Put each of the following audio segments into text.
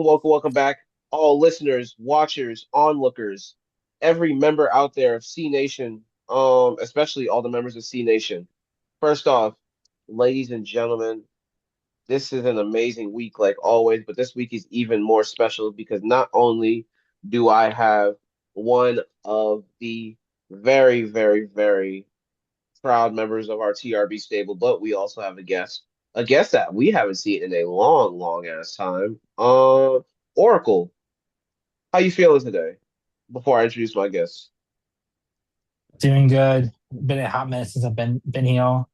welcome back, all listeners, watchers, onlookers, every member out there of C Nation, especially all the members of C Nation. First off, ladies and gentlemen, this is an amazing week like always, but this week is even more special because not only do I have one of the very proud members of our TRB stable, but we also have a guest that we haven't seen in a long ass time. Oracle, how you feeling today? Before I introduce my guest. Doing good. Been a hot minute since I've been here.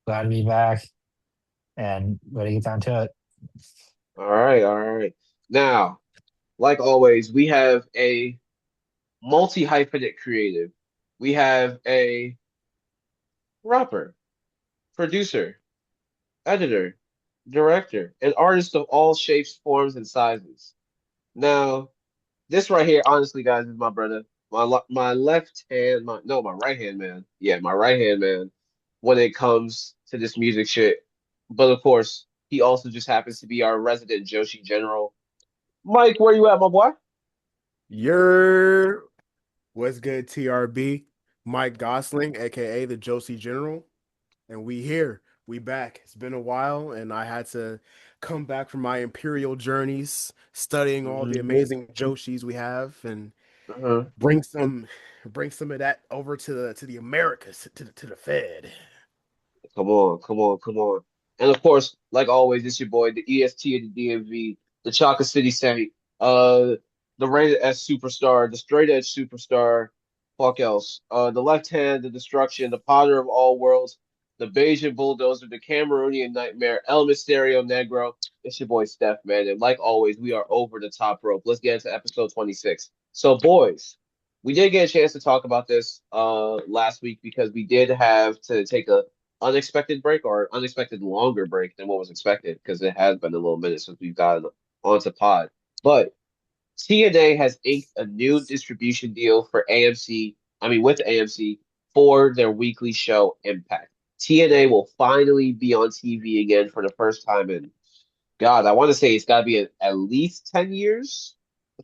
Glad to be back and ready to get down to it. All right. Now, like always, we have a multi-hyphenate creative. We have a rapper, producer, editor, director, and artist of all shapes, forms, and sizes. Now, this right here, honestly, guys, is my brother. My left hand, my right hand man. Yeah, my right hand man when it comes to this music shit. But of course, he also just happens to be our resident Joshi General. Mike, where you at, my boy? Your what's good, TRB? Mike Gosling, aka the Josie General, and we here. We back. It's been a while, and I had to come back from my imperial journeys, studying all the Hmm. amazing Joshis we have, and Uh-huh. bring some bring some of that over to the Americas, to the Fed. Come on. And of course, like always, it's your boy, the EST of the DMV, the Chocolate City Saint, uh, the rated S superstar, the straight edge superstar, fuck else. The left hand, the destruction, the potter of all worlds, the Bayesian bulldozer, the Cameroonian nightmare, El Misterio Negro. It's your boy Steph, man. And like always, we are over the top rope. Let's get into episode 26. So, boys, we did get a chance to talk about this last week because we did have to take a unexpected break or unexpected longer break than what was expected because it has been a little minute since we've gotten onto pod. But TNA has inked a new distribution deal for AMC, I mean with AMC for their weekly show Impact. TNA will finally be on TV again for the first time in God, I want to say it's got to be at least 10 years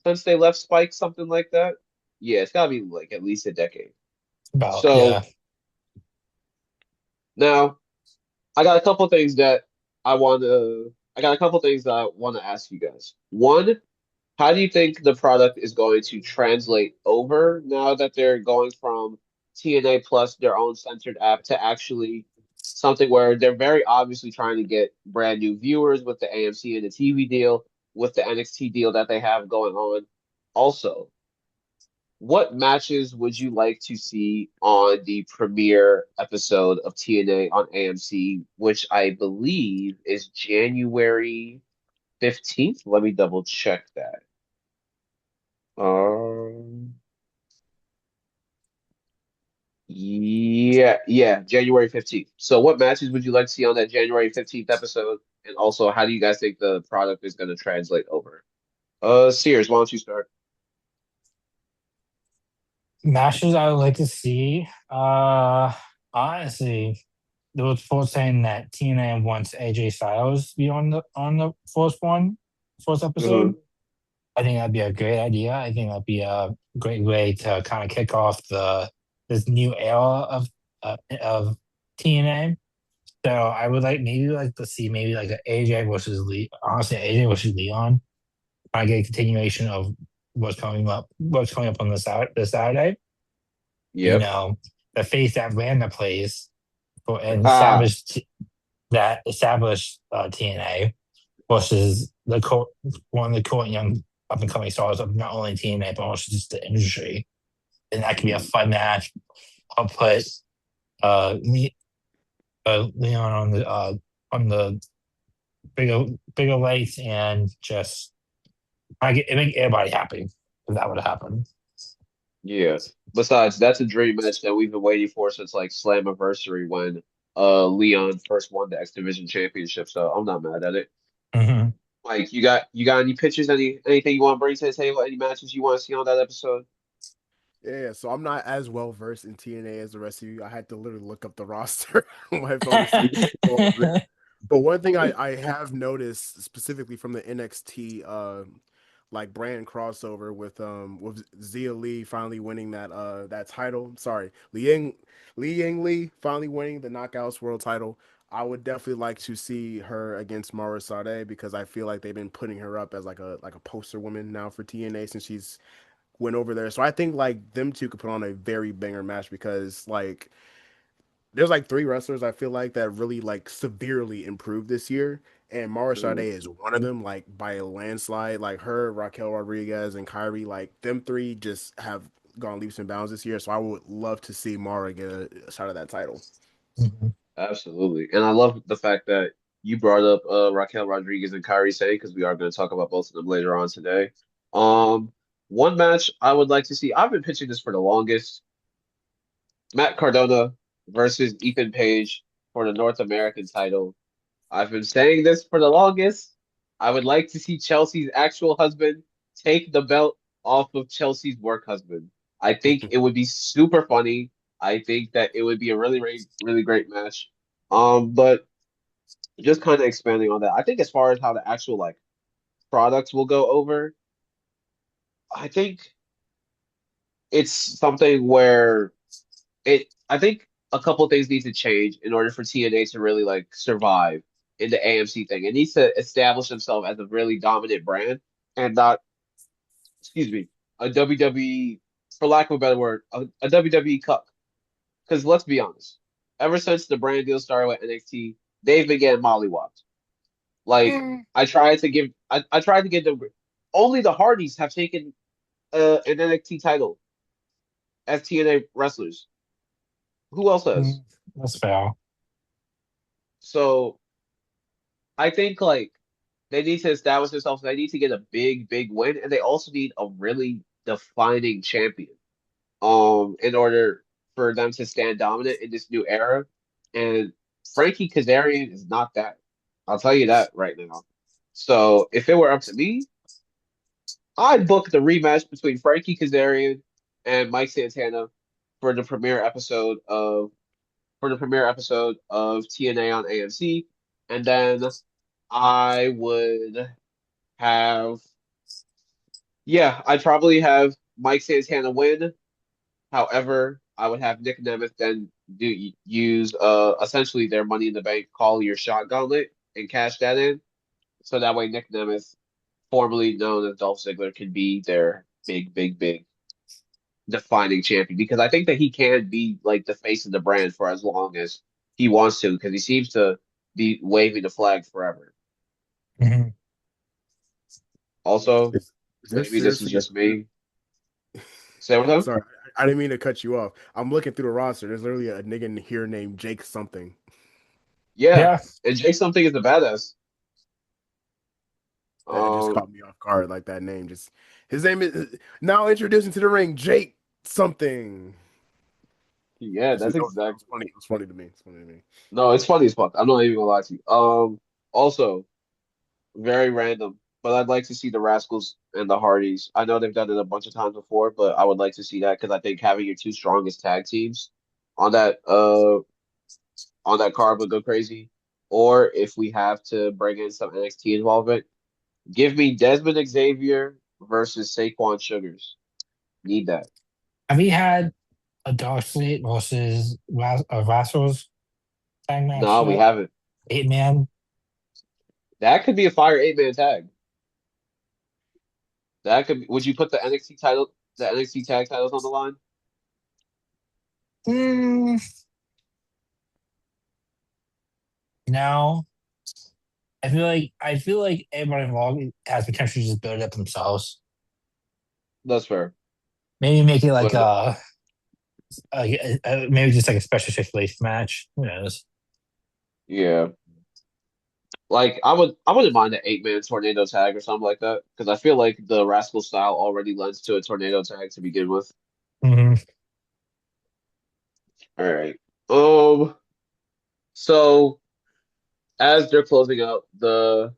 since they left Spike, something like that. Yeah, it's got to be like at least a decade. About So yeah. now I got a couple things that I got a couple things that I want to ask you guys. One, how do you think the product is going to translate over now that they're going from TNA Plus, their own censored app, to actually something where they're very obviously trying to get brand new viewers with the AMC and the TV deal, with the NXT deal that they have going on. Also, what matches would you like to see on the premiere episode of TNA on AMC, which I believe is January 15th? Let me double check that. Um, yeah, January 15th. So what matches would you like to see on that January 15th episode? And also, how do you guys think the product is going to translate over? Sears, why don't you start? Matches I would like to see. Honestly, there was folks saying that TNA wants AJ Styles to be on the first episode. Hmm. I think that'd be a great idea. I think that'd be a great way to kind of kick off the this new era of TNA. So I would like to see maybe like an AJ versus Lee. Honestly, AJ versus Leon. I get a continuation of what's coming up on this Saturday. You Yep. know, the face that ran the place for and Ah, established TNA versus one of the current young up and coming stars of not only TNA but also just the industry. And that could be a fun match. I'll put me Leon on the bigger lights and just make everybody happy if that would happen. yeah. Besides, that's a dream match that we've been waiting for since like Slammiversary when Leon first won the X Division Championship. So I'm not mad at it. Hmm. Like, you got any pictures, anything you want to bring to the table, any matches you want to see on that episode? Yeah, so I'm not as well versed in TNA as the rest of you. I had to literally look up the roster on my phone to see who's all there. But one thing I have noticed specifically from the NXT like brand crossover with Zia Lee finally winning that title. Sorry, Liang Lee finally winning the Knockouts World title. I would definitely like to see her against Mara Sade because I feel like they've been putting her up as like a poster woman now for TNA since she's went over there. So I think like them two could put on a very banger match because like there's like three wrestlers I feel like that really like severely improved this year, and Mara Sade Mhm. is one of them, like by a landslide. Like her, Raquel Rodriguez, and Kyrie, like them three just have gone leaps and bounds this year. So I would love to see Mara get a shot of that title. Mhm. Absolutely. And I love the fact that you brought up Raquel Rodriguez and Kairi Sane because we are going to talk about both of them later on today. Um, one match I would like to see, I've been pitching this for the longest. Matt Cardona versus Ethan Page for the North American title. I've been saying this for the longest. I would like to see Chelsea's actual husband take the belt off of Chelsea's work husband. I think it would be super funny. I think that it would be a really, really, really great match. But just kind of expanding on that, I think as far as how the actual like products will go over, I think it's something where I think a couple of things need to change in order for TNA to really like survive in the AMC thing. It needs to establish itself as a really dominant brand and not, excuse me, a WWE, for lack of a better word, a WWE cup. Because let's be honest, ever since the brand deal started with NXT, they've been getting mollywopped. Like Mm. I tried to get them. Only the Hardys have taken an NXT title as TNA wrestlers. Who else has? Mm. That's fair. So I think like they need to establish themselves. They need to get a big, big win, and they also need a really defining champion. In order for them to stand dominant in this new era. And Frankie Kazarian is not that. I'll tell you that right now. So if it were up to me, I'd book the rematch between Frankie Kazarian and Mike Santana for the premiere episode of TNA on AMC, and then I would have I'd probably have Mike Santana win. However, I would have Nick Nemeth then use essentially their Money in the Bank call your shot gauntlet and cash that in, so that way Nick Nemeth, formerly known as Dolph Ziggler, can be their big, big, big defining champion because I think that he can be like the face of the brand for as long as he wants to because he seems to be waving the flag forever. Mhm. Also, Is there maybe this is seriously just me. Say what time? sorry, I didn't mean to cut you off. I'm looking through the roster. There's literally a nigga in here named Jake something. Yeah, Yeah. and Jake something is a badass. That just Um, caught me off guard, like that name. Just his name is now introducing to the ring, Jake something. yeah, Just, that's it was exactly. funny. It was funny to me. It's funny to me. No, it's funny as fuck. I'm not even gonna lie to you. Also very random, but I'd like to see the Rascals and the Hardys. I know they've done it a bunch of times before, but I would like to see that because I think having your two strongest tag teams on that uh on that card would go crazy. Or if we have to bring in some NXT involvement, give me Desmond Xavier versus Saquon Sugars. Need that. Have you had a Dark Fleet versus Rascals tag match No, we yet? haven't. 8 man. That could be a fire 8-man tag. That could be, would you put the NXT tag titles on the line? Mm, no. I feel like everybody involved has potential to just build it up themselves. That's fair. Maybe make it like But maybe just like a special stipulation match. Who knows? yeah. Like I wouldn't mind an 8-man tornado tag or something like that because I feel like the Rascal style already lends to a tornado tag to begin with. Hmm. All right. Um. So as they're closing out the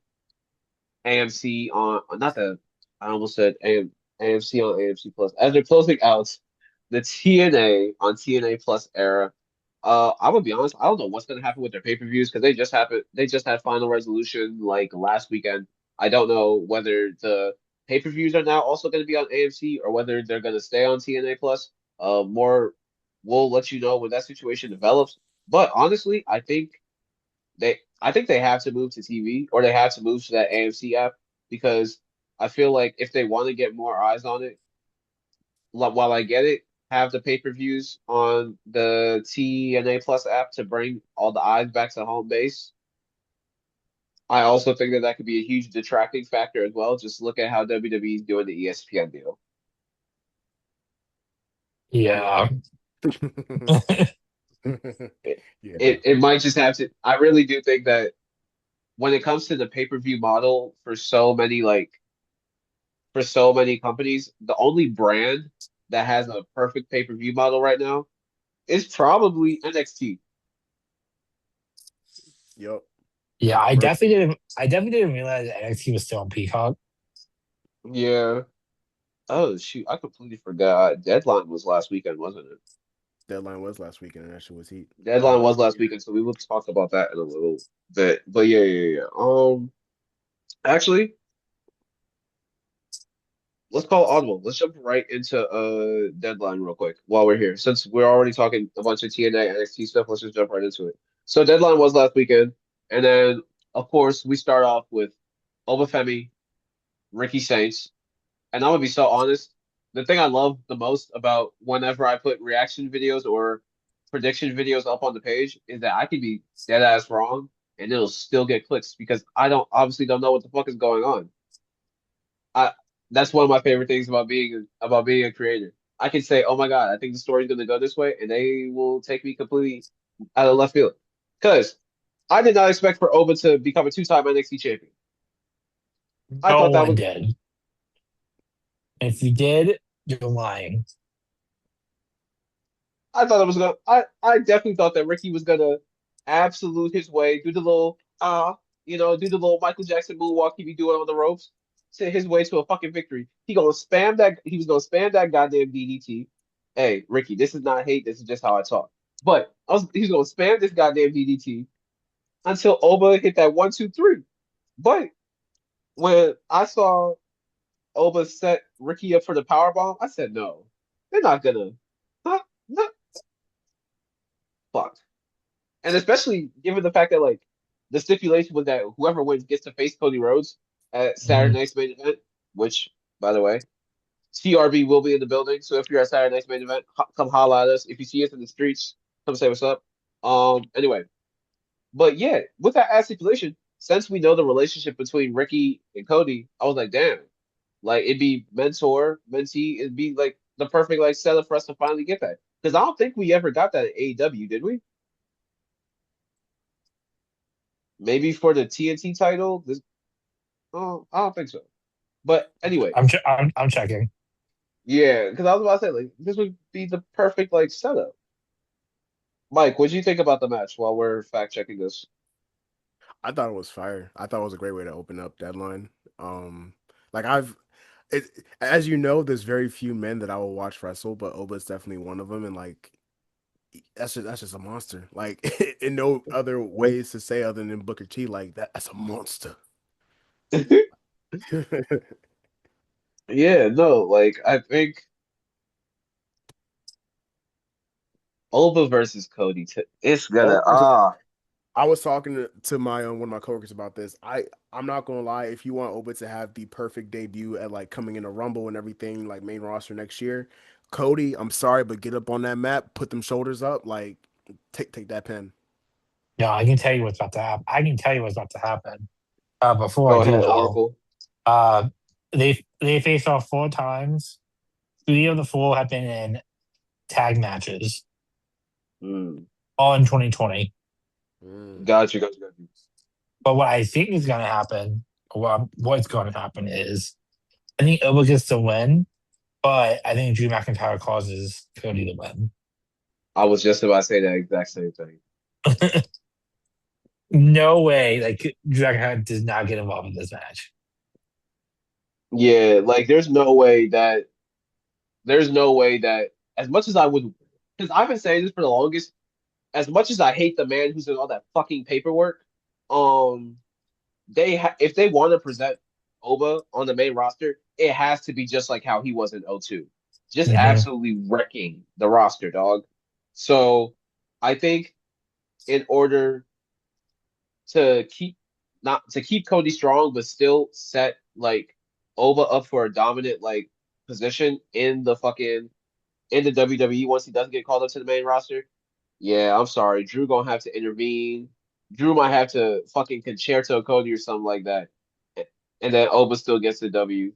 AMC on not the I almost said AMC on AMC Plus as they're closing out the TNA on TNA Plus era. I'm gonna be honest. I don't know what's gonna happen with their pay-per-views because they just happened. They just had Final Resolution like last weekend. I don't know whether the pay-per-views are now also gonna be on AMC or whether they're gonna stay on TNA Plus. More, we'll let you know when that situation develops. But honestly, I think they have to move to TV or they have to move to that AMC app because I feel like if they want to get more eyes on it, while I get it, have the pay-per-views on the TNA Plus app to bring all the eyes back to home base. I also think that that could be a huge detracting factor as well. Just look at how WWE is doing the ESPN deal. Yeah. Yeah. It, Yeah. it might just have to. I really do think that when it comes to the pay-per-view model for so many companies, the only brand that has a perfect pay-per-view model right now is probably NXT. Yep. Yeah, Yep. I definitely didn't realize that NXT was still on Peacock. Yeah. Oh shoot, I completely forgot. Deadline was last weekend, wasn't it? Deadline was last weekend, and that shit was heat. Deadline was last weekend, so we will talk about that in a little bit. But yeah. Actually, let's call audible. Let's jump right into Deadline real quick while we're here. Since we're already talking a bunch of TNA NXT stuff, let's just jump right into it. So Deadline was last weekend, and then of course we start off with Obafemi, Ricky Saints. And I'm gonna be so honest. The thing I love the most about whenever I put reaction videos or prediction videos up on the page is that I could be dead ass wrong and it'll still get clicks because I don't obviously don't know what the fuck is going on. I That's one of my favorite things about being a creator. I can say, "Oh my God, I think the story's gonna go this way," and they will take me completely out of left field. Because I did not expect for Oba to become a two-time NXT champion. I No thought that one was did. If you did, you're lying. I thought it was gonna. I definitely thought that Ricky was gonna absolute his way, do the little do the little Michael Jackson moonwalk he be doing on the ropes, to his way to a fucking victory. He gonna spam that. He was gonna spam that goddamn DDT. Hey, Ricky, this is not hate. This is just how I talk. But he's gonna spam this goddamn DDT until Oba hit that 1, 2, 3. But when I saw Oba set Ricky up for the power bomb, I said no, they're not gonna. Huh? No, fuck. And especially given the fact that like the stipulation was that whoever wins gets to face Cody Rhodes at Saturday Mhm. night's main event, which by the way, TRB will be in the building. So if you're at Saturday night's main event, come holla at us. If you see us in the streets, come say what's up. Anyway, but yeah, with that ad stipulation, since we know the relationship between Ricky and Cody, I was like, damn, like it'd be mentor, mentee, it'd be like the perfect like setup for us to finally get that. Because I don't think we ever got that at AEW, did we? Maybe for the TNT title. Oh, I don't think so. But anyway, I'm checking. yeah, because I was about to say like this would be the perfect like setup. Mike, what do you think about the match while we're fact checking this? I thought it was fire. I thought it was a great way to open up Deadline. Like I've, it, as you know, there's very few men that I will watch wrestle, but Oba's definitely one of them, and like that's just a monster. Like in no other ways to say other than Booker T, like that's a monster. Yeah, no, like I think Oba versus Cody. It's gonna Oba versus I was talking to my one of my coworkers about this. I'm not gonna lie. If you want Oba to have the perfect debut at like coming in a Rumble and everything, like main roster next year, Cody, I'm sorry, but get up on that map, put them shoulders up, like take that pen. No, I can tell you what's about to happen. I can tell you what's about to happen. Before I Go do ahead, though, Oracle. uh, they faced off 4 times. 3 of the 4 have been in tag matches, Mm. all in 2020. Mm. Got you. But what I think is going to happen, what's going to happen is, I think Oba gets to win, but I think Drew McIntyre causes Cody to win. I was just about to say that exact same thing. No way, like Drew McIntyre does not get involved in this match. Yeah, like there's no way that as much as I would because I've been saying this for the longest. as much as I hate the man who's in all that fucking paperwork, um, if they want to present Oba on the main roster, it has to be just like how he was in '02, just Hmm. absolutely wrecking the roster, dog. So I think in order to keep not to keep Cody strong, but still set like Oba up for a dominant like position in the WWE once he doesn't get called up to the main roster. Yeah, I'm sorry. Drew gonna have to intervene. Drew might have to fucking concerto Cody or something like that. And then Oba still gets the W.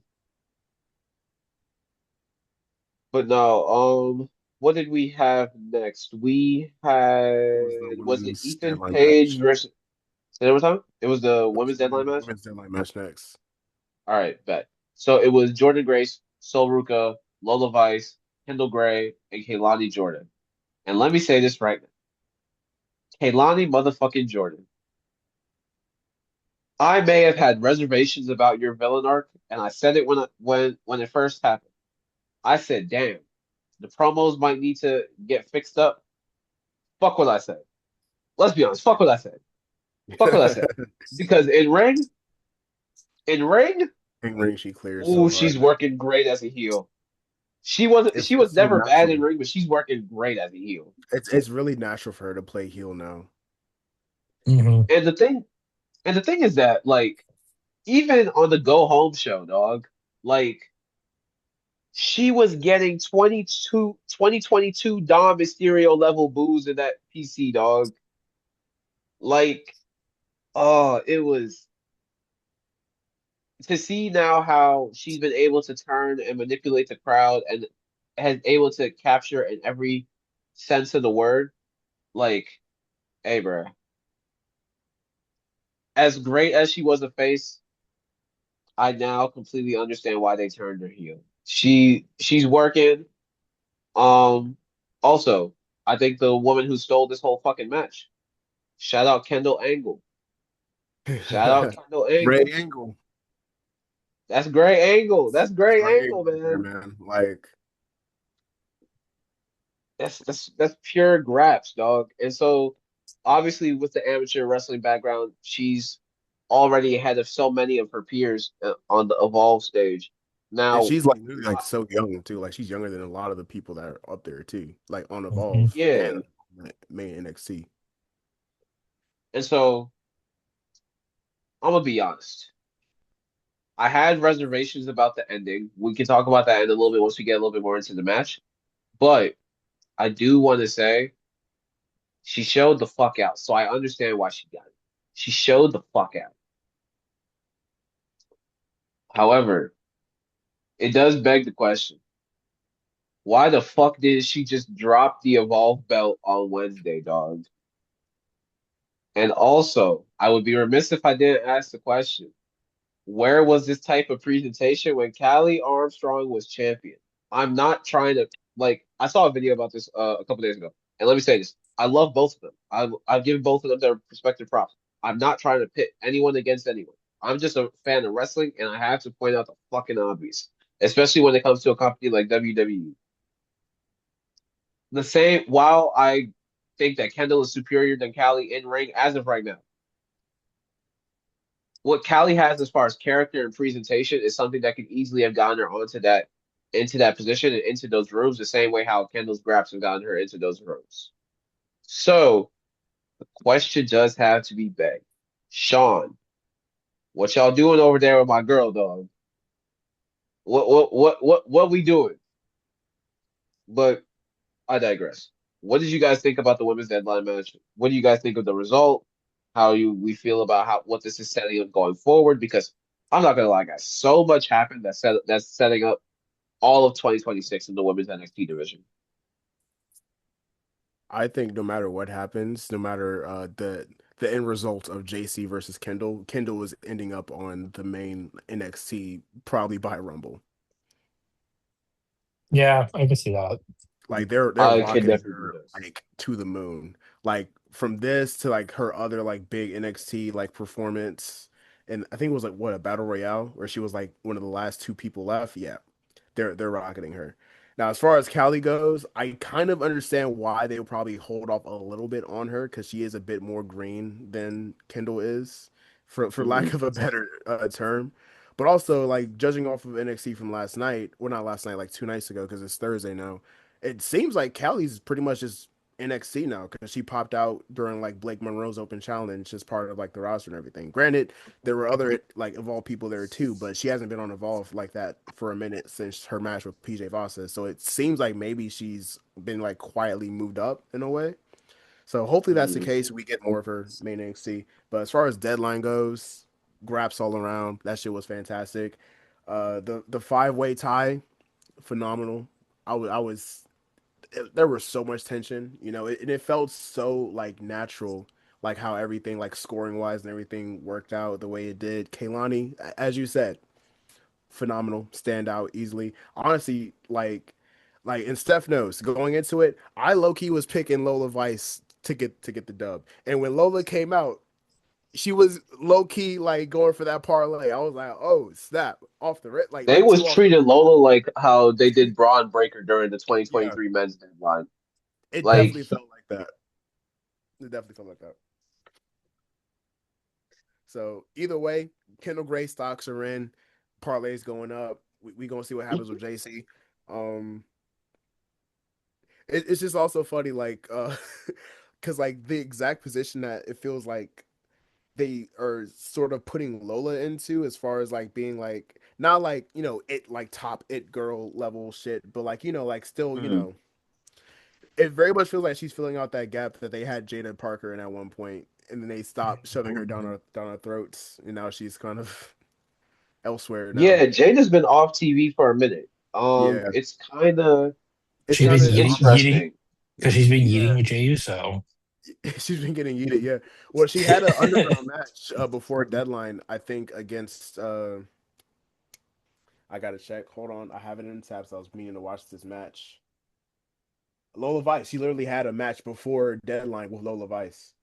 But no, what did we have next? We It was the had was it women's Ethan deadline Page match. versus say that one time? It was the It was women's the deadline match? women's deadline match next. All right, bet. So it was Jordan Grace, Sol Ruka, Lola Vice, Kendall Gray, and Kaylani Jordan. And let me say this right now. Kaylani motherfucking Jordan. I may have had reservations about your villain arc, and I said it when it first happened. I said, "Damn, the promos might need to get fixed up." Fuck what I said. Let's be honest. Fuck what I said. Fuck what I said. Because in ring, In ring, she clears so ooh, hard. she's working great as a heel. She wasn't. It's She was it's so never bad in natural. ring, but she's working great as a heel. It's really natural for her to play heel now. Hmm. And the thing, and the thing is that like even on the go home show, dog, like she was getting 2022 Dom Mysterio level booze in that PC, dog. Like, oh, it was to see now how she's been able to turn and manipulate the crowd and has able to capture in every sense of the word. Like, hey, bro, as great as she was a face, I now completely understand why they turned her heel. She's working. Um, Also, I think the woman who stole this whole fucking match. Shout out Kendall Angle. Shout out Kendall Ray Angle. Angle. That's great angle. That's That's great Ray angle, Angle right there, man. man. Like That's pure graps, dog. And so obviously with the amateur wrestling background, she's already ahead of so many of her peers on the evolve stage. and Now, she's like really like uh, so young too. Like she's younger than a lot of the people that are up there too. Like on Hmm. Evolve yeah. and main NXT. And so I'm gonna be honest. I had reservations about the ending. We can talk about that in a little bit once we get a little bit more into the match. But I do want to say she showed the fuck out. So I understand why she got it. She showed the fuck out. However, it does beg the question. Why the fuck did she just drop the Evolve belt on Wednesday, dog? And also, I would be remiss if I didn't ask the question. Where was this type of presentation when Callie Armstrong was champion? I'm not trying to like. I saw a video about this a couple days ago, and let me say this: I love both of them. I've given both of them their respective props. I'm not trying to pit anyone against anyone. I'm just a fan of wrestling, and I have to point out the fucking obvious, especially when it comes to a company like WWE. The same, while I think that Kendall is superior than Callie in ring as of right now, what Callie has as far as character and presentation is something that could easily have gotten her onto that into that position and into those rooms the same way how Kendall's graps have gotten her into those rooms. So the question does have to be begged. Sean, what y'all doing over there with my girl, dog? What we doing? But I digress. What did you guys think about the women's deadline match? What do you guys think of the result? How you we feel about how what this is setting up going forward? Because I'm not gonna lie, guys, so much happened that's setting up all of 2026 in the women's NXT division. I think no matter what happens, no matter the end result of JC versus Kendall, Kendall is ending up on the main NXT probably by Rumble. Yeah, I can see that. Like they're I can rocketing definitely do her this. like to the moon. Like from this to like her other like big NXT like performance. And I think it was like what a battle royale where she was like one of the last two people left. Yeah. They're rocketing her. Now, as far as Callie goes, I kind of understand why they would probably hold off a little bit on her because she is a bit more green than Kendall is, for lack Mhm. of a better term. But also, like judging off of NXT from last night, well, not last night, like 2 nights ago, because it's Thursday now. It seems like Callie's pretty much just NXT now because she popped out during like Blake Monroe's Open Challenge as part of like the roster and everything. Granted, there were other like Evolve people there too, but she hasn't been on Evolve like that for a minute since her match with PJ Vossa. So it seems like maybe she's been like quietly moved up in a way. So hopefully that's the Mhm. case. We get more of her main NXT. But as far as Deadline goes, graps all around. That shit was fantastic. The 5-way tie, phenomenal. I was there was so much tension, and it felt so like natural, like how everything like scoring wise and everything worked out the way it did. Kaylani, as you said, phenomenal, stand out easily. Honestly, and Steph knows going into it, I low key was picking Lola Vice to get the dub, and when Lola came out, she was low key like going for that parlay. I was like, oh snap, off the rip, They like was two off. treating Lola like how they did Braun Breaker during the Yeah, 2023 men's deadline. it Like, definitely felt like that. It definitely felt like that. So either way, Kendall Gray stocks are in, parlays going up. We gonna see what happens with JC. Um, it's just also funny, like, because like the exact position that it feels like they are sort of putting Lola into, as far as like being like not like it like top it girl level shit, but like like still mhm. it very much feels like she's filling out that gap that they had Jada Parker in at one point, and then they stopped shoving her down our throats, and now she's kind of elsewhere now. Yeah, Jada's been off TV for a minute. Yeah, It's kind of it's She's kind been it's of yeeting interesting. because she's been yeah. yeeting with Jey Uso. She's been getting heated. Yeah. Well, she had an underground match before Deadline, I think, against. I gotta check. Hold on, I have it in tabs. I was meaning to watch this match. Lola Vice. She literally had a match before Deadline with Lola Vice.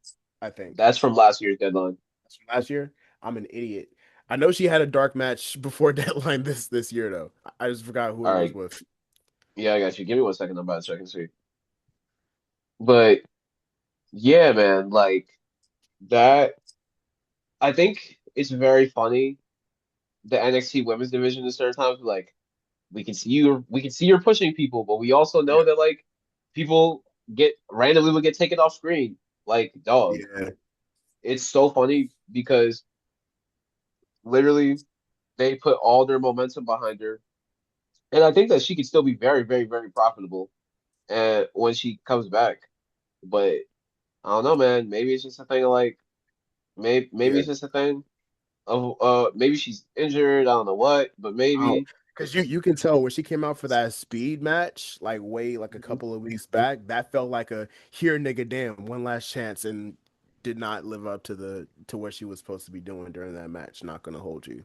I think That's from last year's deadline. that's from last year. I'm an idiot. I know she had a dark match before Deadline this year though. I just forgot who All it was right. with. Yeah, I got you. Give me 1 second. I'm about to check and see. But yeah, man, like that. I think it's very funny the NXT women's division at certain times. Like we can see you're pushing people, but we also Yeah. know that like people get randomly will get taken off screen. Like, dog, Yeah. it's so funny because literally they put all their momentum behind her, and I think that she could still be very, very, very profitable and when she comes back. But I don't know, man. Maybe it's just a thing of like maybe Yeah. it's just a thing of maybe she's injured. I don't know what, but Oh, maybe. because you can tell when she came out for that speed match, like way like a Mhm. couple of weeks back, that felt like a here nigga damn one last chance, and did not live up to what she was supposed to be doing during that match. Not gonna hold you.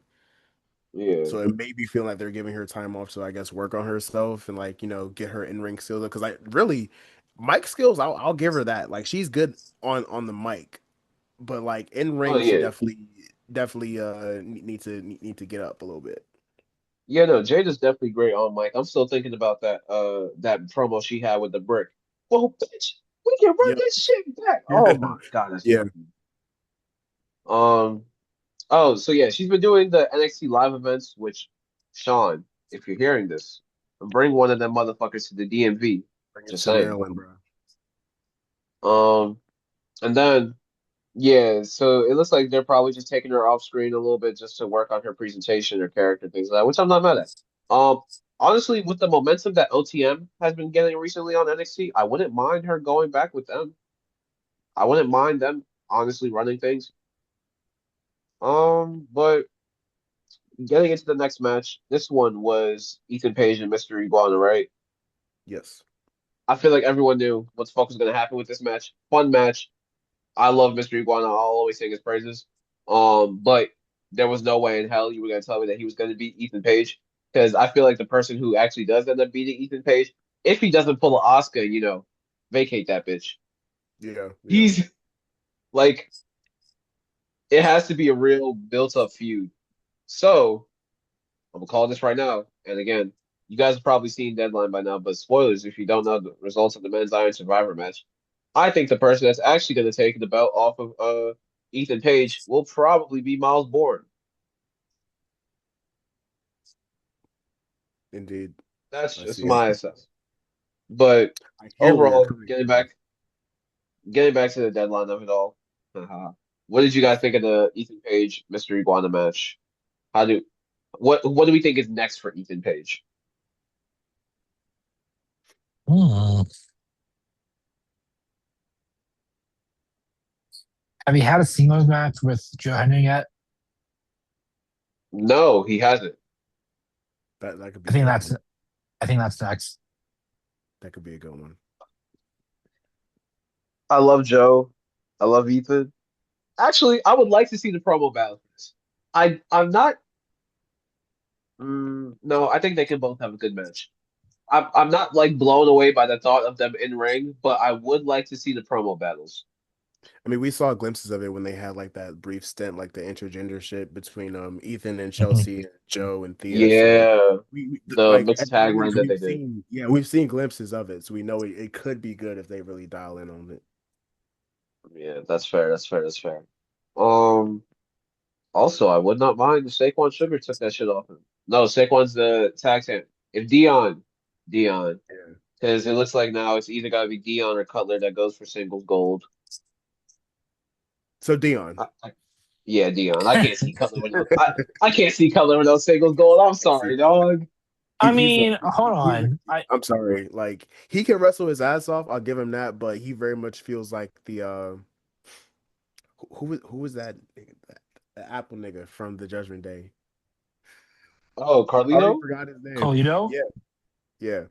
Yeah. So it made me feel like they're giving her time off, so I guess work on herself and like get her in ring skills. Because I really, mic skills, I'll give her that. Like she's good on the mic, but like in Oh ring, she yeah. definitely need to get up a little bit. Yeah, no, Jada's definitely great on mic. I'm still thinking about that promo she had with the brick. Well, bitch, we can run Yep. this shit back. Oh my God, that's Yeah. funny. Um oh, so yeah, she's been doing the NXT live events, which Sean, if you're hearing this, bring one of them motherfuckers to the DMV. Bring it Just to saying. Maryland, bro. Um and then yeah, so it looks like they're probably just taking her off screen a little bit just to work on her presentation, her character, things like that, which I'm not mad at. Um, honestly, with the momentum that OTM has been getting recently on NXT, I wouldn't mind her going back with them. I wouldn't mind them honestly running things. But getting into the next match, this one was Ethan Page and Mystery Iguana, right? Yes. I feel like everyone knew what the fuck was gonna happen with this match. Fun match. I love Mystery Iguana. I'll always sing his praises. But there was no way in hell you were gonna tell me that he was gonna beat Ethan Page because I feel like the person who actually does end up beating Ethan Page, if he doesn't pull an Oscar, vacate that bitch. Yeah. Yeah. He's like, it has to be a real built-up feud. So I'm gonna call this right now. And again, you guys have probably seen Deadline by now, but spoilers if you don't know the results of the men's Iron Survivor match. I think the person that's actually going to take the belt off of Ethan Page will probably be Miles Bourne. Indeed. That's I just see it. my assessment. But I hear where you're overall, coming getting back to the deadline of it all. What did you guys think of the Ethan Page Mystery Iguana match? How do what do we think is next for Ethan Page? Hmm. Have you had a singles match with Joe Henry yet? No, he hasn't. that could be I a think good that's one. I think that's next. That could be a good one. I love Joe. I love Ethan. Actually, I would like to see the promo battle for this. I'm not. No, I think they can both have a good match. I'm not like blown away by the thought of them in ring, but I would like to see the promo battles. I mean, we saw glimpses of it when they had like that brief stint, like the intergender shit between Ethan and Mhm. Chelsea and Joe and Thea. So like Yeah, the like mixed at the tag very run least that they did. we've seen glimpses of it, so we know it could be good if they really dial in on it. Yeah, that's fair. That's fair. That's fair. Um, Also, I would not mind if Saquon Sugar took that shit off him. No, Saquon's the tag champ. If Dion, Yeah. because it looks like now it's either got to be Dion or Cutler that goes for singles gold. So Dion, Yeah, Dion. I can't see Cutler with no. I can't see Cutler with no singles gold. I'm can't see sorry, dog. I he's mean, hold on. I'm sorry. Like he can wrestle his ass off. I'll give him that, but he very much feels like the who was that, the Apple nigga from the Judgment Day. Oh, I already Carlito? forgot his name. Colito? Yeah, yeah.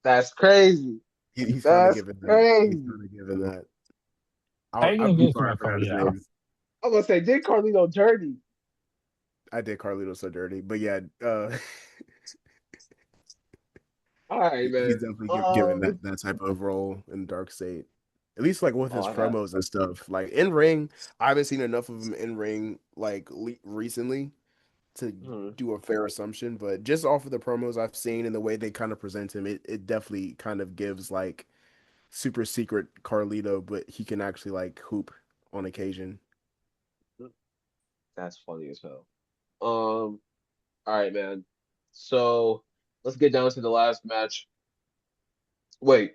That's crazy. He's kind of That's given that. He's crazy. kind of given that. How are you gonna I'm get sorry, through I forgot his Colito? name. I'm gonna say, did Carlito dirty? I did Carlito so dirty, but yeah, All right, he's man. definitely given that type of role in Dark State. At least like with Oh, his I got. promos and stuff. Like in ring, I haven't seen enough of him in ring like recently to Hmm, do a fair assumption, but just off of the promos I've seen and the way they kind of present him, it definitely kind of gives like super secret Carlito, but he can actually like hoop on occasion. that's funny as hell. All right, man. So let's get down to the last match. Wait.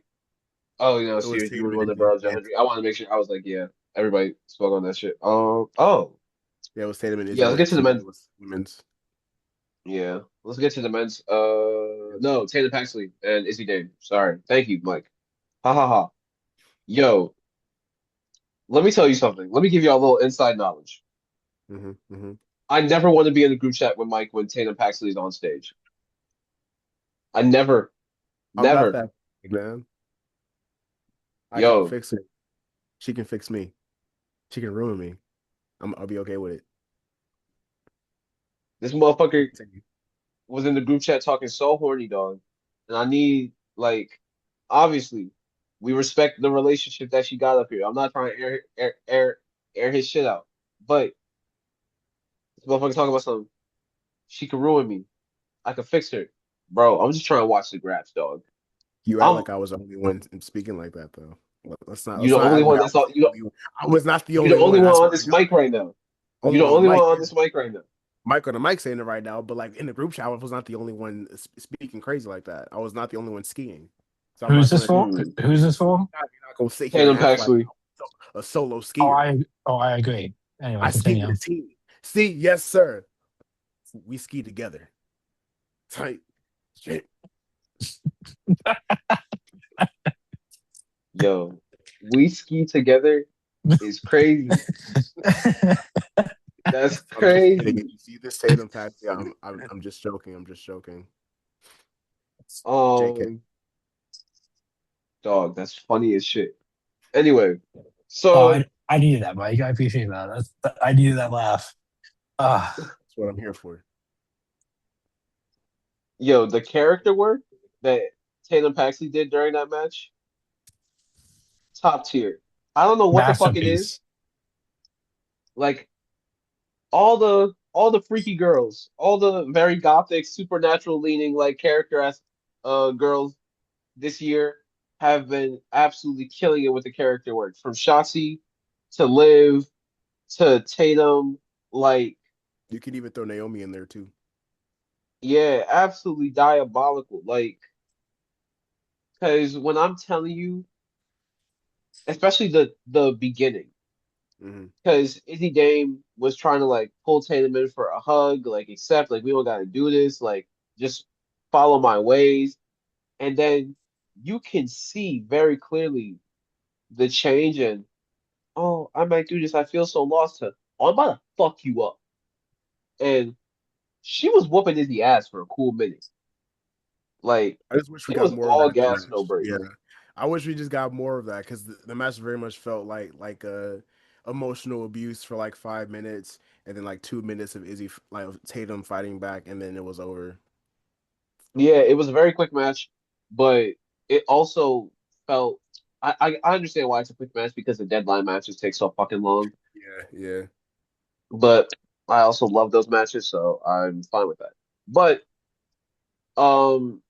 Oh, It was Sears, you were Tatum the and one that Izzy. brought up John Henry. I want to make sure. I was like, yeah, everybody spoke on that shit. Oh, Yeah, it was Tatum and Izzy yeah. Let's get to the versus men's. women's. Yeah, let's get to the men's. No, Taylor Paxley and Izzy Dave. Sorry. Thank you, Mike. Ha ha ha. Yo, let me tell you something. Let me give you a little inside knowledge. Hmm. I never want to be in the group chat with Mike when Taylor Paxley is on stage. I never, I'm not never. that man. I can't Yo, fix it. She can fix me. She can ruin me. I'll be okay with it. this motherfucker Continue. was in the group chat talking so horny, dog. And I need like obviously we respect the relationship that she got up here. I'm not trying to air his shit out. But this motherfucker talking about something. She could ruin me. I could fix her. Bro, I'm just trying to watch the graphs, dog. You act I'm like I was the only one speaking like that though. you Let's the not only act like one I that's was all the only one. I was not the you the only only one. one I on swear to this God. mic right now. Only You the one on the only one mic. on Yeah. this mic right now. Mike on the mic saying it right now, but like in the group chat, I was not the only one speaking crazy like that. I was not the only one skiing. So I'm Who's not this gonna. for? Hmm. Who's this for? You're not gonna sit here and Tatum act like Paxley. a solo Oh, skier. I agree. Anyway, I ski with continue. a team. See, yes, sir. We ski together. Tight. Shit. Yo, we ski together is crazy. That's I'm just kidding. If crazy. you see this Tatum pack, yeah, I'm just joking. I'm just joking. JK. Um, Dog, that's funny as shit. Anyway, Oh, so I needed that, Mike. I appreciate that. I needed that laugh. Ah, That's what I'm here for. yo, the character work that Tatum Paxley did during that match, top tier. I don't know what the fuck it is. masterpiece. Like all the all the freaky girls, all the very gothic, supernatural leaning like character as girls this year have been absolutely killing it with the character work. From Shotzi to Liv to Tatum, like You could even throw Naomi in there too. yeah, absolutely diabolical. Like, because when I'm telling you, especially the beginning, Hmm. because Izzy Dame was trying to like pull Tatum in for a hug, like accept, like we don't gotta do this, like just follow my ways, and then you can see very clearly the change in, oh, I might do this. I feel so lost. To, oh, I'm about to fuck you up, and she was whooping Izzy ass for a cool minute. Like I just wish we it got was more of all that in the gas, no match. brakes. Yeah, I wish we just got more of that because the match very much felt like a emotional abuse for like 5 minutes, and then like 2 minutes of like Tatum fighting back, and then it was over. Yeah, it was a very quick match, but it also felt. I understand why it's a quick match because the deadline matches take so fucking long. Yeah, yeah. But I also love those matches, so I'm fine with that. But um,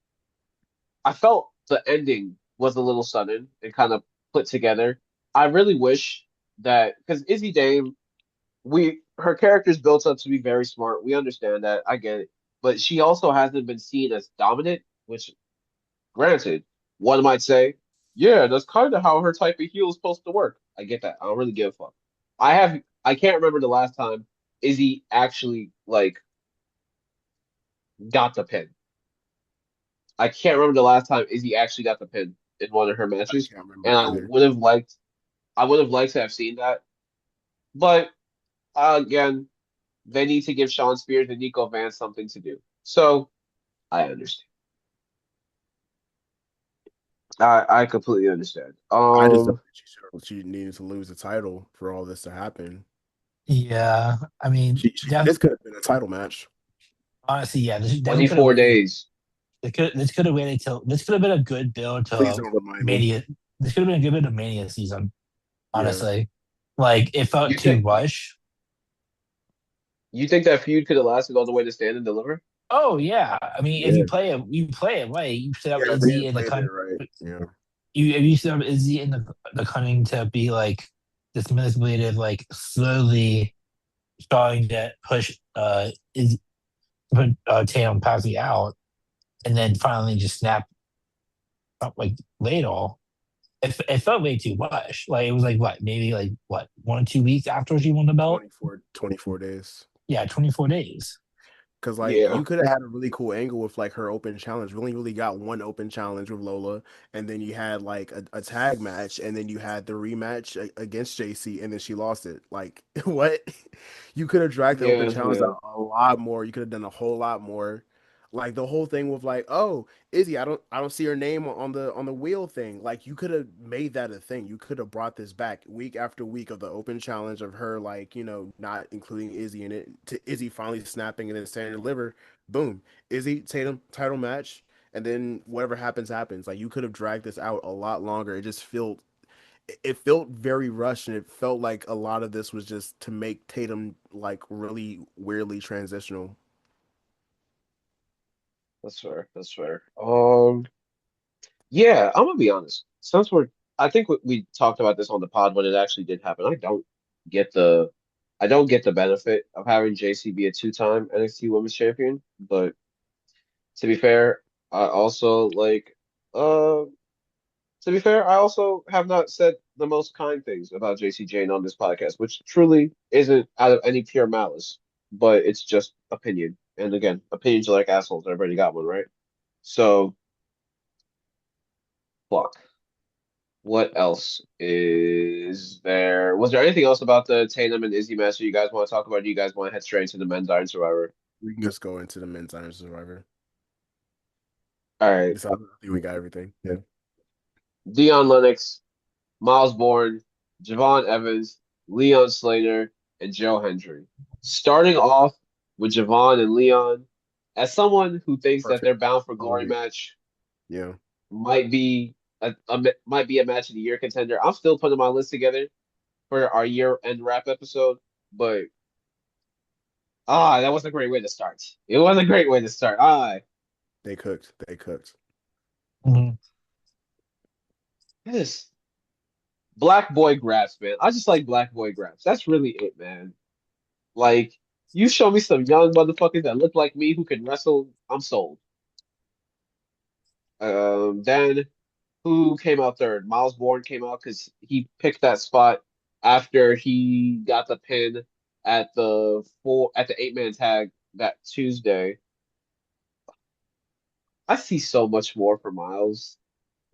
I felt the ending was a little sudden and kind of put together. I really wish that because Izzy Dame, we her character's built up to be very smart. We understand that. I get it, but she also hasn't been seen as dominant, which granted, one might say, yeah, that's kind of how her type of heel is supposed to work. I get that. I don't really give a fuck. I can't remember the last time Izzy actually like got the pin. I can't remember the last time Izzy actually got the pin in one of her I matches, can't remember and either. I would have liked to have seen that. But again, they need to give Sean Spears and Nico Vance something to do. So I understand. I completely understand. I just don't think she needed to lose the title for all this to happen. Yeah, I mean, This could have been a title match. honestly, yeah, this definitely could have 24 waited. days. This could have waited till this could have been a good build Please to don't remind me. Mania. This could have been a good bit of Mania season. Yeah. Honestly, like it felt You too think rush. you think that feud could have lasted all the way to Stand and Deliver? Oh yeah, I mean, if Yeah. you play it right. You set up Yeah, they Izzy didn't and the play there con. right. Yeah. You if you set up Izzy and the cunning to be like this manipulative, like slowly starting to push is put Tatum passing out, and then finally just snap up like Ladle. It felt way too much. Like it was like what, maybe like what, 1 or 2 weeks after she won the belt? 24 days. Yeah, 24 days. Because like Yeah. you could have had a really cool angle with like her open challenge. We only really got one open challenge with Lola, and then you had like a tag match, and then you had the rematch against JC, and then she lost it. Like what? You could have dragged the open Yeah, challenge yeah. out a lot more. You could have done a whole lot more. Like the whole thing with like, oh, Izzy, I don't see her name on the wheel thing. Like you could have made that a thing. You could have brought this back week after week of the open challenge of her like, not including Izzy in it to Izzy finally snapping and then saying deliver. Boom. Izzy Tatum title match and then whatever happens happens. Like you could have dragged this out a lot longer. It felt very rushed and it felt like a lot of this was just to make Tatum like really weirdly transitional. That's fair. That's fair. Yeah, I'm gonna be honest. Since I think we talked about this on the pod when it actually did happen. Get the, I don't get the benefit of having JC be a two-time NXT Women's Champion. But to be fair, I also like, uh, to be fair, I also have not said the most kind things about JC Jane on this podcast, which truly isn't out of any pure malice, but it's just opinion. And again, opinions are like assholes. Everybody got one, right? So, fuck. What else is there? Was there anything else about the Tatum and Izzy match that you guys want to talk about? Or do you guys want to head straight into the men's Iron Survivor? We can just go into the men's Iron Survivor. All right. So I think we got everything. Yeah. Dion Lennox, Miles Bourne, Javon Evans, Leon Slater, and Joe Hendry. Starting off with Javon and Leon, as someone who thinks that Perfect. their Bound for Oh Glory yeah. match Yeah. might be might be a match of the year contender, I'm still putting my list together for our year end wrap episode. But That was a great way to start. It was a great way to start. They cooked. They cooked. Mhm. This black boy grabs, man. I just like black boy grabs. That's really it, man. Like, you show me some young motherfuckers that look like me who can wrestle, I'm sold. Then who came out third? Miles Bourne came out because he picked that spot after he got the pin at the 8-man tag that Tuesday. I see so much more for Miles,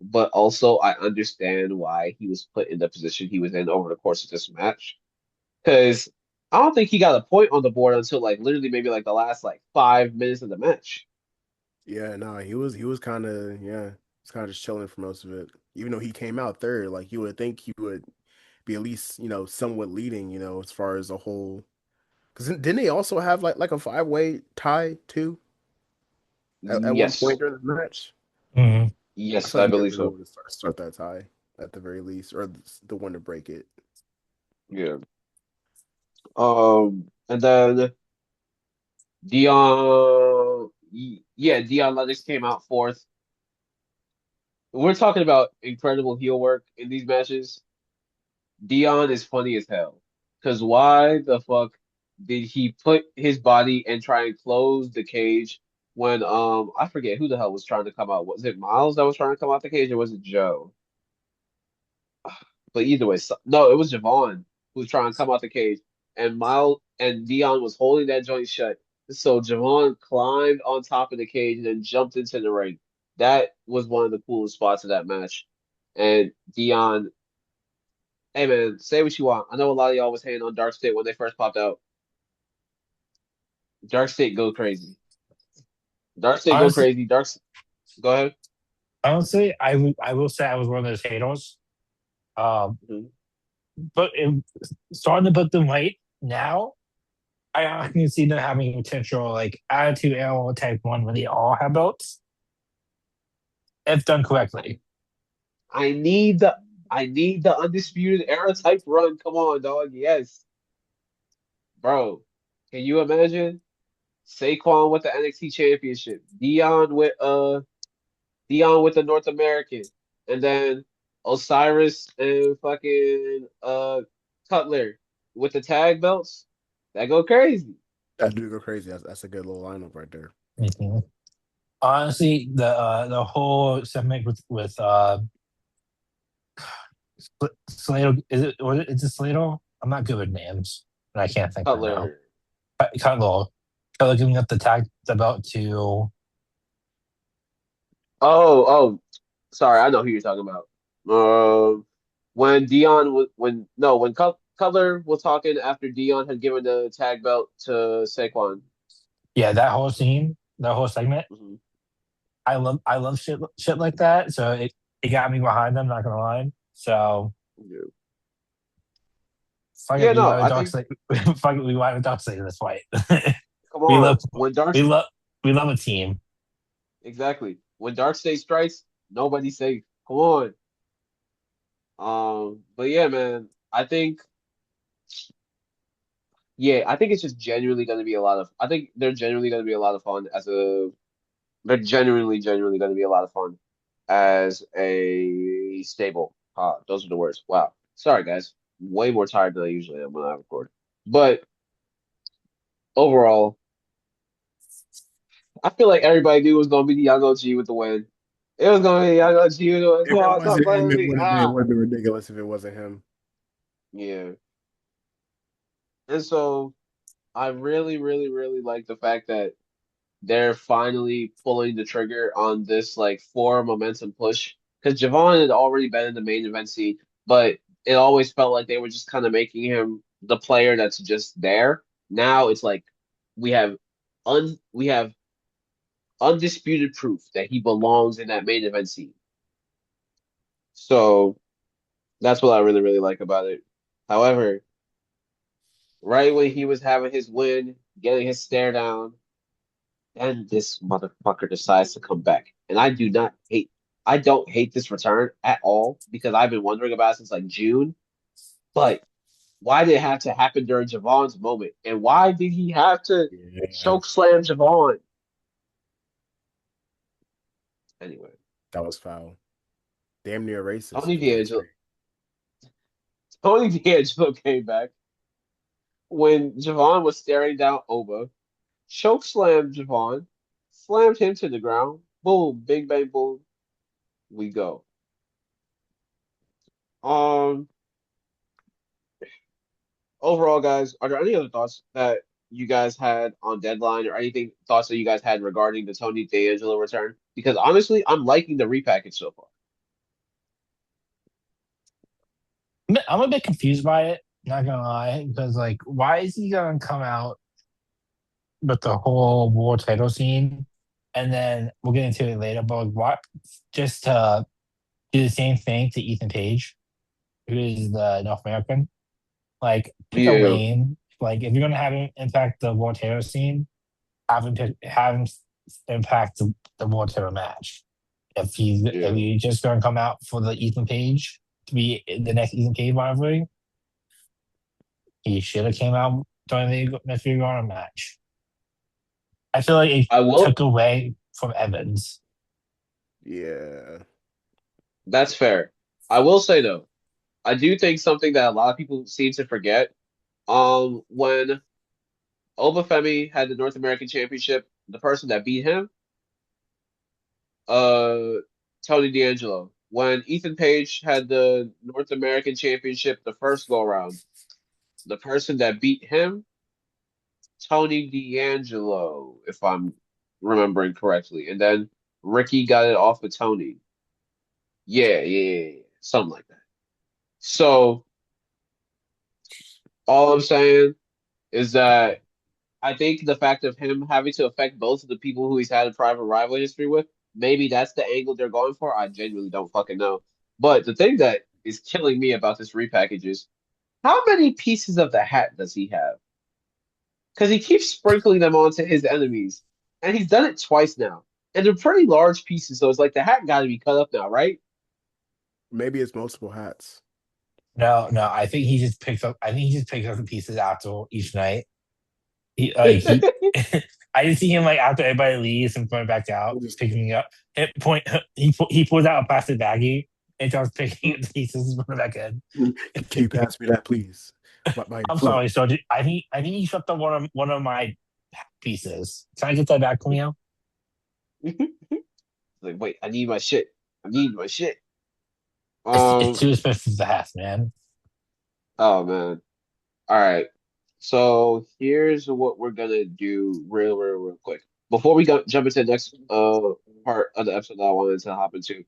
but also I understand why he was put in the position he was in over the course of this match. Because I don't think he got a point on the board until like literally maybe like the last like 5 minutes of the match. Yeah, no, he was kind of he's kind of just chilling for most of it. Even though he came out third, like you would think he would be at least somewhat leading, as far as a whole. Because didn't they also have like a five-way tie too at one point Yes, during the match? Mhm. I yes, feel like I he believe definitely so. would start that tie at the very least, or the one to break it. Yeah. And then Dion Lennox came out fourth. We're talking about incredible heel work in these matches. Dion is funny as hell. Cause why the fuck did he put his body and try and close the cage when I forget who the hell was trying to come out. Was it Miles that was trying to come out the cage or was it Joe? But either way, no, it was Javon who was trying to come out the cage, and Miles and Dion was holding that joint shut. So Javon climbed on top of the cage and then jumped into the ring. That was one of the coolest spots of that match. And Dion, hey man, say what you want. I know a lot of y'all was hating on Dark State when they first popped out. Dark State go crazy. Dark State go Honestly, crazy. Go ahead. honestly, I will say I was one of those haters. Um, Mhm. but starting to put them right now, I can see them having potential like attitude animal type one when they all have belts if done correctly. I need the I need the undisputed era type run. Come on, dog. Yes, bro. Can you imagine? Saquon with the NXT Championship, Dion with the North American, and then Osiris and fucking Cutler with the tag belts. That go crazy. That do go crazy. That's a good little lineup right there. Mhm. Honestly, the whole segment with Slater is it Slater? I'm not good with names, and I can't think right now. Cutler. Cutler, Cutler giving up the belt to Oh, sorry, I know who you're talking about. When Dion was when Cutler was talking after Dion had given the tag belt to Saquon. yeah, that whole scene, that whole segment. Mhm. I love shit like that. So it got me behind them. Not gonna lie. So Yeah, fuck it, yeah, we no, want to I dog think say fuck it, we want to dog say this fight. come we on love when Dark we love we love a team. exactly when Dark State strikes, nobody's safe. Come on. But yeah, man, I think it's just genuinely going to be a lot of. I think they're genuinely going to be a lot of fun as a. They're genuinely going to be a lot of fun as a stable. Those are the words. Wow. Sorry, guys. Way more tired than I usually am when I record. But overall, I feel like everybody knew it was going to be the Young OG with the win. It was going to be Young OG with the win. Come If it on, stop wasn't playing him, with it me. would have been it would have been ridiculous if it wasn't him. Yeah. And so I really, really, really like the fact that they're finally pulling the trigger on this like four momentum push because Javon had already been in the main event scene, but it always felt like they were just kind of making him the player that's just there. Now it's like we have we have undisputed proof that he belongs in that main event scene. So that's what I really, really like about it. However, right when he was having his win, getting his stare down, then this motherfucker decides to come back. And I don't hate this return at all because I've been wondering about it since like June. But Why did it have to happen during Javon's moment? And why did he have to Yeah, choke slam Javon? Anyway, that was foul. Damn near racist Tony if you ask D'Angelo me. Tony D'Angelo came back when Javon was staring down Oba, choke slammed Javon, slammed him to the ground. Boom, big bang boom, we go. Um, Overall, guys, are there any other thoughts that you guys had on Deadline or anything thoughts that you guys had regarding the Tony D'Angelo return? Because honestly, I'm liking the repackage so far. I'm a bit confused by it, not gonna lie, because like, why is he gonna come out with the whole war title scene, and then we'll get into it later, but like, what? Just to do the same thing to Ethan Page, who is the North American. Like, pick a Yeah, lane. Like, if you're gonna have him impact the war title scene, have him impact the war title match. If yeah. he's just gonna come out for the Ethan Page to be the next Ethan Page rivalry, he should have came out during the Mystery Garden match. I feel like it I will. took away from Evans. Yeah, That's fair. I will say though, I do think something that a lot of people seem to forget. When Obafemi had the North American Championship, the person that beat him, uh, Tony D'Angelo. When Ethan Page had the North American Championship the first go around, the person that beat him, Tony D'Angelo, if I'm remembering correctly. And then Ricky got it off of Tony. Yeah, something like that. So all I'm saying is that I think the fact of him having to affect both of the people who he's had a private rival history with, maybe that's the angle they're going for. I genuinely don't fucking know. But the thing that is killing me about this repackage is how many pieces of the hat does he have? Because he keeps sprinkling them onto his enemies, and he's done it twice now, and they're pretty large pieces. So it's like the hat got to be cut up now, right? maybe it's multiple hats. No, I think he just picks up. I think he just picks up the pieces after each night. He I didn't see him like after everybody leaves and going back out, We'll just picking me up. Hit point. He pulls out a plastic baggie and starts picking up the pieces and putting it back in. can you pass me that, please? My I'm foot. sorry, so I think he swept up one of my pieces. Can I get that back, Camille? Like, wait, I need my shit. I need my shit. It's Um. too expensive to have, man. Oh man. All right. So here's what we're gonna do real quick. Before we go jump into the next part of the episode that I wanted to hop into.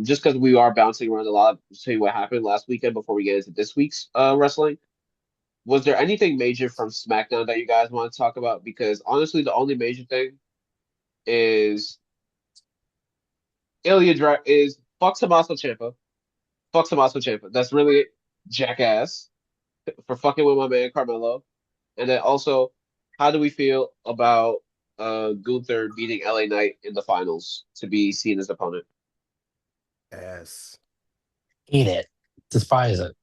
Just because we are bouncing around a lot, to see what happened last weekend before we get into this week's wrestling. Was there anything major from SmackDown that you guys want to talk about? Because honestly, the only major thing is is fuck Tommaso Ciampa. Fuck Tommaso Ciampa. That's really it. Jackass for fucking with my man Carmelo. And then also, how do we feel about Gunther beating LA Knight in the finals to be seen as opponent? Ass. Hate it, despise it.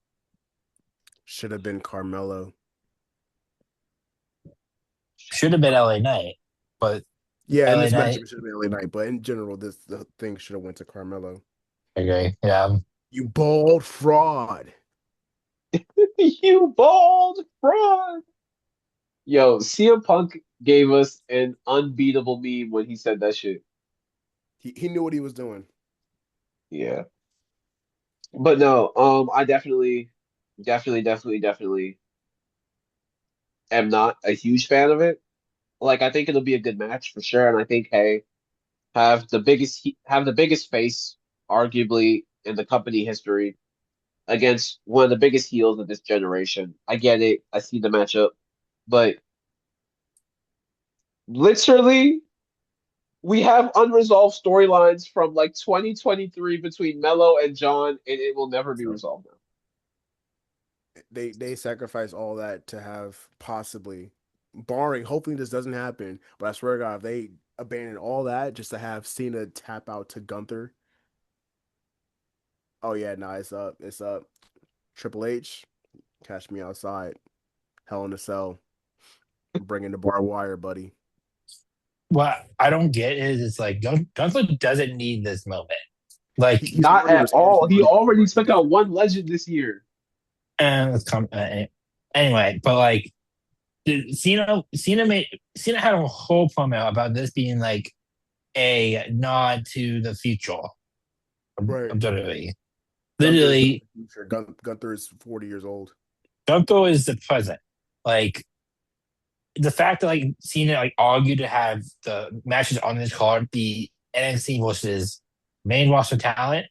Should have been Carmelo. Should have been LA Knight, but Yeah, in LA this matchup, Knight. it should have been LA Knight, but in general, the thing should have went to Carmelo. Okay, yeah. You bald fraud. You bald fraud. Yo, CM Punk gave us an unbeatable meme when he said that shit. He knew what he was doing. Yeah. But no, I definitely am not a huge fan of it. Like, I think it'll be a good match for sure, and I think, hey, have the biggest face, arguably in the company history, against one of the biggest heels of this generation. I get it. I see the matchup, but literally, we have unresolved storylines from like 2023 between Mello and John, and it will never be So resolved now. they sacrifice all that to have possibly, barring, hopefully this doesn't happen, but I swear to God, if they abandon all that just to have Cena tap out to Gunther. Oh yeah, no, it's up. It's up. Triple H. Catch me outside. Hell in a Cell. Bringing the barbed wire, buddy. What I don't get is it's like Gunther doesn't need this moment. Like, He's Not already at all. He responsible for already what he took did. out one legend this year. and it's come anyway. But like, Cena had a whole promo about this being like a nod to the future Right. of WWE. Gunther is Literally, the future. Gunther is 40 years old. Gunther is the present. Like the fact that like Cena like argued to have the matches on this card be NXT versus main roster talent.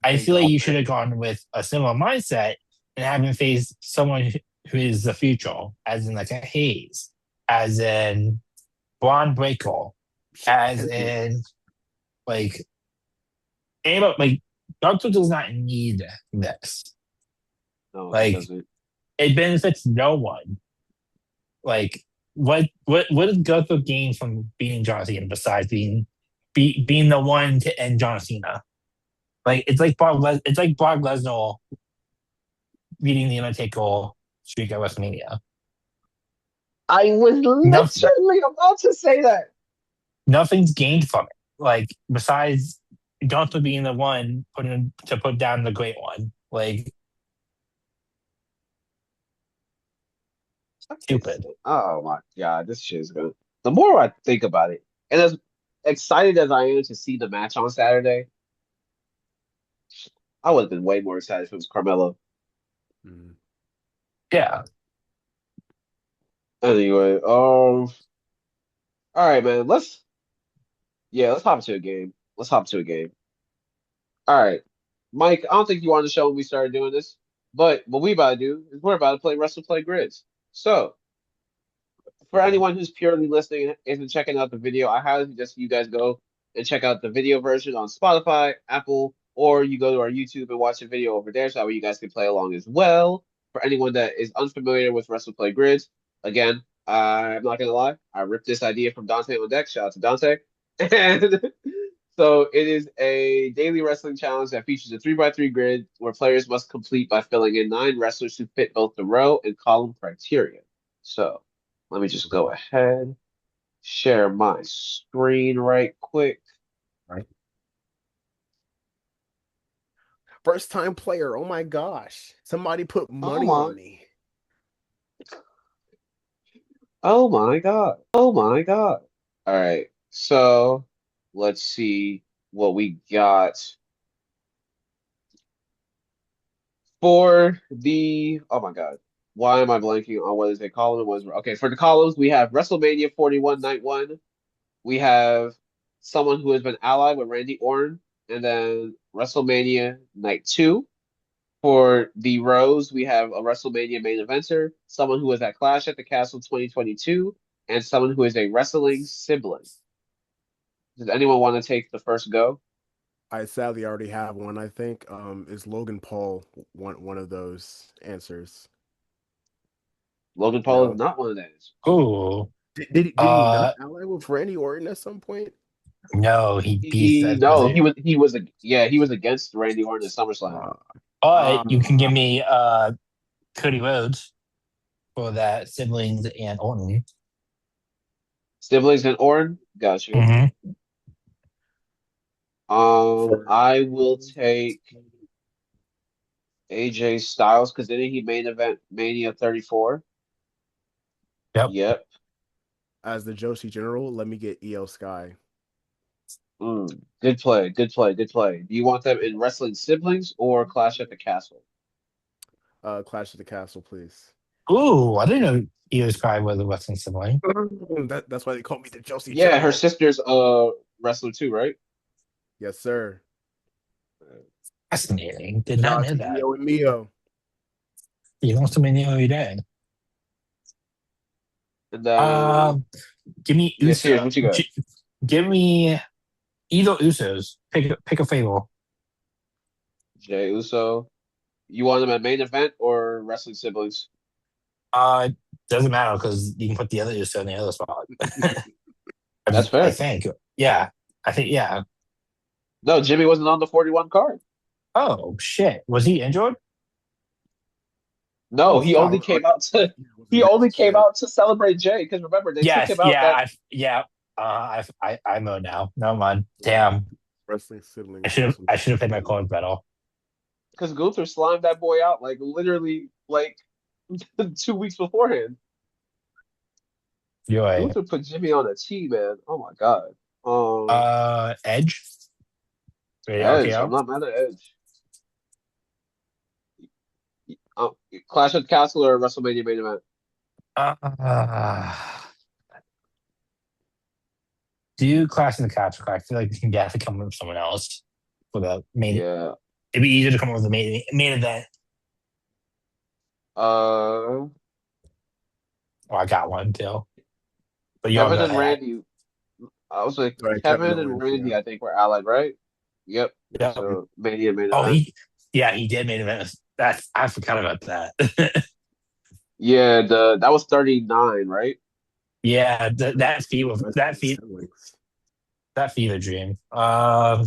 I Thank feel like God. you should have gone with a similar mindset and have him face someone who is the future, as in like a Hayes, as in Braun Breaker, as in like anybody like Doctor does not need this. No, he Like doesn't. it benefits no one. Like what does Gunther gain from beating John Cena besides being the one to end John Cena? Like it's like Brock Lesnar beating the Undertaker streak at WrestleMania. I was Nothing, literally about to say that. nothing's gained from it. Like besides Gunther being the one to put down the great one. Like stupid. Oh my God, this shit is gonna. The more I think about it, and as excited as I am to see the match on Saturday, I would have been way more excited if it was Carmelo. Mm. Yeah. Anyway, all right, man. Let's hop into a game. Let's hop to a game. All right, Mike. I don't think you wanted to show when we started doing this, but what we about to do is we're about to play Wrestle Play Grids. So, for Okay. anyone who's purely listening and isn't checking out the video, I highly suggest you guys go and check out the video version on Spotify, Apple, or you go to our YouTube and watch the video over there so that way you guys can play along as well. For anyone that is unfamiliar with Wrestle Play Grids, again, I'm not gonna lie, I ripped this idea from Dante on deck. Shout out to Dante. And so it is a daily wrestling challenge that features a 3x3 grid where players must complete by filling in 9 wrestlers who fit both the row and column criteria. So let me just go ahead, share my screen right quick. Right. First time player. Oh my gosh. Somebody put Oh money my, on me. oh my God. Oh my God. All right. So let's see what we got for the, oh my God. Why am I blanking on what is a column and what is, okay, for the columns, we have WrestleMania 41 Night 1. We have someone who has been allied with Randy Orton, and then WrestleMania Night 2. For the rows, we have a WrestleMania main eventer, someone who was at Clash at the Castle 2022, and someone who is a wrestling sibling. Does anyone want to take the first go? I sadly already have one. I think is Logan Paul one of those answers. Logan Paul is No. not one of those. Ooh. Did he not ally with Randy Orton at some point? No, he beats He that was no, it. he was against Randy Orton at SummerSlam. Uh, But you can uh, give me Cody Rhodes for that siblings and Orton. Siblings and Orton, got you. Mm-hmm. for I will take AJ Styles because didn't he main event Mania 34? Yep. Yep. as the Joshi General, let me get EL Sky. Good play. Good play. Good play. Do you want them in Wrestling Siblings or Clash at the Castle? Clash of the Castle, please. Ooh, I didn't know Io Sky was a wrestling sibling. That's why they call me the Joshi Yeah, her General. sister's wrestler too, right? Yes, sir. Fascinating. Did Shout not out know to that. Io and Mio. You learn something new every day. And then Give me yes, here's Uso. what you got. Give me either Usos. Pick a favor. Jay Uso. You want them at main event or Wrestling Siblings? Doesn't matter because you can put the other Uso in the other spot. That's I fair. think. Yeah. I think yeah. No, Jimmy wasn't on the 41 card. Oh shit. Was he injured? No, Oh, he fuck. only came out to Yeah, it was a he only match. came Yeah. out to celebrate Jay. Because remember, they took Yes, him out that yeah. I know now. Never mind. Yeah. Damn. Wrestling siblings I WrestleMania. should have paid my coins better. because Gunther slimed that boy out like literally like 2 weeks beforehand. You're right. Gunther put Jimmy on a tee, man. Oh my God. Edge. Ready Edge. I'm RKO. not mad at Edge. Uh, Clash of the Castle or WrestleMania main event? Uh, do Clash in the Catch. I feel like you have to come up with someone else for the main. Yeah. It'd be easier to come up with the main event. Uh, Oh, I got one too. But y'all Kevin go and ahead. Randy. I was like Right, Kevin Kevin and Owens. Randy. Yeah. I think were allied, right? Yep. Yeah. So Mania main Oh, event. he did main event. That's I forgot about that. Yeah. That was 39, right? Yeah, that feat was Wrestling siblings. that fever dream. Right.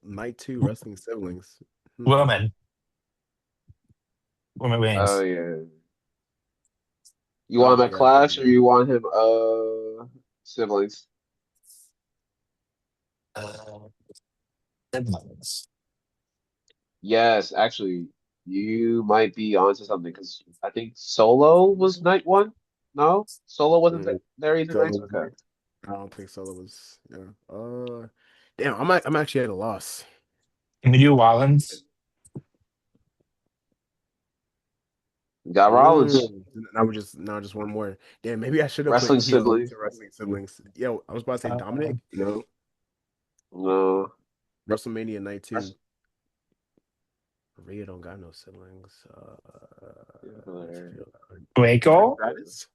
Night 2 wrestling siblings. Woman, woman Oh wins. yeah. You want Oh him at yeah. Clash or you want him siblings? Uh, siblings. Yes, actually, you might be onto something because I think Solo was night one. No, Solo wasn't Mm, there either Solo nights. was Okay. night. I don't think Solo was. Yeah. Damn. I'm actually at a loss. Can we do Rollins? Got Rollins, Now just one more. Damn, maybe I should have put wrestling Io sibling. into wrestling siblings. Yo, I was about to say Uh, Dominic, No, WrestleMania night 2. Wrest- Rhea don't got no siblings. Let's feel Trish Draco? Stratus?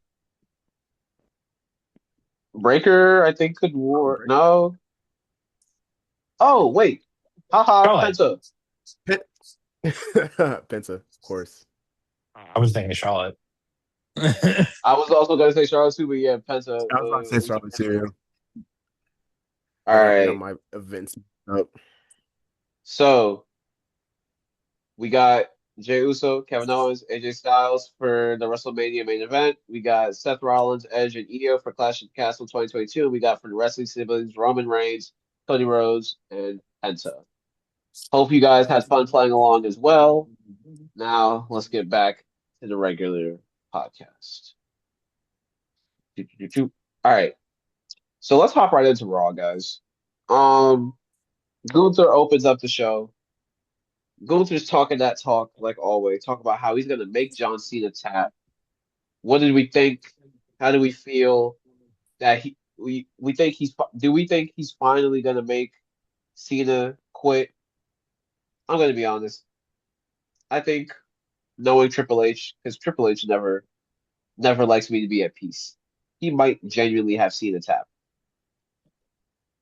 Breaker. I think could Oh, war. Breaker. No. Oh wait, haha, Charlotte. Penta. Pen- Penta, of course. I was thinking Charlotte. I was also gonna say Charlotte too, but yeah, Penta. I was about to say Charlotte too. Yeah. All I got right, my events up. so we got Jey Uso, Kevin Owens, AJ Styles for the WrestleMania main event. We got Seth Rollins, Edge, and Io for Clash of the Castle 2022. We got for the wrestling siblings Roman Reigns, Cody Rhodes, and Penta. Hope you guys had fun playing along as well. Now let's get back to the regular podcast. All right, so let's hop right into Raw, guys. Um, Gunther opens up the show. Gunther's talking that talk like always. Talk about how he's gonna make John Cena tap. What did we think? How do we feel that we think do we think he's finally gonna make Cena quit? I'm gonna be honest. I think knowing Triple H, because Triple H never likes me to be at peace. He might genuinely have Cena tap.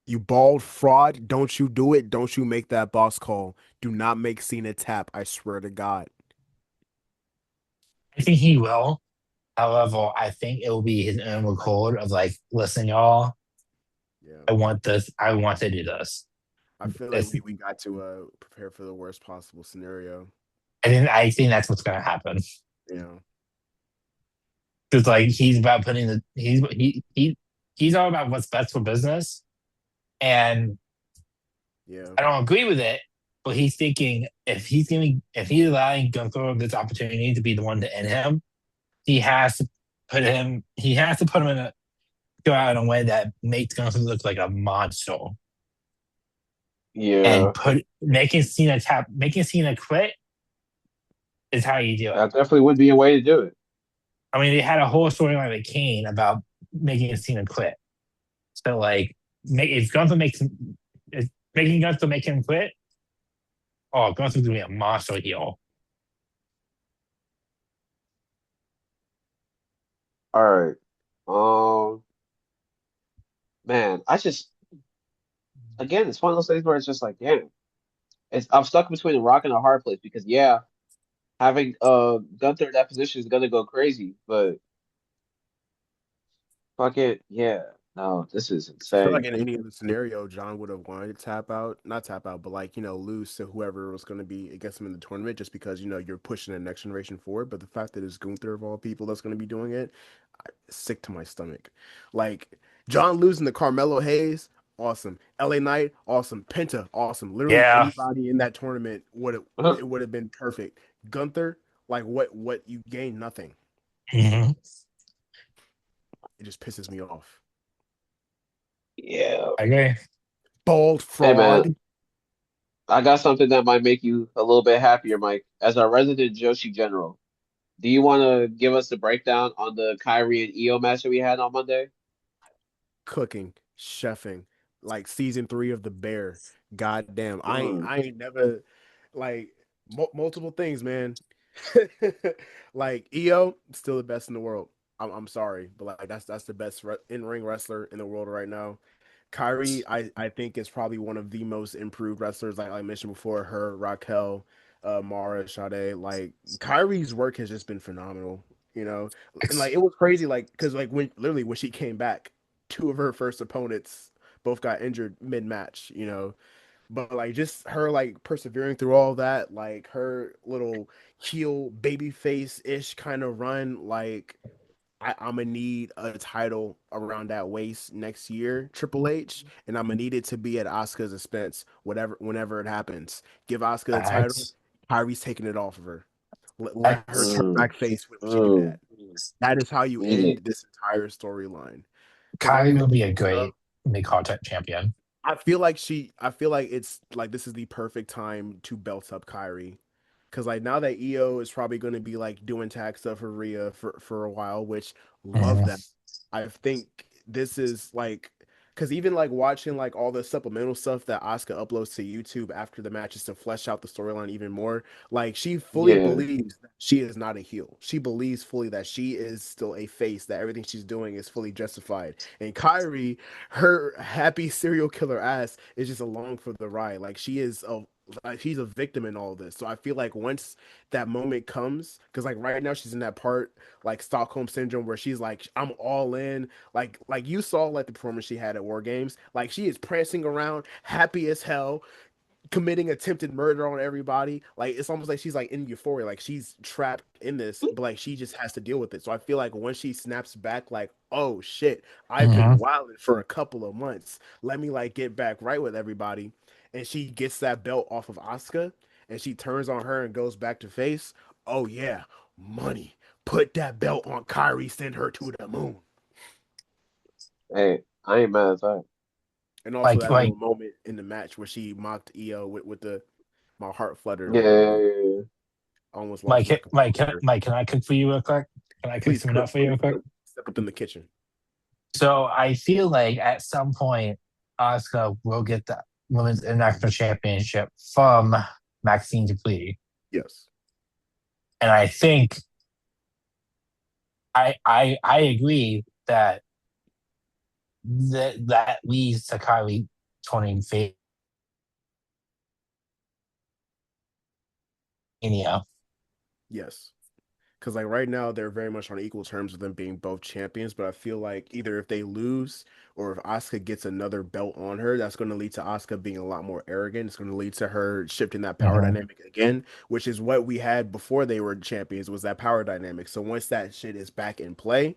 You bald fraud. Don't you do it. Don't you make that boss call. Do not make Cena tap. I swear to God. I think he will. However, I think it will be his own record of like, listen, y'all, Yeah. I want this. I want to do this. I feel like It's, we got to prepare for the worst possible scenario. I think that's what's going to happen. Yeah. Because like he's about putting he's all about what's best for business, and Yeah. I don't agree with it. But he's thinking if he's allowing Gunther this opportunity to be the one to end him, he has to put him in a go out in a way that makes Gunther look like a monster and Yeah, put making Cena quit is how you do it. that definitely would be a way to do it. I mean, they had a whole storyline with Kane about making Cena quit. So like, if Gunther makes if making Gunther make him quit, oh, Gunther's gonna be a monster heel. All right. Um, man, I just again, it's one of those things where it's just like, damn, I'm stuck between a rock and a hard place because yeah, having Gunther in that position is gonna go crazy, but fuck it, yeah. No, this is I feel like insane. in any other scenario, John would have wanted to tap out, not tap out, but like, lose to whoever was going to be against him in the tournament just because, you're pushing the next generation forward. But the fact that it's Gunther of all people that's going to be doing it, sick to my stomach. Like, John losing to Carmelo Hayes, awesome. LA Knight, awesome. Penta, awesome. Literally Yeah. anybody in that tournament would have been perfect. Gunther, like what you gain nothing. Hmm. It just pisses me off. Yeah. I agree. Bald Hey man, fraud. I got something that might make you a little bit happier, Mike. As our resident Joshi general, do you want to give us the breakdown on the Kyrie and EO match that we had on Monday? Cooking, chefing, like season 3 of The Bear. God damn, I ain't, Mm, I ain't never like multiple things, man. Like EO, still the best in the world. I'm sorry, but like that's the best in ring wrestler in the world right now. Kyrie, I think is probably one of the most improved wrestlers. Like I mentioned before, her, Raquel, Mara, Sade. Like Kyrie's work has just been phenomenal. You know, and like it was crazy. Like because like when she came back, two of her first opponents both got injured mid match. But like just her like persevering through all that, like her little heel baby face ish kind of run, like I'm gonna need a title around that waist next year, Triple H, and I'm gonna need it to be at Asuka's expense, whenever it happens. Give Asuka the title, Facts. Kyrie's taking it off of her. Let her Facts. turn mm, back face when she do mm. that. That is how you Need end it. this entire storyline. Because Kyrie everything would be a builds up. great mid-card champion. I feel like it's like this is the perfect time to belt up Kyrie. Cause like now that EO is probably going to be like doing tag stuff for Rhea for a while, which love Mhm. that. I think this is like, cause even like watching like all the supplemental stuff that Asuka uploads to YouTube after the matches to flesh out the storyline even more. Like she fully Yeah. believes that she is not a heel. She believes fully that she is still a face. That everything she's doing is fully justified. And Kyrie, her happy serial killer ass is just along for the ride. She's a victim in all this. So I feel like once that moment comes, because like right now she's in that part like Stockholm syndrome where she's like, I'm all in. Like you saw like the performance she had at War Games. Like she is prancing around, happy as hell, committing attempted murder on everybody. Like it's almost like she's like in euphoria, like she's trapped in this, but like she just has to deal with it. So I feel like when she snaps back, like, oh shit, I've been Mhm. wilding for a couple of months. Let me like get back right with everybody. And she gets that belt off of Asuka and she turns on her and goes back to face. Oh yeah, money. Put that belt on Kyrie, send her to the moon. Hey, I ain't mad at that. And also Like, that little like, moment in the match where she mocked EO with the my heart fluttered, Yeah, man. yeah, yeah, I almost lost my Mike, Mike, composure. Mike, can I cook for you real quick? Can I cook Please something up cook. for you real quick? Step up in the kitchen. So I feel like at some point, Asuka will get the Women's International Championship from Maxine Dupri. Yes. And I think I agree that that leads to Kylie turning Mania. Yes. Because like right now they're very much on equal terms with them being both champions, but I feel like either if they lose or if Asuka gets another belt on her, that's going to lead to Asuka being a lot more arrogant. It's going to lead to her shifting that power Mhm. dynamic again, which is what we had before they were champions was that power dynamic. So once that shit is back in play,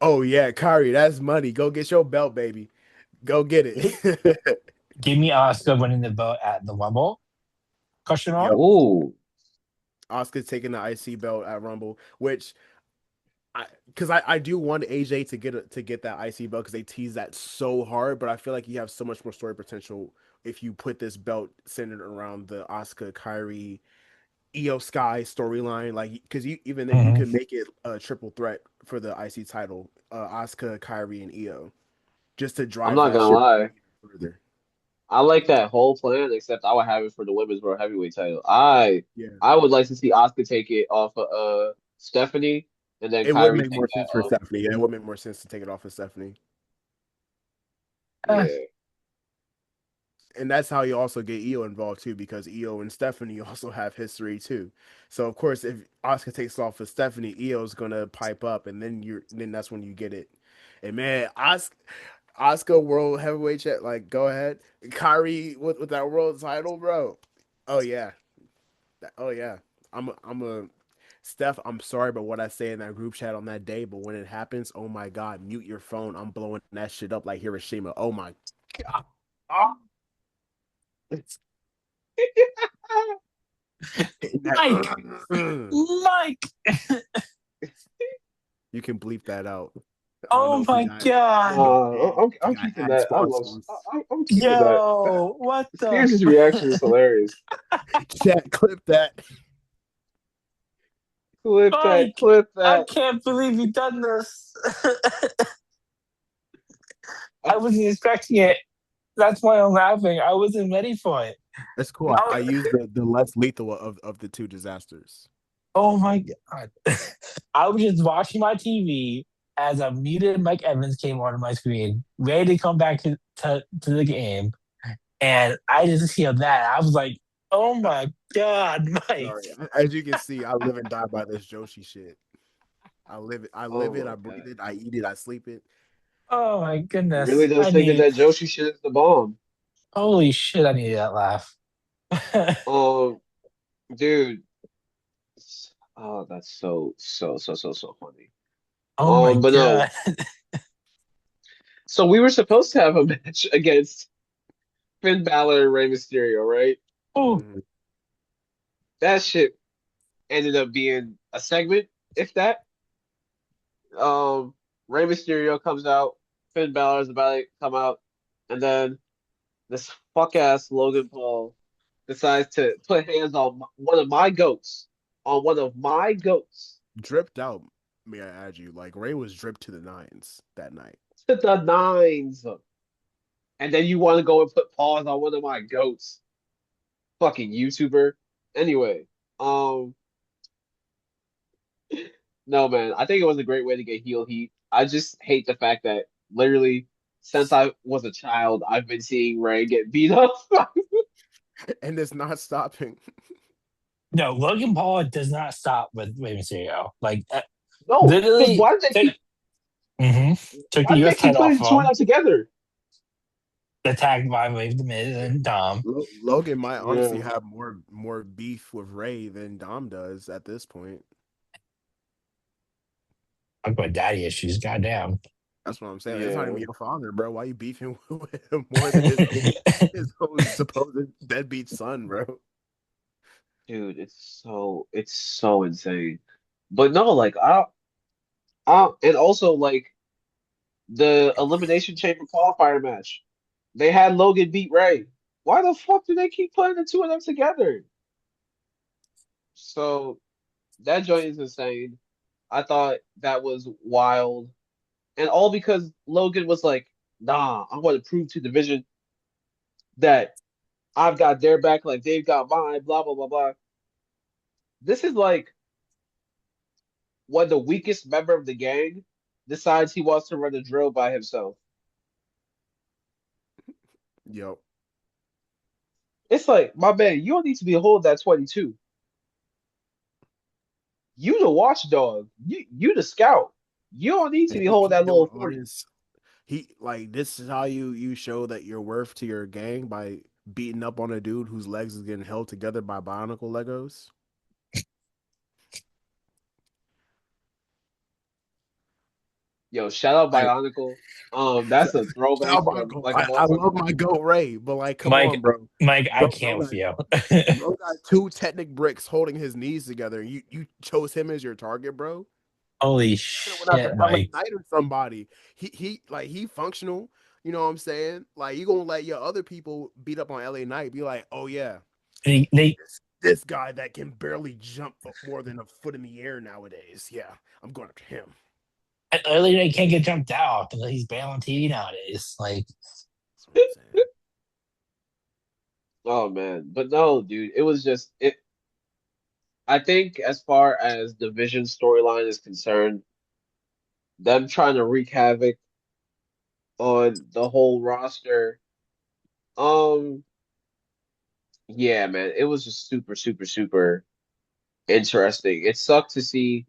oh yeah, Kyrie, that's money. Go get your belt, baby. Go get it. Give me Asuka winning the belt at the Rumble? Question Yep. mark. Ooh, Oscar taking the IC belt at Rumble, which because I do want AJ to get that IC belt because they tease that so hard, but I feel like you have so much more story potential if you put this belt centered around the Oscar Kyrie Io Sky storyline, like because you even then you Mhm. can make it a triple threat for the IC title, Oscar, Kyrie, and Io, just to I'm drive not that gonna shit lie. further. I like that whole plan, except I would have it for the women's world heavyweight title. I would like to see Asuka take it off of Stephanie, and then It would Kyrie make take more that sense for off. Stephanie. Yeah, it would make more sense to take it off of Stephanie. Eh, Yeah, And that's how you also get Io involved too, because Io and Stephanie also have history too. So of course, if Oscar takes off with Stephanie, Io's gonna pipe up, and then that's when you get it. And man, Oscar. Oscar World Heavyweight Champ. Like, go ahead. Kyrie with that world title, bro. Oh yeah. Oh yeah. I'm a Steph, I'm sorry about what I say in that group chat on that day, but when it happens, oh my God, mute your phone. I'm blowing that shit up like Hiroshima. Oh my God. Oh, it's hitting that. Mike, Mike. You can bleep that out. I don't know Oh if we my got God. I'm we got keeping ad that. sponsors. I'm keeping that. Yo, what the Spears' reaction was hilarious. Chat, clip that. Clip that. Mike? Clip I that. can't believe you done this. I wasn't expecting it. That's why I'm laughing. I wasn't ready for it. That's cool. I used the less lethal of the two disasters. Oh my God. I was just watching my TV as a muted Mike Evans came on my screen, ready to come back to the game. And I just hear that. I was like, oh my God, Mike. Sorry. As you can see, I live and die by this Joshi shit. I live it. I live Oh it. my I god. breathe it. I eat it. I sleep it. Oh my He really goodness. does I think that need, that Joshi shit is the bomb. holy shit, I needed that laugh. Um, dude. Oh, that's so funny. Oh my But no. God. So we were supposed to have a match against Finn Balor and Rey Mysterio, right? Oh, Mhm. That shit ended up being a segment, if that. Um, Rey Mysterio comes out, Finn Balor's about to come out, and then this fuck ass Logan Paul decides to put hands on one of my goats, on one of my goats Dripped out. May I add you? Like Ray was dripped to the nines that night. to the nines, and then you want to go and put paws on one of my goats, fucking YouTuber. Anyway, um, no man, I think it was a great way to get heel heat. I just hate the fact that literally since I was a child, I've been seeing Ray get beat up. And it's not stopping. no, Logan Paul does not stop with Rey Mysterio. Like, No, because literally, took the why do they US keep title putting off the two of him, them together? attacked by Wave the Miz and Dom. Logan might honestly Yeah. have more beef with Ray than Dom does at this point. Talk about daddy issues. Goddamn. That's what I'm saying. It's not even Yeah. your father, bro. Why you beefing with him more than his own supposed deadbeat son, bro? Dude, it's so insane. But no, like and also like the Elimination Chamber qualifier match. They had Logan beat Ray. Why the fuck do they keep putting the two of them together? So that joint is insane. I thought that was wild. And all because Logan was like, nah, I want to prove to the division that I've got their back like they've got mine, blah, blah, blah, blah. This is like when the weakest member of the gang decides he wants to run a drill by himself. Yo, It's like, my man, you don't need to be holding that 22. You the watchdog. You the scout. You don't need to be holding he that little doing 40. honest. He like this is how you show that you're worth to your gang by beating up on a dude whose legs is getting held together by bionicle Legos. Yo, shout out Like, Bionicle. That's a throwback from bionicle. like a I motherfucker. love my goat Ray, but like, come on, Mike, bro. Mike, I Bro can't with got you. bro got two Technic bricks holding his knees together. You chose him as your target, bro. Holy Could have went after shit, LA Mike. Knight or somebody. He functional. You know what I'm saying? Like you gonna let your other people beat up on LA Knight? Be like, oh yeah, They this guy that can barely jump more than a foot in the air nowadays. Yeah, I'm going after him. earlier they can't get jumped out because he's banned on TV nowadays. Like, That's what I'm saying. Oh man, but no, dude, it was just it. I think as far as the Vision storyline is concerned, them trying to wreak havoc on the whole roster. Um, yeah, man, it was just super interesting. It sucked to see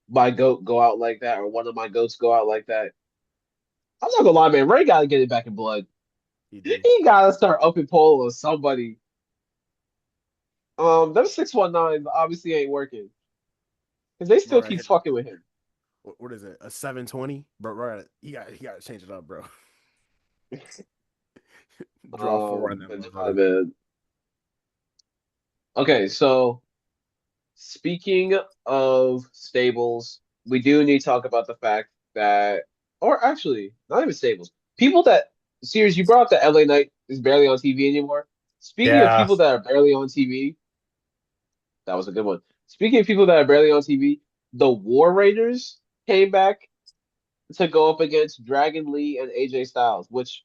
my goat go out like that, or one of my goats go out like that. I'm not gonna lie, man. Ray gotta get it back in blood. He do. He gotta start up and pole or somebody. Them 619 obviously ain't working because they still Bro, I keep hit fucking with him. what is it? A 720? Bro, he got to change it up, bro. Draw four on that But nah, motherfucker. man. Okay, so speaking of stables, we do need to talk about the fact that, or actually, not even stables. People that, Sears, you brought up that LA Knight is barely on TV anymore. Speaking of Yeah, people that are barely on TV, that was a good one. Speaking of people that are barely on TV, the War Raiders came back to go up against Dragon Lee and AJ Styles, which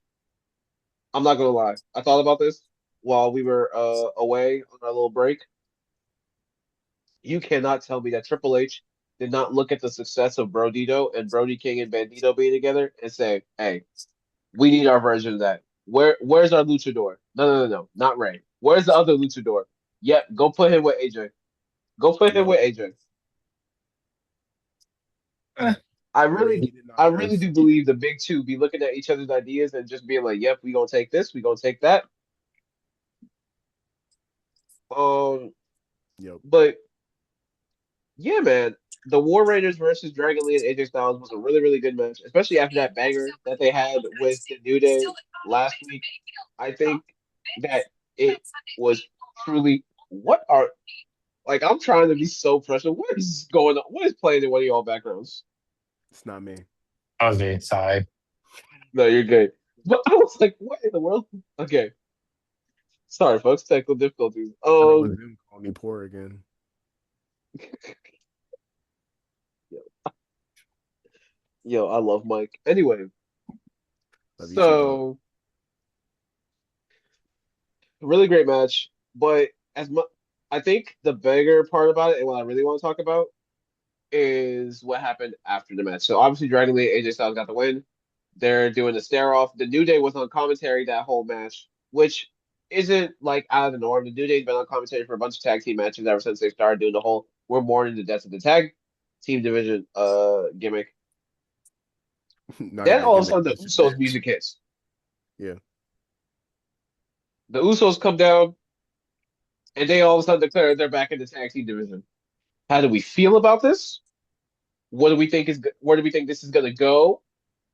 I'm not gonna lie. I thought about this while we were away on our little break. You cannot tell me that Triple H did not look at the success of Brodito and Brody King and Bandito being together and say, "Hey, we need our version of that. Where's our luchador? No, not Ray. Where's the other luchador? Yep, go put him with AJ. Go put him Yep. with AJ." Eh, I Where really, he did not I really choose. do believe the big two be looking at each other's ideas and just being like, "Yep, we gonna take this, we gonna take that." Um, Yep. but yeah, man, the War Raiders versus Dragon Lee and AJ Styles was a really, really good match, especially after that banger that they had with the New Day last week. I think that it was truly what are like I'm trying to be so professional. What is going on? What is playing in one of y'all backgrounds? It's not me. I was being sorry. No, you're good. But I was like, what in the world? Okay. Sorry, folks, technical difficulties. I thought it was him calling me poor again. Yo, yo, I love Mike. Anyway, Love you too, dog. so really great match, but as much I think the bigger part about it and what I really want to talk about is what happened after the match. So obviously Dragon Lee and AJ Styles got the win. They're doing the stare off. The New Day was on commentary that whole match, which isn't like out of the norm. The New Day's been on commentary for a bunch of tag team matches ever since they started doing the whole we're mourning the deaths of the tag team division gimmick. Not Then even a all of a gimmick. sudden the That's just Usos it. music hits. Yeah. The Usos come down and they all of a sudden declare they're back in the tag team division. How do we feel about this? What do we think is where do we think this is gonna go?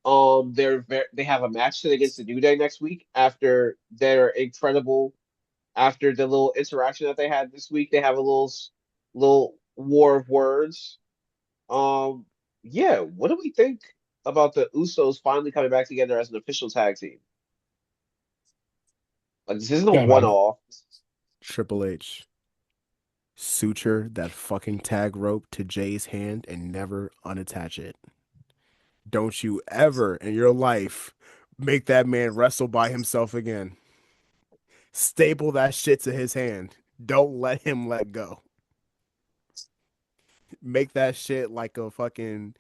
They have a match today against the New Day next week after their incredible after the little interaction that they had this week. They have a little war of words. Um, yeah, what do we think about the Usos finally coming back together as an official tag team? Like this isn't a Yeah, man. one-off. Triple H. Suture that fucking tag rope to Jay's hand and never unattach it. Don't you ever in your life make that man wrestle by himself again. Staple that shit to his hand. Don't let him let go. Make that shit like a fucking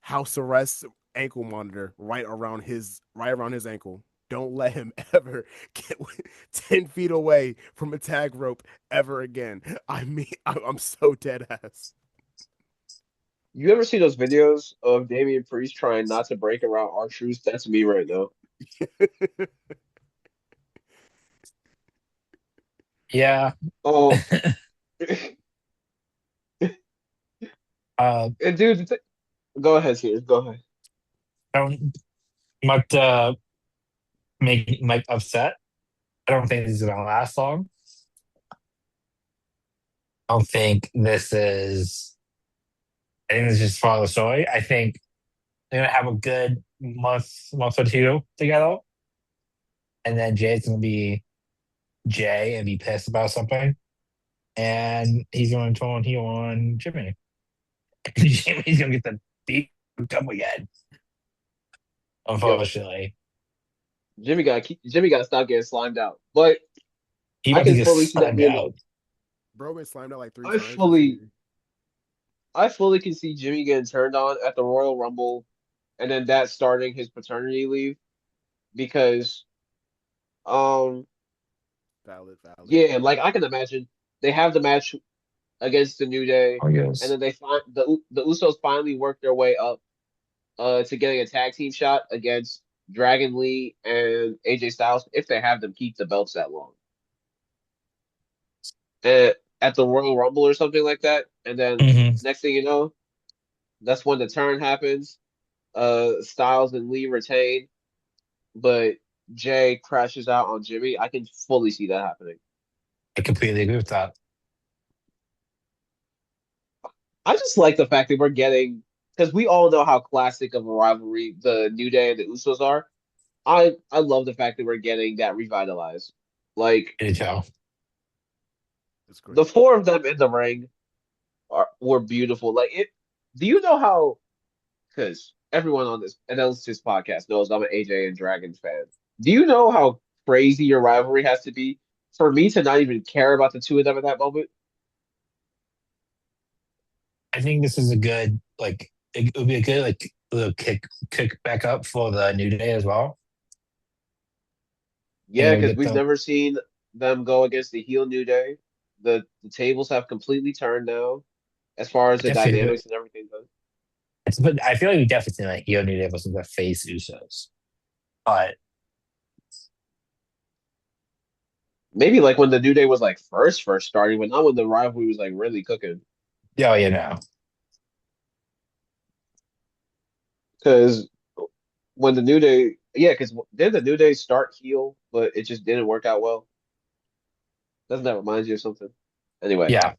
house arrest ankle monitor right around his ankle. Don't let him ever get 10 feet away from a tag rope ever again. I mean, I'm so dead ass. You ever see those videos of Damian Priest trying not to break around R-Truth? That's me right now. Yeah. Oh, uh, and dude, go ahead, Sears. Go ahead. I don't much make Mike upset. I don't think this is gonna last long. I don't think this is. I think this is just part of the story. I think they're gonna have a good month or two together, and then Jay's gonna be Jay and be pissed about something, and he's going to turn heel on Jimmy. Jimmy's gonna get the beat up again. Yo, Unfortunately, Jimmy got to stop getting slimed out. But he I about to can get fully see that slammed being out. Bro been slammed out like three I times this fully, year. I fully can see Jimmy getting turned on at the Royal Rumble, and then that starting his paternity leave because, um, Valid, valid. yeah, like I can imagine they have the match against the New Day, Oh and yes. then the Usos finally work their way up to getting a tag team shot against Dragon Lee and AJ Styles if they have them keep the belts that long. At the Royal Rumble or something like that. And then Hmm. next thing you know, that's when the turn happens. Styles and Lee retain, but Jay crashes out on Jimmy. I can fully see that happening. I completely agree with that. I just like the fact that we're getting because we all know how classic of a rivalry the New Day and the Usos are. I love the fact that we're getting that revitalized. Like Me too. It's the great. four of them in the ring were beautiful. Like it. Do you know how? Because everyone on this analysis podcast knows I'm an AJ and Dragons fan. Do you know how crazy your rivalry has to be for me to not even care about the two of them at that moment? I think this is a good like it would be a good like little kick back up for the New Day as well. And Yeah, it would because get we've them. never seen them go against the heel New Day. The tables have completely turned now as far as the Definitely, dynamics and everything goes. but I feel like we definitely seen like heel New Day versus the face Usos. But Maybe like when the New Day was like first starting, but not when the rivalry was like really cooking. yeah, you know, Because when the New Day, yeah, because did the New Day start heel, but it just didn't work out well? Doesn't that remind you of something? Anyway, yeah,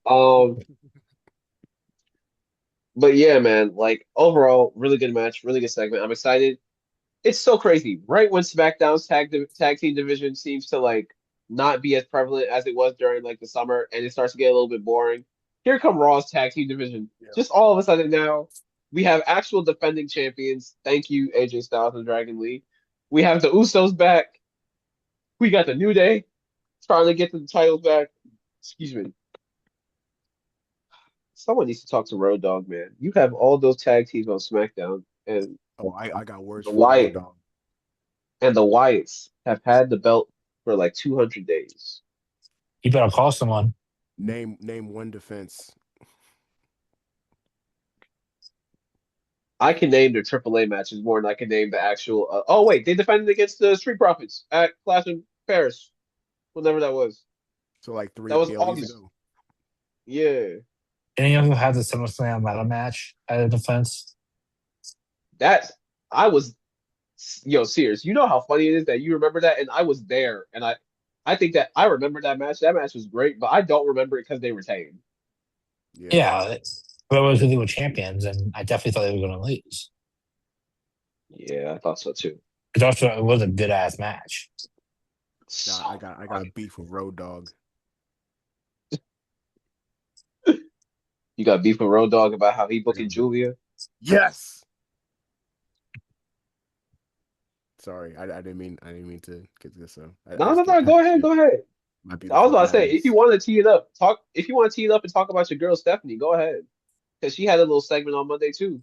but yeah, man, like overall, really good match, really good segment. I'm excited. It's so crazy. Right when SmackDown's tag team division seems to like not be as prevalent as it was during like the summer, and it starts to get a little bit boring. Here come Raw's tag team division. Yeah. Just all of a sudden now, we have actual defending champions. Thank you, AJ Styles and Dragon Lee. We have the Usos back. We got the New Day trying to get the titles back. Excuse me. Someone needs to talk to Road Dogg, man. You have all those tag teams on SmackDown, and Oh, I got words the for Road Wyatt Dogg. and the Wyatts have had the belt for like 200 days. you better call someone. Name one defense. I can name their AAA matches more than I can name the actual. Oh wait, they defended against the Street Profits at Clash in Paris, whenever that was. So like That three was PLEs August. ago. Yeah, Any of them have the SummerSlam ladder match at a defense? that I was. Yo, Sears, you know how funny it is that you remember that, and I was there, and I think that I remember that match. That match was great, but I don't remember it because they retained. Yeah. Yeah, but it was who they were champions, and I definitely thought they were going to lose. Yeah, I thought so too. It was a good ass match. Nah, So I got funny. beef with Road Dogg. You got beef with Road Dogg about how he I booking got Julia. Yes. Sorry, I didn't mean to get this. I No, no, just get no. Go ahead, passionate. go ahead. My I was beautiful about to say, if you baddies. want to tee it up, talk. If you want to tee it up and talk about your girl Stephanie, go ahead, because she had a little segment on Monday too.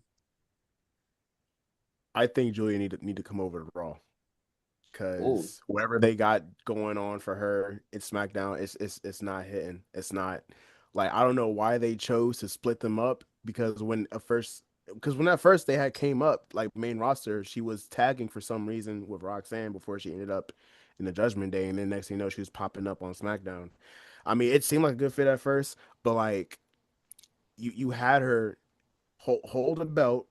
I think Julia need to come over to Raw Ooh, because whatever they got going on for her in SmackDown, it's not hitting. It's not like I don't know why they chose to split them up because when at first they had came up like main roster, she was tagging for some reason with Roxanne before she ended up in the Judgment Day, and then next thing you know, she was popping up on SmackDown. I mean, it seemed like a good fit at first, but like you had her hold a belt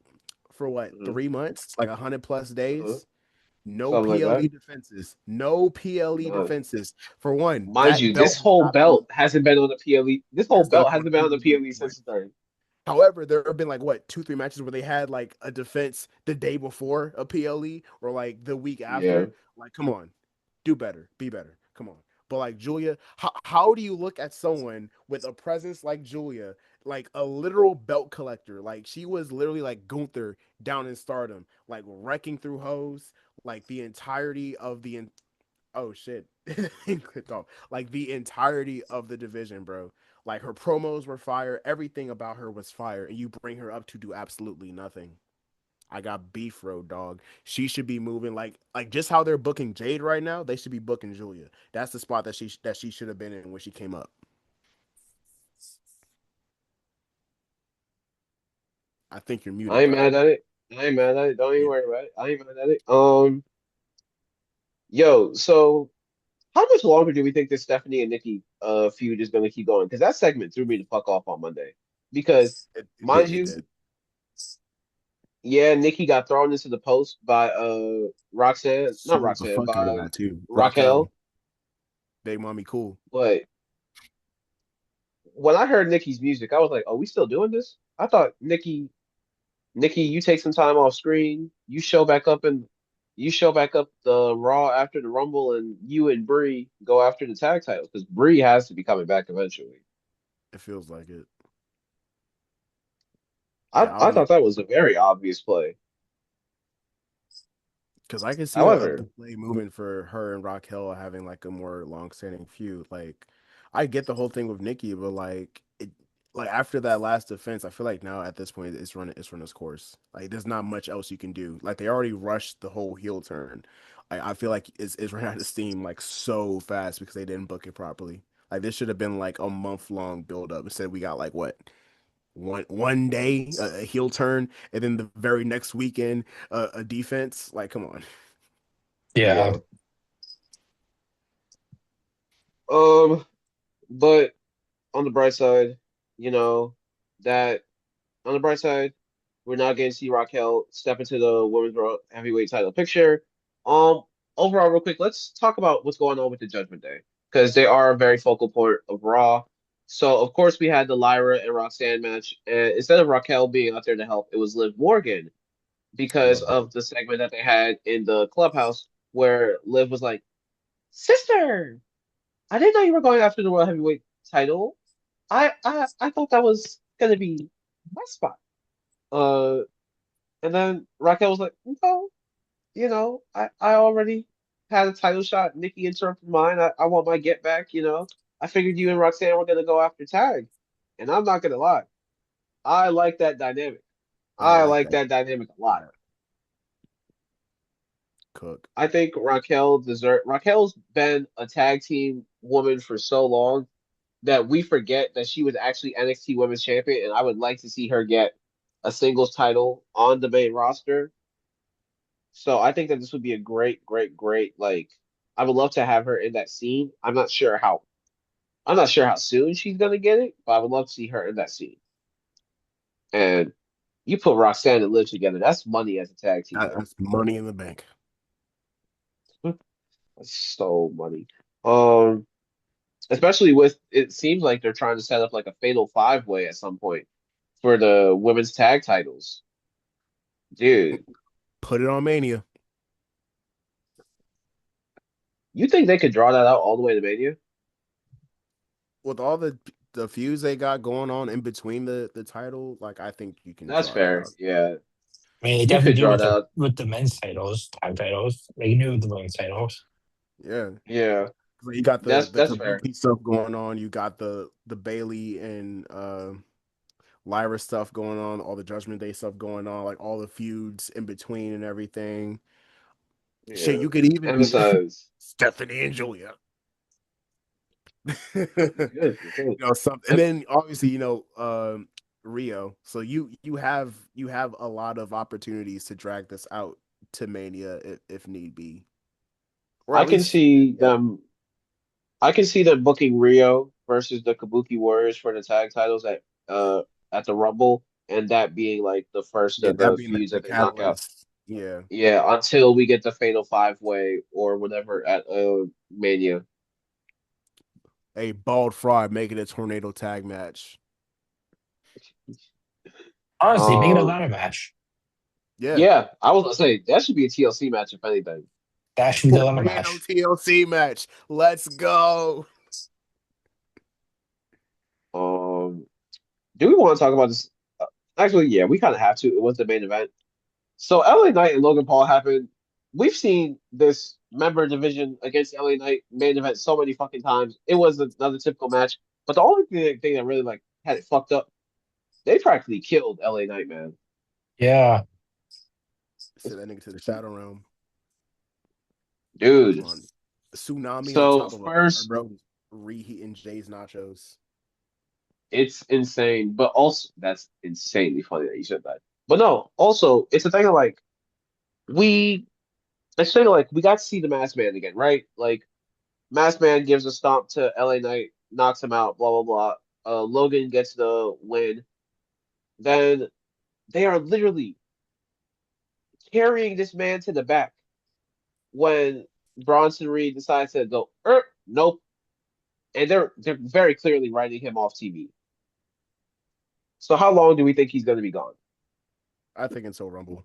for what hmm 3 months, like 100 plus days. No something like that. PLE defenses. No PLE Nah. defenses. For one, Mind that you, this belt has whole not been belt hasn't been on the PLE. This whole has not belt been on hasn't been on the PLE. PLE since the start. However, there have been like what 2, 3 matches where they had like a defense the day before a PLE or like the week Yeah, after. Like, come on, do better, be better. Come on. But like Julia, how do you look at someone with a presence like Julia, like a literal belt collector? Like she was literally like Gunther down in Stardom, like wrecking through hoes, like the entirety of oh shit, clicked off. Like the entirety of the division, bro. Like her promos were fire. Everything about her was fire, and you bring her up to do absolutely nothing. I got beef, Road Dog. She should be moving like just how they're booking Jade right now. They should be booking Julia. That's the spot that she should have been in when she came up. I think you're I muted, ain't brother. mad at it. I ain't mad at it. Don't even Yeah. worry about it. I ain't mad at it. Yo, so how much longer do we think this Stephanie and Nikki feud is gonna keep going? Because that segment threw me the fuck off on Monday. Because It mind did. It you, did. yeah, Nikki got thrown into the post by Roxanne, not Sold the Roxanne, fuck out of by that too. Raquel, Raquel. Big Mommy Cool. But when I heard Nikki's music, I was like, "Oh, we still doing this?" I thought Nikki, you take some time off screen. You show back up the Raw after the Rumble, and you and Brie go after the tag titles because Brie has to be coming back eventually. It feels like it. I Yeah, I I don't know. thought that was a very obvious play. Because I can see the However, play moving for her and Raquel having like a more long-standing feud. Like, I get the whole thing with Nikki, but like after that last defense, I feel like now at this point it's run its course. Like, there's not much else you can do. Like, they already rushed the whole heel turn. I feel like it's ran out of steam like so fast because they didn't book it properly. Like, this should have been like a month-long build up. Instead, we got like what, one day a heel turn, and then the very next weekend a defense. Like, come on. Yeah. yeah. Um, but on the bright side, you know that on the bright side, we're not getting to see Raquel step into the women's world heavyweight title picture. Um, Overall, real quick, let's talk about what's going on with the Judgment Day because they are a very focal point of Raw. So of course we had the Lyra and Roxanne match, and instead of Raquel being out there to help, it was Liv Morgan because Love her. of the segment that they had in the clubhouse where Liv was like, "Sister, I didn't know you were going after the World Heavyweight title. I thought that was gonna be my spot." Uh, and then Raquel was like, "No, I already had a title shot. Nikki interrupted mine. I want my get back. I figured you and Roxanne were gonna go after tag, and I'm not gonna lie, I like that dynamic. I I like like that. that dynamic a lot. Yeah. Cook. I think Raquel's been a tag team woman for so long that we forget that she was actually NXT Women's Champion, and I would like to see her get a singles title on the main roster. So I think that this would be a great, great, great, like I would love to have her in that scene. I'm not sure how soon she's gonna get it, but I would love to see her in that scene. And you put Roxanne and Liv together, that's money as a tag team. That's money in the bank. That's so money. Um, Especially with it seems like they're trying to set up like a fatal five way at some point for the women's tag titles. Dude, Put it on Mania. you think they could draw that out all the way to Mania? With all the feuds they got going on in between the title, like, I think you can That's draw that fair. out. Yeah, I mean, they you definitely could do draw that out. with the men's titles, tag titles. They can do it with the women's titles. Yeah. Yeah, So you got the that's fair. Kabuki stuff going on. You got the Bailey and Lyra stuff going on, all the Judgment Day stuff going on, like all the feuds in between and everything. Shit, Yeah. you could And even besides, Stephanie and Julia. you you could. know, something, and And then obviously, Rio. So you have a lot of opportunities to drag this out to Mania if need be, or I at can least see yeah, them. I can see them booking Rio versus the Kabuki Warriors for the tag titles at the Rumble, and that being like the first yeah, of that the being feuds the that they knock out. catalyst. Yeah, Yeah, until we get the Fatal Five Way or whatever at Mania. a bald fraud making a tornado tag match. Honestly, make it a Um, ladder match. Yeah, yeah, I was gonna say that should be a TLC match if anything. That should be the ladder tornado match. TLC match. Let's go. Um, do we want to talk about this? Actually, yeah, we kind of have to. It was the main event. So LA Knight and Logan Paul happened. We've seen this member division against LA Knight main event so many fucking times. It was another typical match. But the only thing that really like had it fucked up, they practically killed LA Knight, man. Yeah. Send that nigga to the shadow realm. Dude. On tsunami on So top of a car, first, bro. Reheating Jay's nachos. it's insane, but also that's insanely funny that you said that. But no, also it's a thing of like we it's a thing of like we got to see the Masked Man again, right? Like Masked Man gives a stomp to LA Knight, knocks him out, blah blah blah. Logan gets the win. Then they are literally carrying this man to the back when Bronson Reed decides to go, nope, and they're very clearly writing him off TV. So how long do we think he's going to be gone? I think until Rumble.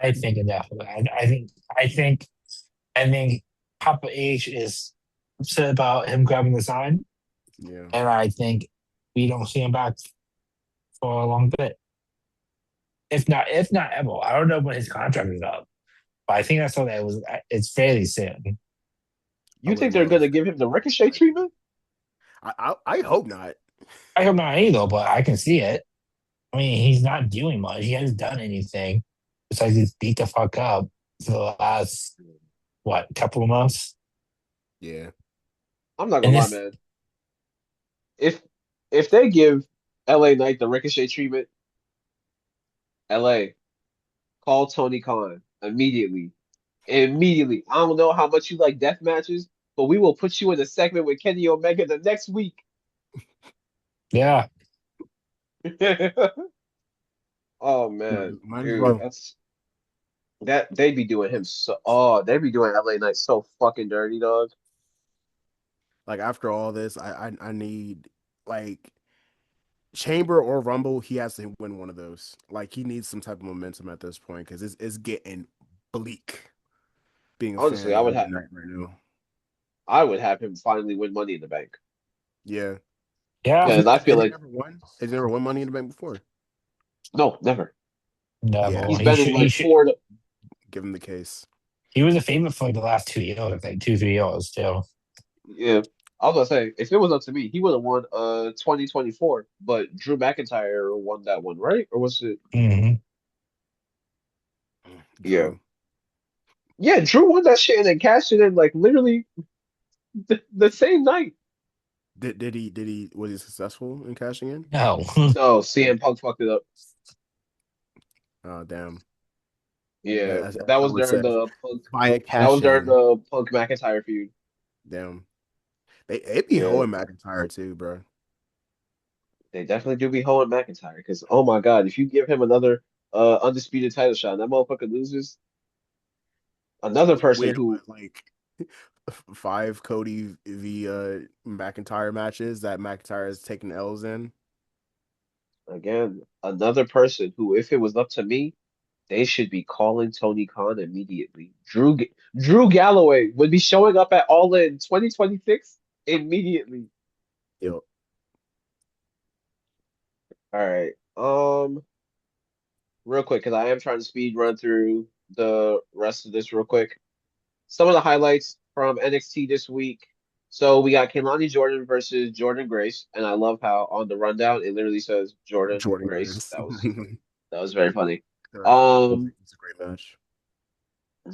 I think indefinitely. I think Papa H is upset about him grabbing the sign, Yeah. and I think we don't see him back for a long bit. If not ever. I don't know when his contract is up, but I think I saw that it's fairly soon. I You would think they're going love to for give him the Ricochet like treatment? I hope not. I hope not either, but I can see it. I mean, he's not doing much. He hasn't done anything besides just beat the fuck up for the last couple of months. Yeah. I'm not gonna And lie, this, man. If if they give LA Knight the Ricochet treatment, LA call Tony Khan immediately. Immediately. I don't know how much you like death matches, but we will put you in a segment with Kenny Omega the next week. yeah, Oh man, Might as dude, well. that they be doing him so. Oh, they be doing LA Knight so fucking dirty, dog. Like after all this, I need like Chamber or Rumble. He has to win one of those. Like he needs some type of momentum at this point because it's getting bleak being a Honestly, fan of LA Knight right now. I would have him finally win Money in the Bank Yeah. yeah. because I feel Has he like never won? Has he never won Money in the Bank before? no, never. Yeah. No, He's he been in should. He like should. four. Give him the case. He was a favorite for like the last 2 years. I think 2 3 years too. Yeah, I was gonna say if it was up to me, he would have won 2024, but Drew McIntyre won that one, right? Or was it? Hmm. Yeah, Drew. yeah, Drew won that shit and then cashed it in like literally the same night. Did he was he successful in cashing in? No. No, CM Punk fucked it up. Oh damn. Yeah, As that was someone during says, the Punk. via That was cash during in. the Punk McIntyre feud. Damn. They be Yeah, hoeing McIntyre too, bro. they definitely do be holding McIntyre because oh my God, if you give him another undisputed title shot, and that motherfucker loses. Another person Win who what, like five Cody v McIntyre matches that McIntyre has taken L's in. again, another person who, if it was up to me, they should be calling Tony Khan immediately. Drew Galloway would be showing up at All In 2026 immediately. Yo, All right. Real quick, because I am trying to speed run through the rest of this real quick. Some of the highlights from NXT this week. So we got Kehlani Jordan versus Jordan Grace, and I love how on the rundown it literally says Jordan Jordan Grace. Grace. That was very funny. Both Um, it's a great match.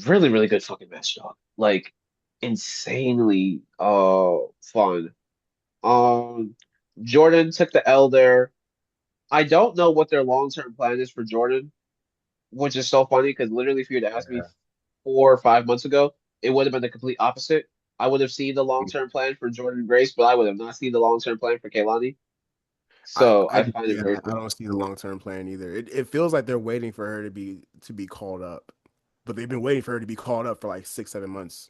really, really good fucking match, dog. Like insanely fun. Um Jordan took the L there. I don't know what their long-term plan is for Jordan, which is so funny because literally if you had asked me Yeah. 4 or 5 months ago, it would have been the complete opposite. I would have seen the long-term plan for Jordan Grace, but I would have not seen the long-term plan for Kaylani. So I find it Yeah, very I funny. don't see the long term plan either. It feels like they're waiting for her to be called up, but they've been waiting for her to be called up for like 6 7 months.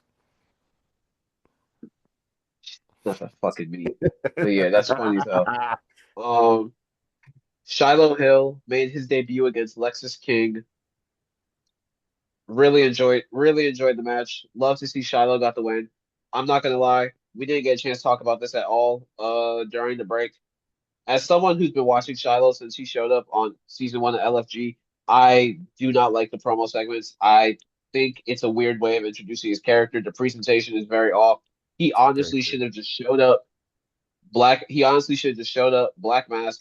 Not a fucking me. But yeah, that's funny as hell. Um Shiloh Hill made his debut against Lexus King. Really enjoyed the match. Love to see Shiloh got the win. I'm not gonna lie, we didn't get a chance to talk about this at all during the break. As someone who's been watching Shiloh since he showed up on season 1 of LFG, I do not like the promo segments. I think it's a weird way of introducing his character. The presentation is very off. He Very honestly good. should have just showed up he honestly should have just showed up black mask.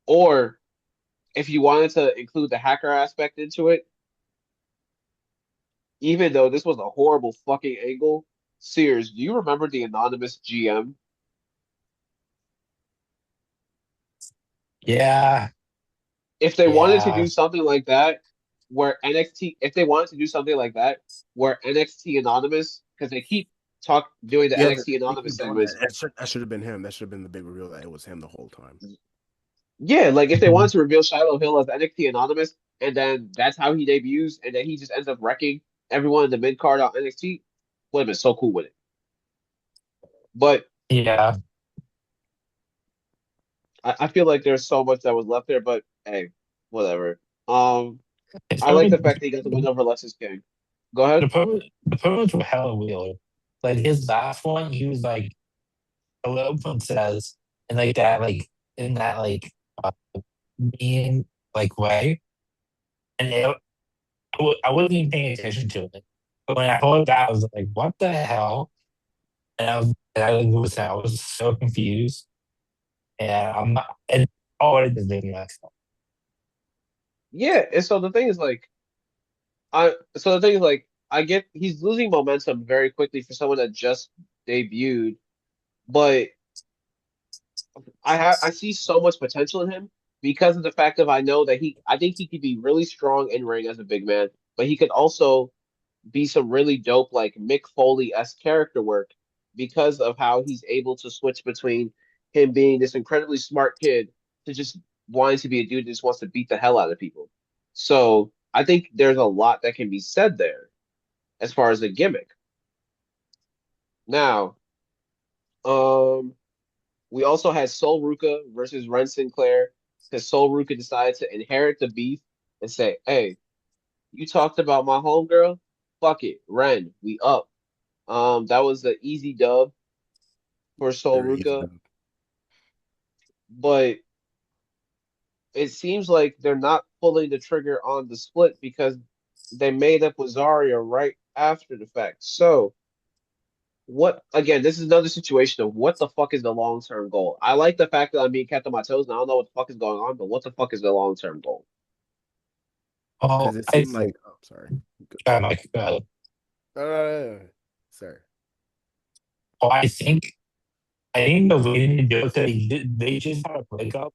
Or if you wanted to include the hacker aspect into it, even though this was a horrible fucking angle, Sears, do you remember the anonymous GM? Yeah. if they wanted to Yeah, do something like that, where NXT, if they wanted to do something like that, where NXT Anonymous, because they keep doing the Yeah, NXT they Anonymous keep doing that. segments. That should have been him. That should have been the big reveal that it was him the whole time. Yeah, like if they mhm. wanted to reveal Shiloh Hill as NXT Anonymous, and then that's how he debuts, and then he just ends up wrecking everyone in the mid card on NXT, would have been so cool with it. But Yeah. I feel like there's so much that was left there. But hey, whatever. It's I like probably the fact that he got the win over Lexus King. Go ahead. the promos were hella weird. Like his last one, he was like hello princess and like that in that uh, mean way. And I wasn't even paying attention to it. But when I heard that, I was like, what the hell? I was so confused. And I'm not and already the video myself. Yeah, and so the thing is like I get he's losing momentum very quickly for someone that just debuted, but I see so much potential in him because of the fact of I know that I think he could be really strong in ring as a big man, but he could also be some really dope like Mick Foley-esque character work because of how he's able to switch between him being this incredibly smart kid to just wanting to be a dude that just wants to beat the hell out of people. So I think there's a lot that can be said there as far as a gimmick. Now, um, we also had Sol Ruka versus Ren Sinclair because Sol Ruka decided to inherit the beef and say, "Hey, you talked about my homegirl? Fuck it, Ren, we up." That was the easy dub for Sol Very easy Ruka, done. but it seems like they're not pulling the trigger on the split because they made up with Zarya right after the fact. So what again, this is another situation of what the fuck is the long term goal? I like the fact that I'm being kept on my toes and I don't know what the fuck is going on, but what the fuck is the long term goal? Because Oh, it seemed like, oh, sorry. I'm like, Sorry. oh, I think the way to do it, they just had a breakup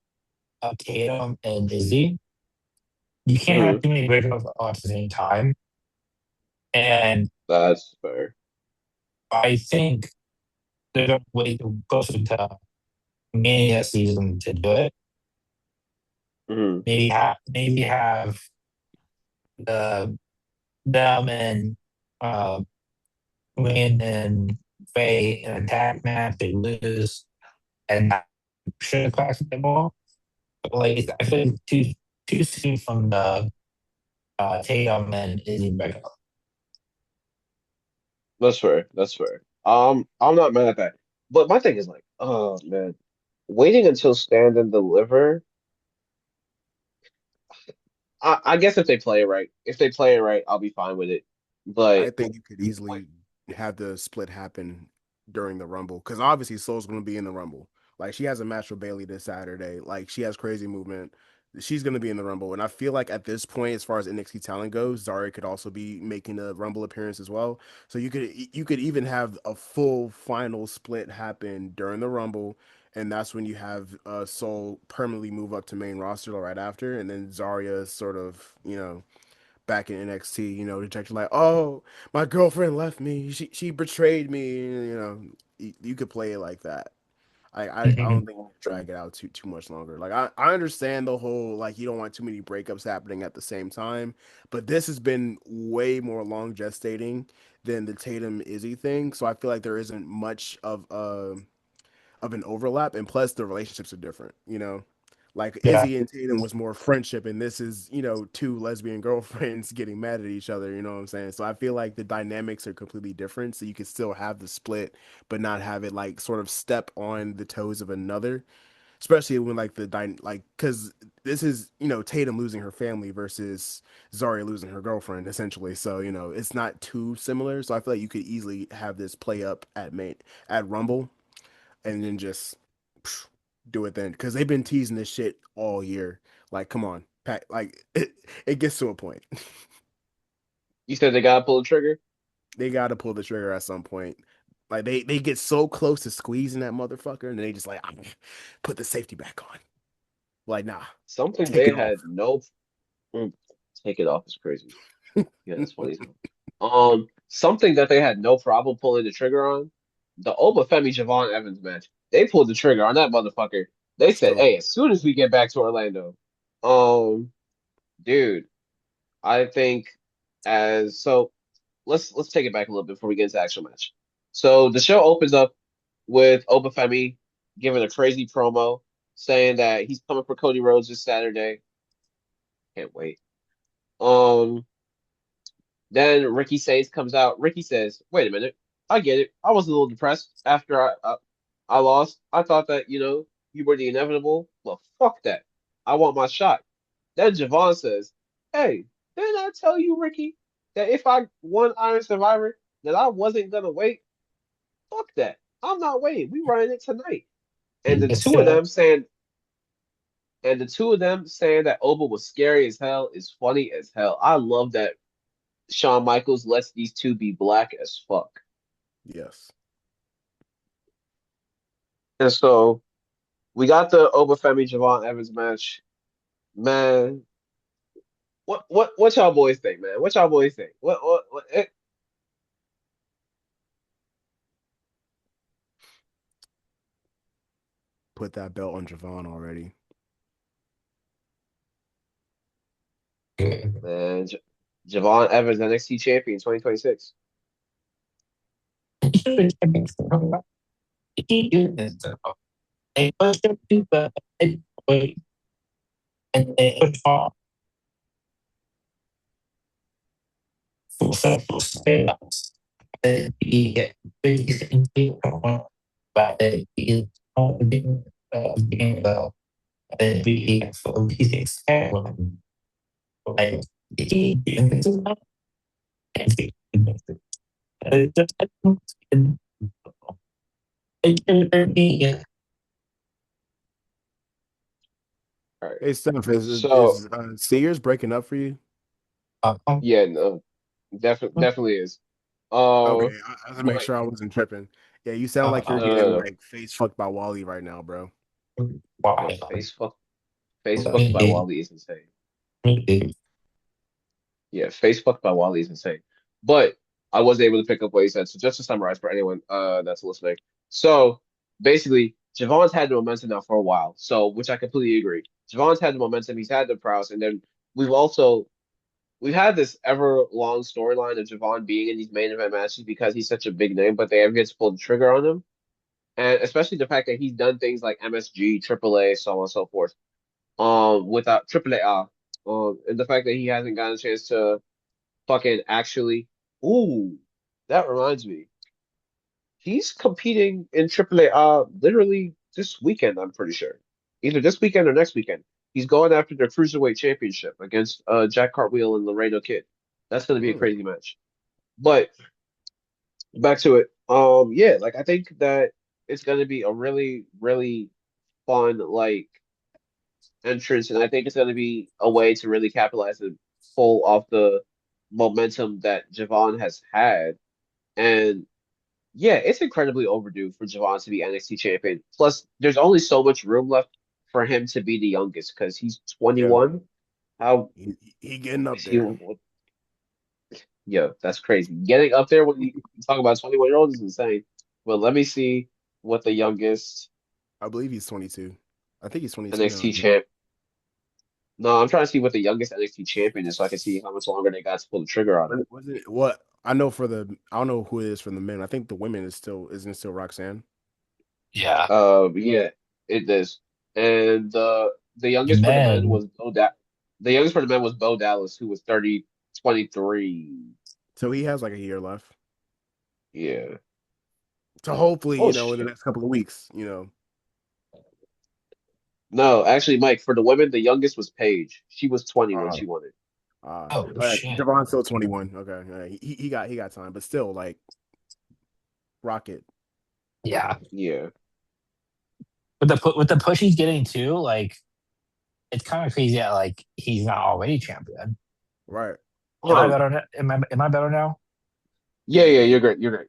of Tatum and Izzy. You can't have Hmm. too many breakups all at the same time. And That's fair. I think they're going to wait closer to Mania season to do it. Hmm. Maybe have the them and uh, Win and Faye in a tag match. They lose, and that should have class a bit more. But I think too soon from the Tatum and Izzy breakup. That's fair. That's fair. I'm not mad at that. But my thing is like, oh man, waiting until Stand and Deliver. I guess if they play it right, I'll be fine with it. I But think you could wait, easily have the split happen during the Rumble because obviously Soul's going to be in the Rumble. Like she has a match with Bailey this Saturday. Like she has crazy movement. She's going to be in the Rumble, and I feel like at this point, as far as NXT talent goes, Zarya could also be making a Rumble appearance as well. So you could even have a full final split happen during the Rumble, and that's when you have Soul permanently move up to main roster right after, and then Zarya sort of back in NXT, rejected like, oh, my girlfriend left me. She betrayed me. You could play it like that. I Mhm. don't think we'll drag it out too much longer. Like I understand the whole like you don't want too many breakups happening at the same time, but this has been way more long gestating than the Tatum Izzy thing. So I feel like there isn't much of an overlap, and plus the relationships are different. Like Yeah, Izzy and Tatum was more friendship, and this is two lesbian girlfriends getting mad at each other. You know what I'm saying? So I feel like the dynamics are completely different. So you can still have the split, but not have it like sort of step on the toes of another. Especially when like because this is Tatum losing her family versus Zarya losing her girlfriend essentially. So it's not too similar. So I feel like you could easily have this play up at Rumble and then just do it then because they've been teasing this shit all year. Like, come on, Pat. Like, it gets to a point. you said they gotta pull the trigger. They got to pull the trigger at some point. Like they get so close to squeezing that motherfucker, and then they just like put the safety back on. Like, nah, Something take they it off. had no mm, take it off is crazy. Yeah, that's funny. Something that they had no problem pulling the trigger on, the Obafemi Javon Evans match. They pulled the trigger on that motherfucker. They said, So "Hey, as soon as we get back to Orlando, um, dude, I think as so let's take it back a little bit before we get into the actual match. So the show opens up with Obafemi giving a crazy promo saying that he's coming for Cody Rhodes this Saturday. Can't wait. Um, then Ricky Sayes comes out. Ricky says, "Wait a minute, I get it. I was a little depressed after I lost. I thought that you were the inevitable. Well, fuck that. I want my shot." Then Javon says, "Hey, didn't I tell you, Ricky, that if I won Iron Survivor, that I wasn't gonna wait? Fuck that. I'm not waiting. We running it tonight." And the It's two of gonna them saying, that Oba was scary as hell is funny as hell. I love that Shawn Michaels lets these two be black as fuck. yes, And so we got the Obafemi Javon Evans match. Man, what y'all boys think, man? What y'all boys think? put that belt on Javon already. good. Man, Javon Evans NXT champion 2026. They push the people and they push off for social status. He get big in people, but he is being well. Be for his experiment. Like he is not All right. Hey, Steph, is So is Sears breaking up for you? yeah, no, definitely is. Okay, Um, I have to make but sure I wasn't tripping. Yeah, you sound like you're no, getting no, no. like face fucked by Wally right now, bro. Yo, why? face fucked by Wally is insane. Yeah, face fucked by Wally is insane. But I was able to pick up what he said. So just to summarize for anyone that's listening. So basically, Javon's had the momentum now for a while. So which I completely agree. Javon's had the momentum, he's had the prowess, and then we've also we've had this ever long storyline of Javon being in these main event matches because he's such a big name, but they ever get to pull the trigger on him. And especially the fact that he's done things like MSG, AAA, so on and so forth. Without AAA, and the fact that he hasn't gotten a chance to fucking actually. Ooh, that reminds me. He's competing in AAA literally this weekend, I'm pretty sure. Either this weekend or next weekend. He's going after the Cruiserweight Championship against Jack Cartwheel and Laredo Kid. That's gonna be a Mm. crazy match. But back to it. Yeah, like I think that it's gonna be a really, really fun like entrance, and I think it's gonna be a way to really capitalize and pull off the momentum that Javon has had. And yeah, it's incredibly overdue for Javon to be NXT champion. Plus, there's only so much room left for him to be the youngest because he's Yeah, 21. How he getting up he, there. yo, that's crazy. Getting up there when you talk about 21-year-olds is insane. But let me see what the youngest I believe he's 22. I think he's 22 now. NXT champ. No, I'm trying to see what the youngest NXT champion is so I can see how much longer they got to pull the trigger on him. Was it what I know for the I don't know who it is for the men. I think the women is still isn't it still Roxanne. Yeah, Yeah, it is. And the the youngest for the men men. was the youngest for the men was Bo Dallas, who was 30, 23. So he has like a year left. Yeah. So hopefully, Oh in the shit. next couple of weeks, No, actually, Mike, for the women, the youngest was Paige. She was 20 when uh, she won it. Oh shit. Javon's still 21. Okay, he got time, but still like Rocket. Yeah, Yeah. with the push he's getting too, like it's kind of crazy that like he's not already champion. Right. Am I Um, better? Am I better now? yeah, Yeah, yeah, he, you're great. You're great.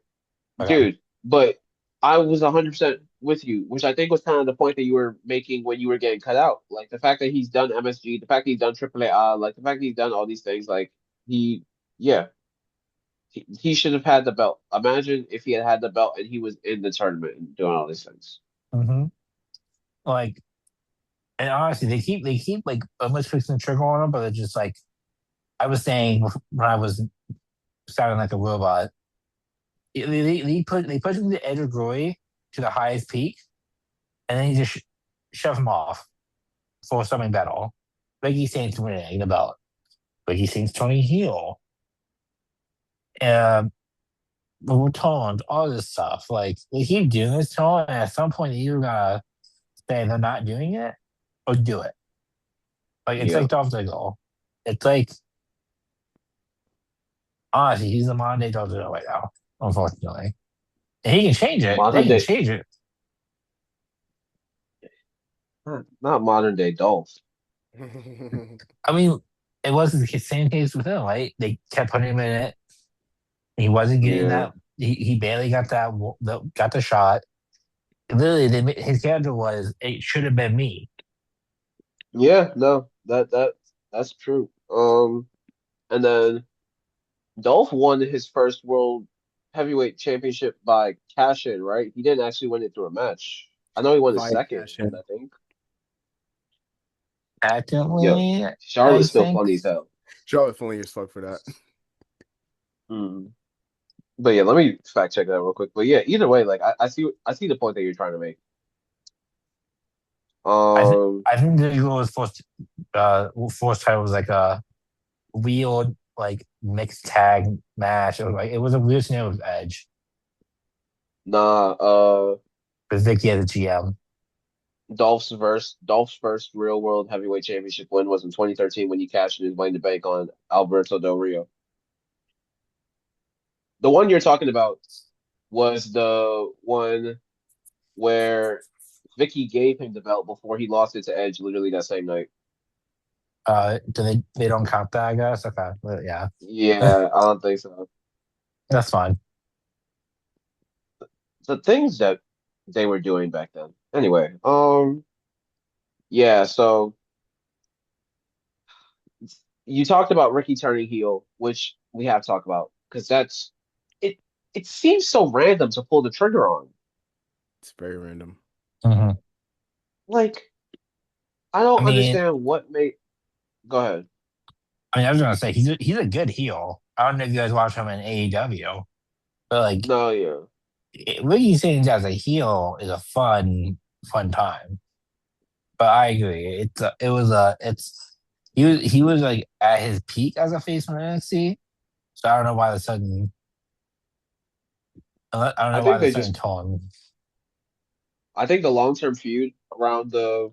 Okay. Dude, but I was 100% with you, which I think was kind of the point that you were making when you were getting cut out. Like the fact that he's done MSG, the fact that he's done AAA, like the fact that he's done all these things, like he, yeah, he should have had the belt. Imagine if he had had the belt and he was in the tournament and doing all these things. Mm-hmm. Like, and honestly, they keep like almost fixing the trigger on him, but it's just like I was saying when I was sounding like a robot. They put him the edge of glory to the highest peak, and then he just shove him off for something better. Ricky Saints winning the belt. Ricky Saints turning heel. And returned, all this stuff. Like they keep doing this to him, and at some point you're gonna say they're not doing it or do it. Like it's Yeah, like Dolph Ziggler. It's like honestly, he's the modern day Dolph Ziggler right now, unfortunately. And he can change it. They modern can day, change it. not modern day Dolph. I mean, it wasn't the same case with him, right? They kept putting him in it. He wasn't getting Yeah, that. He barely got got the shot. Literally, his character was it should have been me. yeah, no, that's true. And then Dolph won his first world heavyweight championship by cash in, right? He didn't actually win it through a match. I know he won his Via second, cash in. I think. Yo, Actively, I Charlotte's still think. funny as hell. Charlotte Flair is fuck for that. Hmm. But yeah, let me fact check that real quick. But yeah, either way, like I see the point that you're trying to make. I think Um, I think the Eagles' first title was like a weird like mixed tag match. It was a weird scenario with Edge nah, with Vicky as a GM. Dolph's first real world heavyweight championship win was in 2013 when he cashed in his money to bank on Alberto Del Rio. The one you're talking about was the one where Vicky gave him the belt before he lost it to Edge literally that same night. Do they don't count that? I guess. Okay, but yeah, Yeah, I don't think so. that's fine. The things that they were doing back then. Anyway, yeah, so you talked about Ricky turning heel, which we have to talk about because that's it. It seems so random to pull the trigger on. It's very random. Hmm. Like, I I don't mean, understand what made. Go ahead. I was gonna say he's a good heel. I don't know if you guys watch him in AEW, but like No, yeah, Ricky Sainz as a heel is a fun time. But I agree. He was like at his peak as a face from NXT. So I don't know why the sudden I don't I know why think the they sudden just. tone. I think the long-term feud around the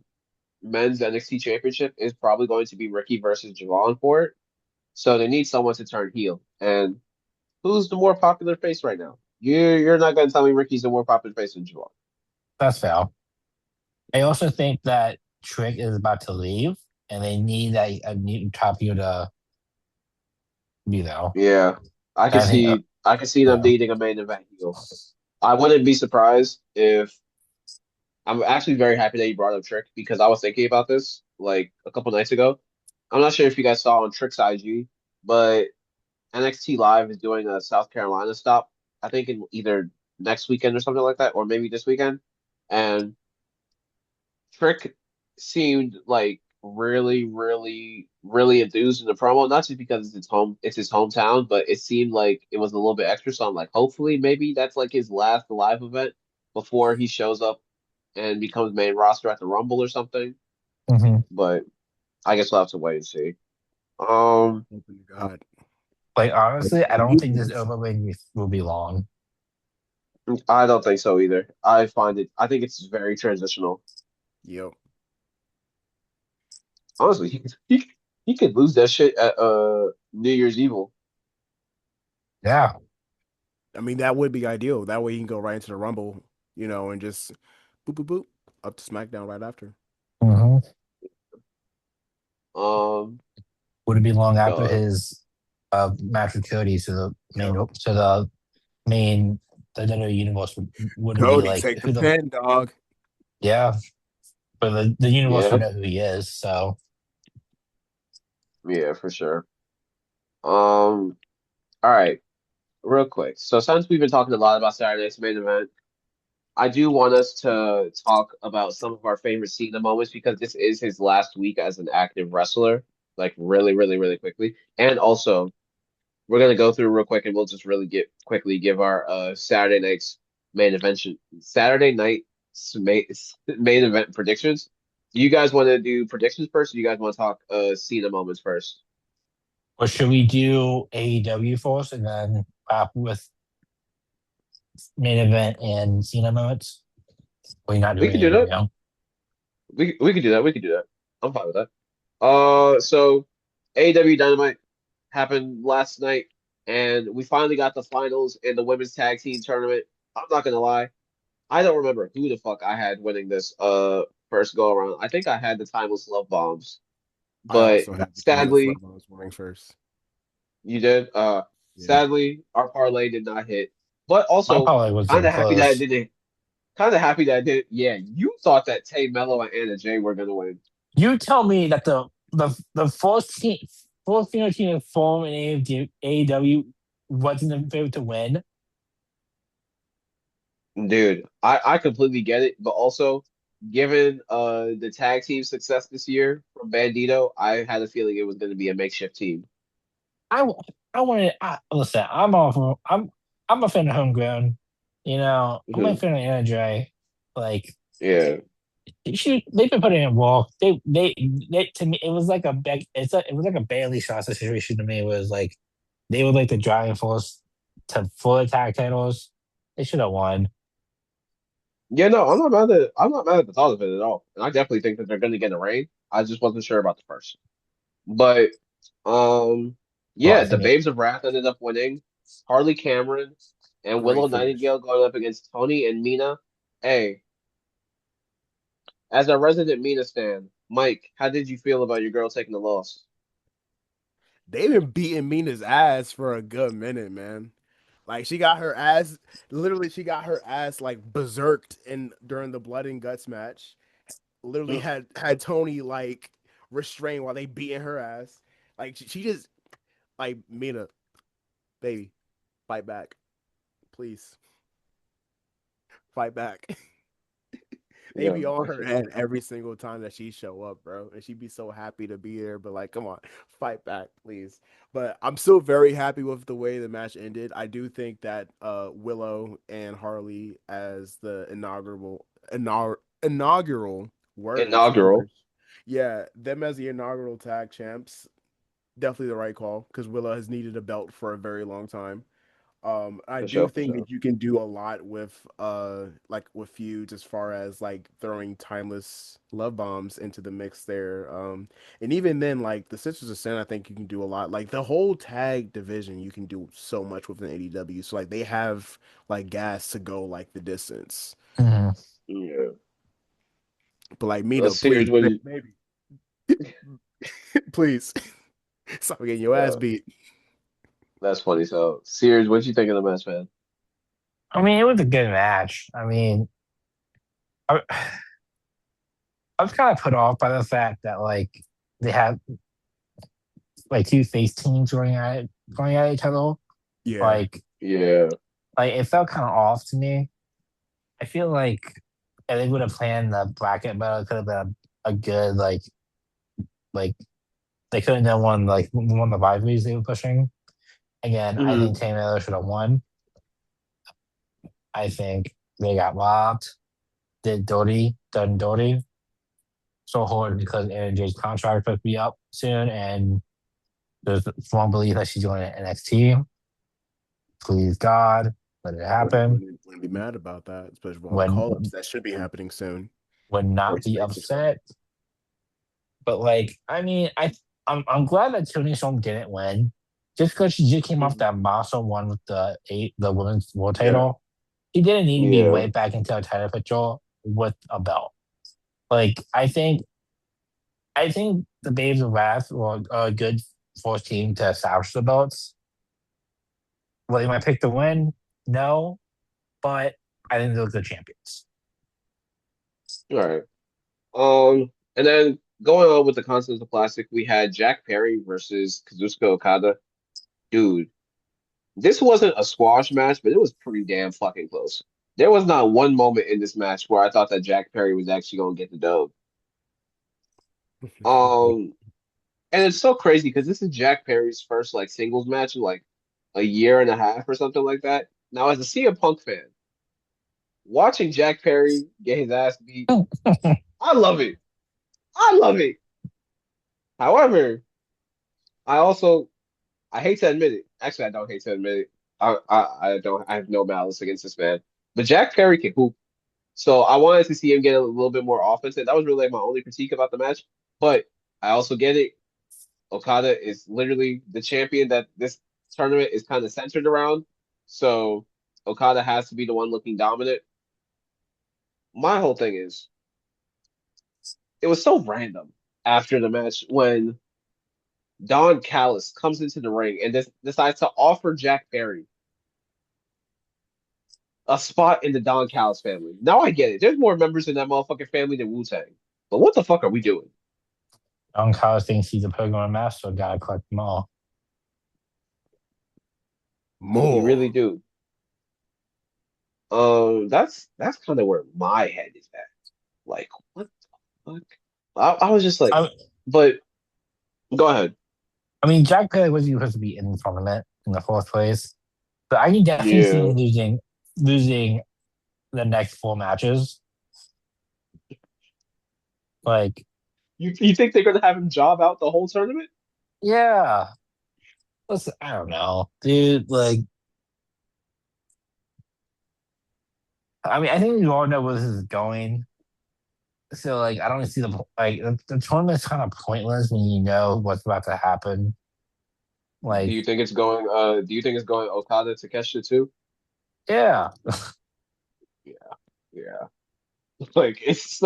men's NXT championship is probably going to be Ricky versus Javon for it. So they need someone to turn heel. And who's the more popular face right now? You're not going to tell me Ricky's the more popular face than Javon. That's fair. I also think that Trick is about to leave, and they need a new top heel to be there. Yeah, I think, I can see them yeah. needing a main event heel. I wouldn't be surprised if I'm actually very happy that you brought up Trick because I was thinking about this like a couple nights ago. I'm not sure if you guys saw on Trick's IG, but NXT Live is doing a South Carolina stop. I think in either next weekend or something like that, or maybe this weekend. And Trick seemed like really, really, really enthused in the promo, not just because it's his hometown, but it seemed like it was a little bit extra. So I'm like, hopefully, maybe that's like his last live event before he shows up and becomes main roster at the Rumble or something. Hmm. But I guess we'll have to wait and see. Um, Open to God. Like honestly, I don't think this overweight will be long. I don't think so either. I think it's very transitional. Yep. Honestly, he could lose that shit at New Year's Evil. Yeah. I mean, that would be ideal. That way he can go right into the Rumble, and just boop, boop, boop, up to SmackDown right after. Hmm. Um, Would it be long after the his match with Cody to the main Yep. to the main the WWE universe would be Cody, like take the who the pen, dog. yeah, but the universe would Yeah, know who he is. So yeah, for sure. All right, real quick. So since we've been talking a lot about Saturday's main event, I do want us to talk about some of our favorite Cena moments because this is his last week as an active wrestler, like really, really, really quickly. And also, we're gonna go through real quick and we'll just really get quickly give our Saturday night main, main event predictions. Do you guys want to do predictions first, or do you guys want to talk Cena moments first? or should we do AEW first and then wrap with main event and Cena moments? We're not We doing could do anything that. now. We could do that. We could do that. I'm fine with that. So AEW Dynamite happened last night, and we finally got the finals in the women's tag team tournament. I'm not gonna lie, I don't remember who the fuck I had winning this first go around. I think I had the timeless love bombs, I but also had the timeless sadly, love I was winning first. you did. Yeah. Sadly, our parlay did not hit. But My also, parlay wasn't kind even of happy that it close. didn't. Kind of happy that it did. Yeah, you thought that Tay Mello and Anna Jay were gonna win. You tell me that the fourth female team to form in AEW wasn't the favorite to win. Dude, I completely get it, but also given the tag team success this year from Bandito, I had a feeling it was going to be a makeshift team. I I wanted. Listen, I'm all for. I'm a fan of homegrown. I'm a Mhm. fan of Anna Jay. Like Yeah. they've been putting in work. They to me it was like a big. It was like a Bailey Shasta situation to me. It was like they were like the driving force to full attack titles. They should have won. Yeah, no, I'm not mad at the thought of it at all. And I definitely think that they're going to get a reign. I just wasn't sure about the first. But um Well, I yeah, the think it. Babes of Wrath ended up winning. Harley Cameron and Great Willow finish. Nightingale going up against Tony and Mina. Hey, as a resident Mina stan, Mike, how did you feel about your girl taking the loss? They've been beating Mina's ass for a good minute, man. Like she got her ass, literally, she got her ass like berserked in during the blood and guts match. Literally had Tony like restrained while they beating her ass. Like she just like Mina, baby, fight back, please, fight back. They Yeah, be on her actually. head every single time that she show up, bro, and she'd be so happy to be there. But like, come on, fight back, please. But I'm still very happy with the way the match ended. I do think that Willow and Harley as the inaugural Inaugural. words, yeah, them as the inaugural tag champs, definitely the right call because Willow has needed a belt for a very long time. I For do sure, for think sure. that you can do a lot with like with feuds as far as like throwing timeless love bombs into the mix there. And even then, like the Sisters of Sin, I think you can do a lot. Like the whole tag division, you can do so much within AEW. So like they have like gas to go like the distance. Mhm. Yeah. But like Mina, Let's see please, what you, maybe, please, stop getting your ass uh, beat. that's funny. So, Sears, what you think of the match, man? I mean, it was a good match. I mean, I, I was kind of put off by the fact that like they had like two face teams going at each other. Yeah, Like Yeah. like it felt kind of off to me. I feel like if they would have planned the bracket better, it could have been a good like they couldn't have won like one of the rivalries they were pushing. Again, I think Hmm. Taylor should have won. I think they got robbed. Done dirty so hard because Aaron J's contract supposed to be up soon, and there's a strong belief that she's going to NXT. Please God, let it happen. wouldn't be mad about that, especially with all the When call ups that should be happening soon. would Or not be expected soon. upset. But like, I mean, I'm glad that Tony Storm didn't win, just because she just came off Hmm. that Maso one with the women's world Yeah. title. He didn't need to be Yeah. right back into a title picture with a belt. Like, I think the Babes of Wrath were a good fourth team to establish the belts. Well, they might pick the win. No, but I think they're good champions. All right. And then going on with the Continental Classic, we had Jack Perry versus Kazuchika Okada. Dude, this wasn't a squash match, but it was pretty damn fucking close. There was not one moment in this match where I thought that Jack Perry was actually going to get the dub. Um, and it's so crazy because this is Jack Perry's first like singles match in like a year and a half or something like that. Now, as a CM Punk fan, watching Jack Perry get his ass beat, I love it. I love it. However, I also I hate to admit it. Actually, I don't hate to admit it. I don't I have no malice against this man. But Jack Perry can hoop. So I wanted to see him get a little bit more offense, and that was really like my only critique about the match. But I also get it. Okada is literally the champion that this tournament is kind of centered around. So Okada has to be the one looking dominant. My whole thing is it was so random after the match when Don Callis comes into the ring and decides to offer Jack Perry a spot in the Don Callis family. Now I get it. There's more members in that motherfucking family than Wu-Tang. But what the fuck are we doing? Kyle thinks he's a Pokemon master, gotta collect them all. You More. really do. That's kind of where my head is at. Like, what the fuck? I was just like, I, but go ahead. I mean, Jack Perry wasn't supposed to be in the tournament in the fourth place, but I can definitely see Yeah. him losing the next four matches. Like, You think they're gonna have him job out the whole tournament? yeah, listen, I don't know, dude. Like, I mean, I think we all know where this is going. So, like, I don't see the tournament's kind of pointless when you know what's about to happen. Do Like, you think it's going do you think it's going Okada to Kesha too? yeah, Yeah, yeah. Like it's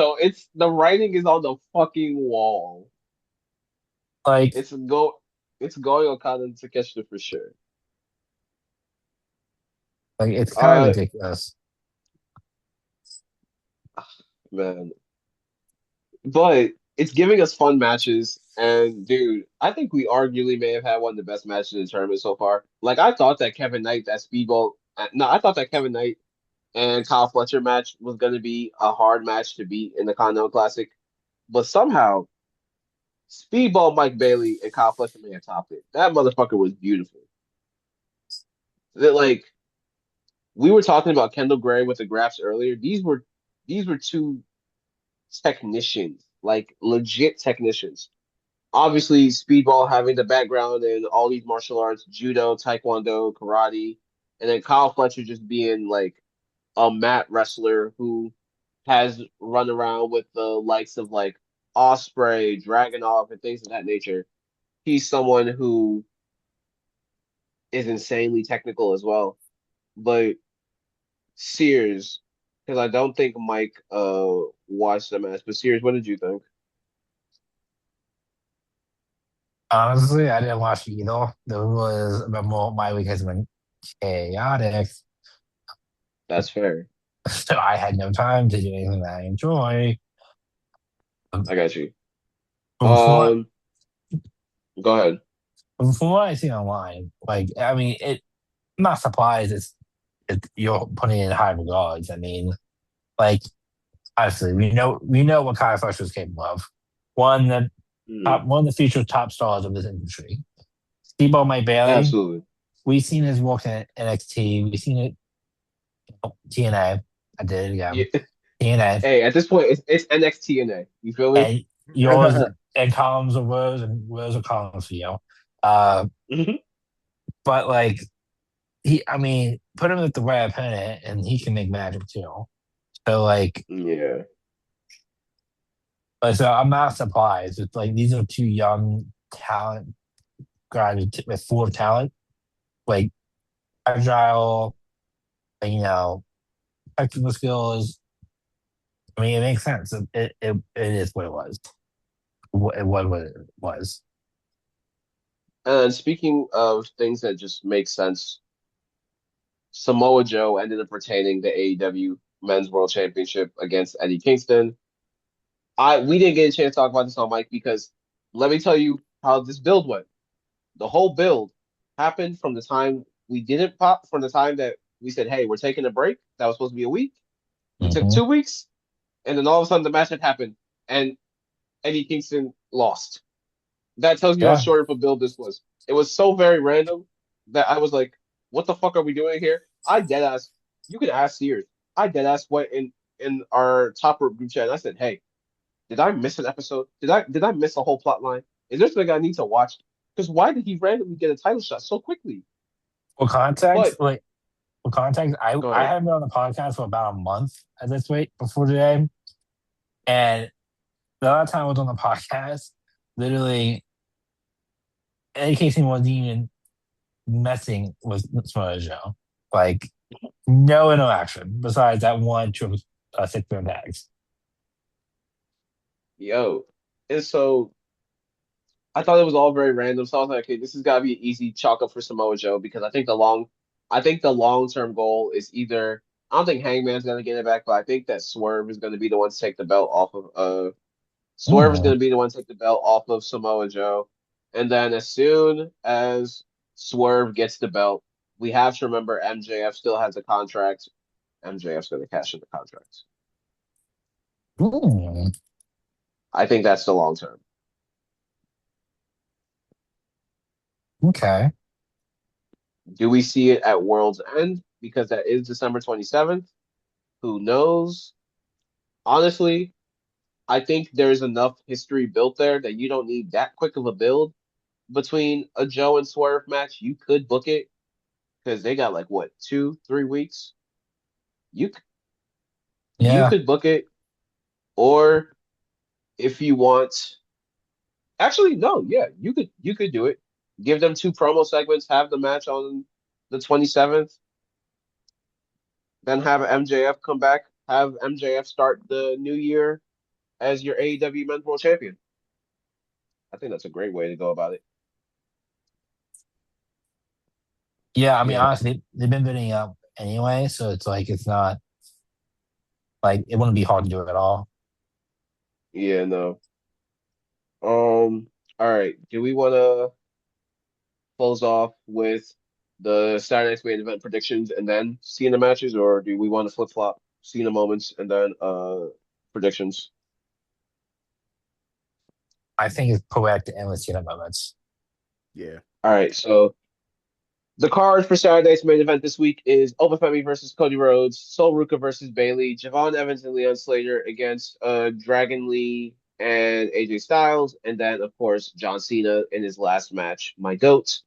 the writing is on the fucking wall. like, It's go it's going Okada to Kesha for sure. it's kind of Uh ridiculous. man. But it's giving us fun matches. And dude, I think we arguably may have had one of the best matches in the tournament so far. Like I thought that Kevin Knight, that Speedball, no, I thought that Kevin Knight and Kyle Fletcher match was going to be a hard match to beat in the Continental Classic. But somehow, Speedball Mike Bailey and Kyle Fletcher may have topped it. That motherfucker was beautiful. That like we were talking about Kendall Gray with the graphs earlier. These were two technicians, like legit technicians. Obviously Speedball having the background in all these martial arts, judo, taekwondo, karate, and then Kyle Fletcher just being like a mat wrestler who has run around with the likes of like Osprey, Dragonov, and things of that nature. He's someone who is insanely technical as well. But Sears, because I don't think Mike watched the match, but Sears, what did you think? Honestly, I didn't watch it either. There was more my week has been chaotic, That's fair. so I had no time to do anything that I enjoy. I got you. But Um, go ahead. from what I see online, like I mean, I'm not surprised you're putting it in high regards. I mean, like obviously we know what Kyle Fletcher is capable of. One the Mm, one of the future top stars of this industry. Steve May Bailey, absolutely. we've seen his work in NXT. We've seen it TNA. I did it Yeah. again. TNA. Hey, at this point, it's NXT. You feel me? And yours and columns of Rose and Rose of columns for you. Uh, Hmm. but like I mean, put him at the right opponent and he can make magic too. So Yeah, so I'm not surprised. It's like these are two young talent guys with full of talent, like agile, technical skills. I mean, it makes sense. It is what it was. What it was. and speaking of things that just make sense, Samoa Joe ended up retaining the AEW Men's World Championship against Eddie Kingston. We didn't get a chance to talk about this on mic because let me tell you how this build went. The whole build happened from the time we didn't pop, from the time that we said, "Hey, we're taking a break." That was supposed to be a week. We took Mm-hmm. 2 weeks, and then all of a sudden the match had happened, and Eddie Kingston lost. That tells you how Yeah. short of a build this was. It was so very random that I was like, "What the fuck are we doing here?" I dead ass. You can ask Sears. I dead ass went in our top group chat. And I said, "Hey, did I miss an episode? Did I miss a whole plot line? Is there something I need to watch? Because why did he randomly get a title shot so quickly?" For context, But like for context, go I ahead. haven't been on the podcast for about a month at this rate before today, and the other time I was on the podcast, literally, Eddie Casey wasn't even messing with Samoa Joe. Like no interaction besides that one trip 6 man tags. Yo. And so I thought it was all very random. So I was like, okay, this has got to be an easy chalk up for Samoa Joe because I think the long term goal is either I don't think Hangman's gonna get it back, but I think that Swerve is gonna be the one to take the belt off of Swerve is Mm. gonna be the one to take the belt off of Samoa Joe, and then as soon as Swerve gets the belt, we have to remember MJF still has a contract. MJF's gonna cash in the contract. Mm. I think that's the long term. Okay. Do we see it at World's End? Because that is December 27th. Who knows? Honestly, I think there's enough history built there that you don't need that quick of a build between a Joe and Swerve match. You could book it because they got like what 2, 3 weeks. You you Yeah. could book it, or if you want, actually no, yeah, you could do it. Give them two promo segments, have the match on the 27th, then have MJF come back, have MJF start the new year as your AEW Men's World Champion. I think that's a great way to go about it. Yeah. I mean, Yeah, honestly, they've been bidding up anyway, so it's like it's not like it wouldn't be hard to do it at all. yeah, no. All right. Do we want to close off with the Saturday Night's main event predictions and then Cena matches, or do we want to flip flop Cena moments and then predictions? I think it's correct to end with Cena moments. Yeah. All right. So the card for Saturday's main event this week is Oba Femi versus Cody Rhodes, Sol Ruka versus Bailey, Javon Evans and Leon Slater against Dragon Lee and AJ Styles, and then of course John Cena in his last match, my goat,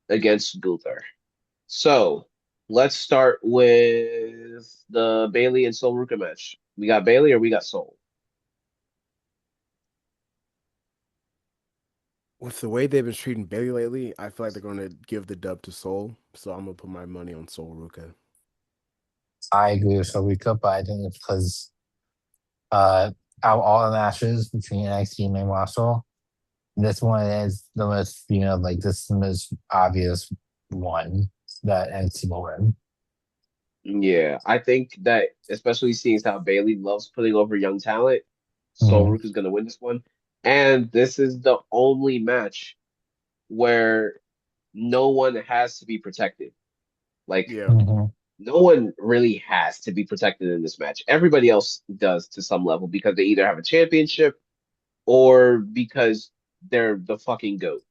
against Gunther. So let's start with the Bailey and Sol Ruka match. We got Bailey or we got Sol? With the way they've been treating Bailey lately, I feel like they're going to give the dub to Soul. So I'm going to put my money on Soul Ruka. I agree with Sarika, but I think it's because out of all the matches between NXT and main roster, this one is the most, like this is the most obvious one that NXT will win. Yeah, I think that especially seeing as how Bailey loves putting over young talent, Sol Mm-hmm. Ruka's gonna win this one. And this is the only match where no one has to be protected. Like Yeah. Mm-hmm. no one really has to be protected in this match. Everybody else does to some level because they either have a championship or because they're the fucking GOAT.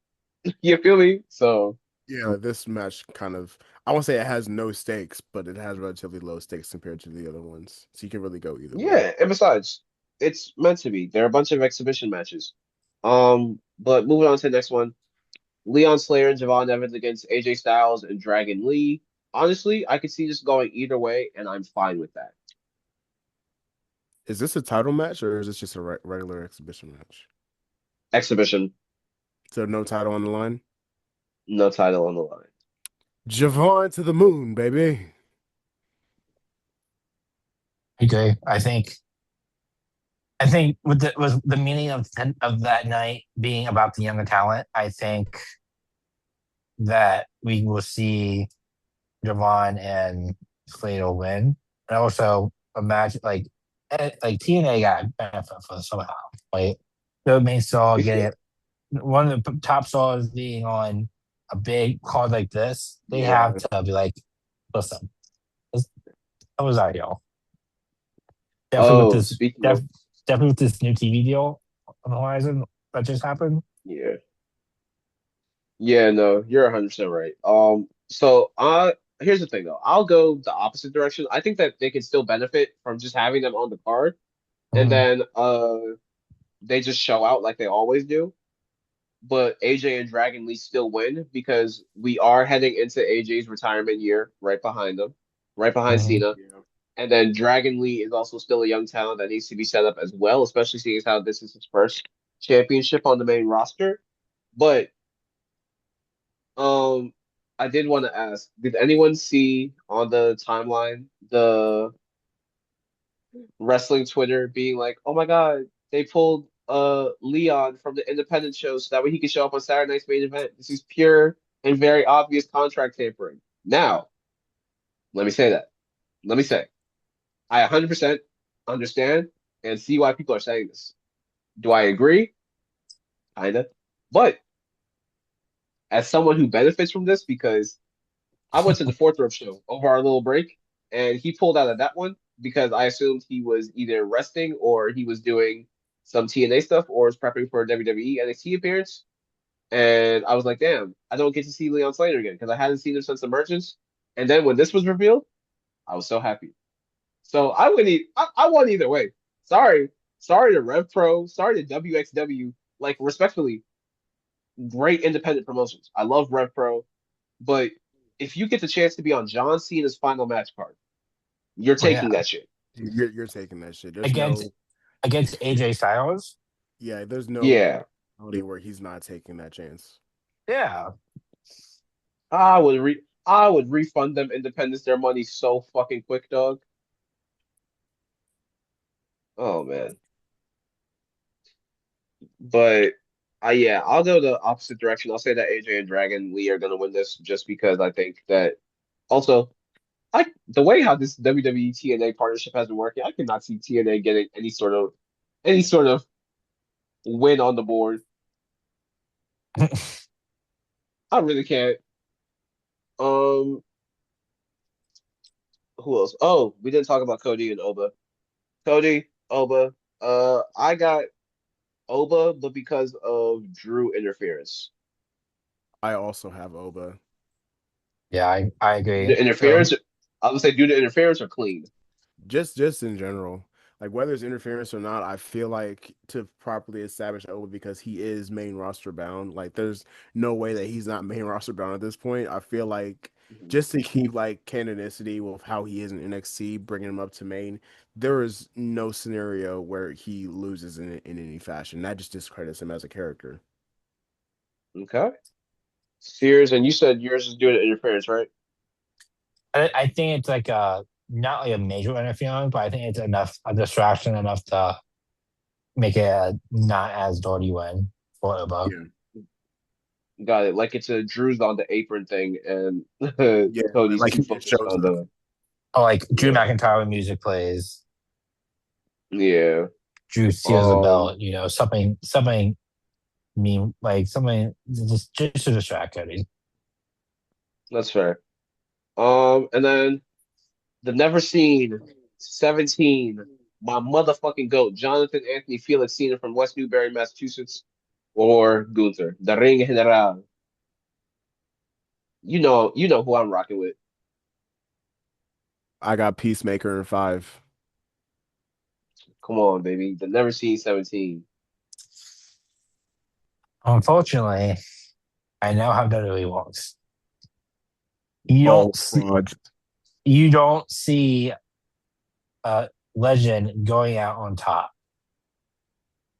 You feel me? So Yeah, this match kind of, I won't say it has no stakes, but it has relatively low stakes compared to the other ones. So you can really go either way. yeah, and besides, it's meant to be. There are a bunch of exhibition matches. But moving on to the next one. Leon Slayer and Javon Evans against AJ Styles and Dragon Lee. Honestly, I could see this going either way, and I'm fine with that. Is this a title match or is this just a regular exhibition match? Exhibition, So no title on the line? no title on the line. Javon to the moon, baby. Okay, I think with the meaning of that night being about the younger talent, I think that we will see Javon and Slade will win. And also imagine like TNA got benefit for somehow. Like the main star getting one of the top stars being on a big card like this, they have Yeah. to be like, listen, this, that was ideal. Definitely with Oh, this, speaking def, of, definitely with this new TV deal on the horizon that just happened. yeah. Yeah, no, you're 100% right. Here's the thing though. I'll go the opposite direction. I think that they can still benefit from just having them on the card, and Mm-hmm. then they just show out like they always do. But AJ and Dragon Lee still win because we are heading into AJ's retirement year right behind them, right behind Mm-hmm. Cena. And then Dragon Lee is also still a young talent that needs to be set up as well, especially seeing as how this is his first championship on the main roster. But um, I did want to ask, did anyone see on the timeline the wrestling Twitter being like, "Oh my God, they pulled Leon from the independent show so that way he could show up on Saturday night's main event. This is pure and very obvious contract tampering." Now, let me say that. Let me say, I 100% understand and see why people are saying this. Do I agree? Kinda. But as someone who benefits from this, because I went to the fourth rope show over our little break, and he pulled out of that one because I assumed he was either resting or he was doing some TNA stuff or was prepping for a WWE NXT appearance. And I was like, damn, I don't get to see Leon Slater again because I hadn't seen him since Emergence. And then when this was revealed, I was so happy. So I won either way. Sorry. Sorry to Rev Pro. Sorry to WXW. Like, respectfully, great independent promotions. I love Rev Pro. But if you get the chance to be on John Cena's final match card, you're Oh yeah, taking that shit. You're taking that shit. There's against no, against AJ Styles. yeah, there's no Yeah, reality where he's not taking that chance. Yeah, I would refund them independence their money so fucking quick, dog. Oh man. But yeah, I'll go the opposite direction. I'll say that AJ and Dragon Lee are gonna win this just because I think that also the way how this WWE TNA partnership has been working, I cannot see TNA getting any sort of win on the board. I really can't. Um, who else? Oh, we didn't talk about Cody and Oba. Cody, Oba. I got Oba, but because of Drew interference. I also have Oba. yeah, I Due agree. to interference, I would say due to interference or clean. Just in general, like whether it's interference or not, I feel like to properly establish Oba because he is main roster bound. Like there's no way that he's not main roster bound at this point. I feel like Mhm. just to keep like canonicity with how he is in NXT, bringing him up to main, there is no scenario where he loses in any fashion. That just discredits him as a character. Okay. Sears, and you said yours is due to interference, right? I think it's like not like a major interference, but I think it's enough a distraction enough to make it a not as dirty win for Oba. Yeah. Got it. Like it's a Drew's on the apron thing, and Yeah, Cody's like too he just focused shows on up. the Or like Drew yeah, McIntyre when music plays, yeah. Drew steals the Um, belt. Something mean like something just to distract Cody. that's fair. And then the never seen 17, my motherfucking goat, Jonathan Anthony Felix Cena from West Newbury, Massachusetts, or Gunther, the Ring General. You know who I'm rocking with. I got Peacemaker in five. Come on, baby. The never seen 17. Unfortunately, I know how WWE works. You Oh, don't see fraud. you don't see a legend going out on top.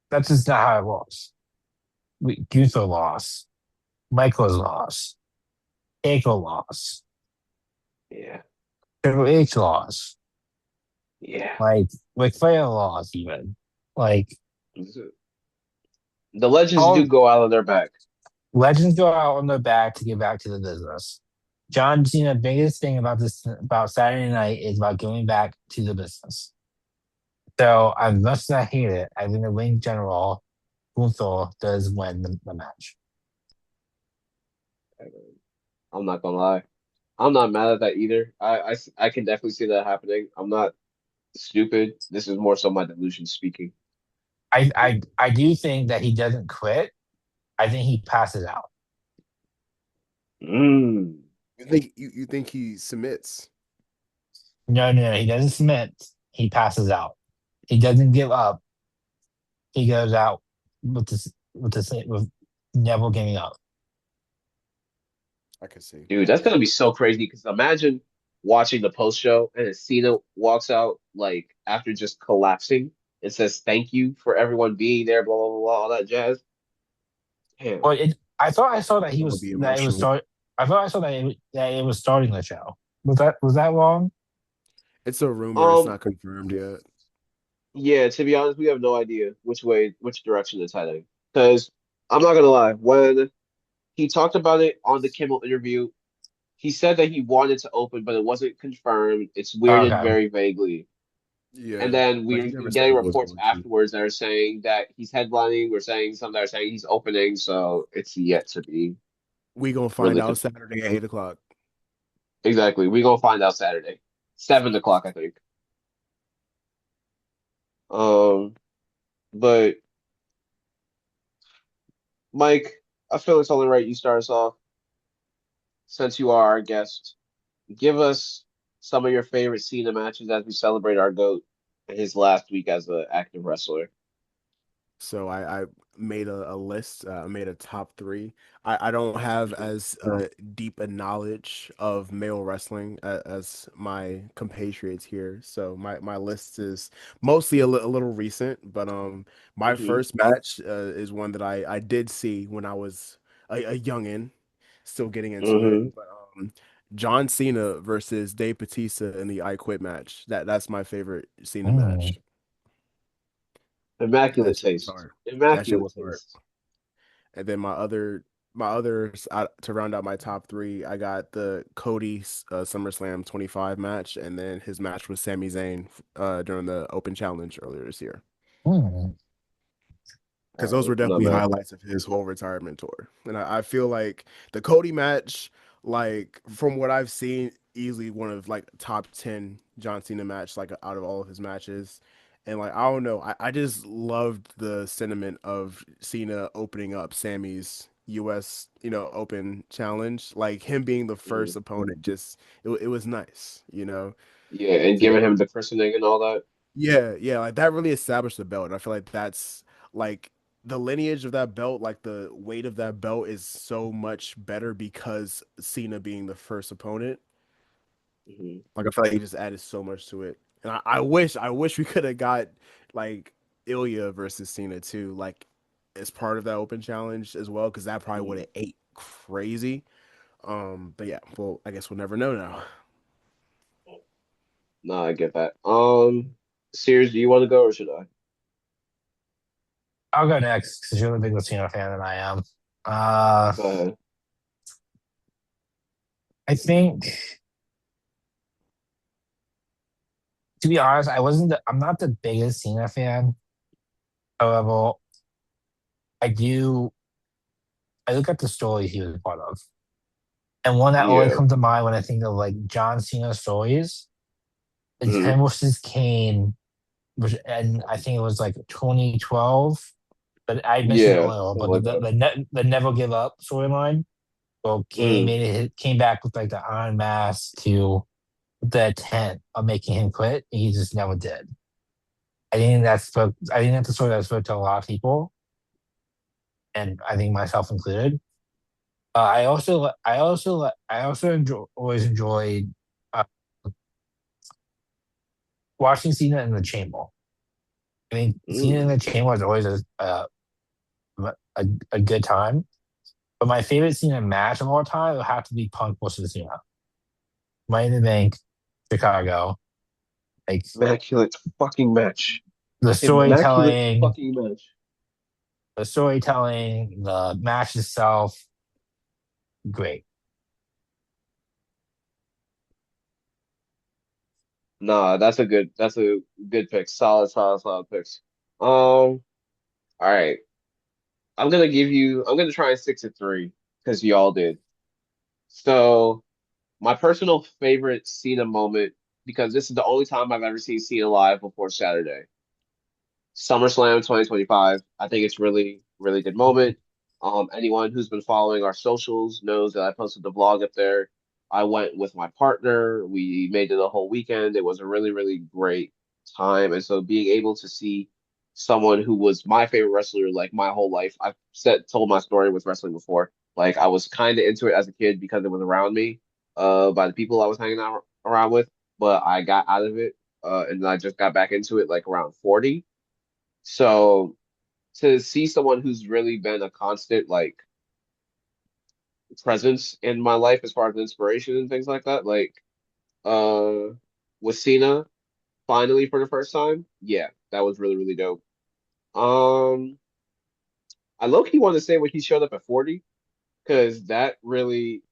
That's just not how it works. Gunther lost. Michael's lost. Echo lost. Yeah, Triple H lost. yeah. Like Flair lost even. Like The legends do all go out on their back. legends go out on their back to get back to the business. John Cena, biggest thing about this about Saturday night is about going back to the business. So as much as I hate it, I think the ring general Gunther does win the match. I'm not gonna lie. I'm not mad at that either. I can definitely see that happening. I'm not stupid. This is more so my delusion speaking. I do think that he doesn't quit. I think he passes out. Mm. You think he submits? No, he doesn't submit. He passes out. He doesn't give up. He goes out with never giving up. I could see. Dude, that's gonna be so crazy because imagine watching the post show and then Cena walks out like after just collapsing and says thank you for everyone being there, blah blah blah, blah all that jazz. Damn. Well, I thought I saw that he That would was be that it was emotional. start. I thought I saw that it was starting the show. Was that wrong? It's a rumor. It's Um, not confirmed yet. yeah, to be honest, we have no idea which direction it's heading. Because I'm not gonna lie, when he talked about it on the Kimmel interview, he said that he wanted to open, but it wasn't confirmed. It's weirded Okay. very vaguely. And Yeah, then but he we're never said getting he was reports going to. afterwards that are saying that he's headlining. We're saying some that are saying he's opening, so it's yet to be We gonna find really out confirmed. Saturday at 8 o'clock. Exactly. We're gonna find out Saturday. 7 o'clock, I think. Um, but Mike, I feel it's only right you start us off since you are our guest. Give us some of your favorite Cena matches as we celebrate our GOAT and his last week as an active wrestler. So I made a list. I made a top three. I don't have Mhm. as deep a knowledge of male wrestling as my compatriots here. So my list is mostly a little recent. But my Mhm. first match is one that I did see when I was a youngin, still getting into it. Mhm. But John Cena versus Dave Bautista in the I Quit match. That's my favorite Cena Mm. match. That Immaculate shit was taste. hard. That shit Immaculate was hard. taste. And then my others to round out my top three, I got the Cody SummerSlam 25 match, and then his match with Sami Zayn during the Open Challenge earlier this year. Mm. Because those were I'm not definitely mad. highlights of his whole retirement tour. And I feel like the Cody match, like from what I've seen, easily one of like top 10 John Cena match, like out of all of his matches. And like I don't know, I just loved the sentiment of Cena opening up Sammy's US, open challenge. Like him being the Mhm. first opponent, just it was nice, Yeah, and to giving him the christening and all that. yeah, like that really established the belt. And I feel like that's like the lineage of that belt, like the weight of that belt is so much better because Cena being the first opponent. Mhm. Like I feel like he just added so much to it. And I wish we could have got like Ilya versus Cena too, like as part of that open challenge as well, because that probably would Mhm. have ate crazy. But yeah, well, I guess we'll never know now. No, I get that. Sears, do you want to go or should I? I'll go next because you're the bigger Cena fan than I am. Uh, Go ahead. I think, to be honest, I'm not the biggest Cena fan. However, I do. I look at the stories he was part of, and one that always Yeah. comes to mind when I think of like John Cena stories is Mhm. him versus Kane, and I think it was like 2012. But I mentioned it Yeah, earlier, something but like that. the never give up storyline. Well, Kane Mm. came back with like the Iron Mask to the intent of making him quit. And he just never did. I think that's the story that spoke to a lot of people, and I think myself included. I also always enjoyed uh, watching Cena in the Chamber. I mean, Cena in Mm. the Chamber is always a good time. But my favorite Cena match of all time would have to be Punk versus Cena. Money in the Bank, Chicago. Like Immaculate fucking match. the Immaculate storytelling, fucking match. the match itself, great. Nah, that's a good pick. Solid, solid, solid picks. All right. I'm gonna try and stick to three because y'all did. So my personal favorite Cena moment, because this is the only time I've ever seen Cena live before Saturday. SummerSlam 2025. I think it's really, really good moment. Anyone who's been following our socials knows that I posted the vlog up there. I went with my partner. We made it a whole weekend. It was a really, really great time. And so being able to see someone who was my favorite wrestler like my whole life, told my story with wrestling before. Like I was kind of into it as a kid because it was around me, by the people I was hanging out around with, but I got out of it, and I just got back into it like around 40. So to see someone who's really been a constant like presence in my life as far as inspiration and things like that, like uh with Cena finally for the first time, yeah, that was really, really dope. Um I low-key want to say when he showed up at 40, because that really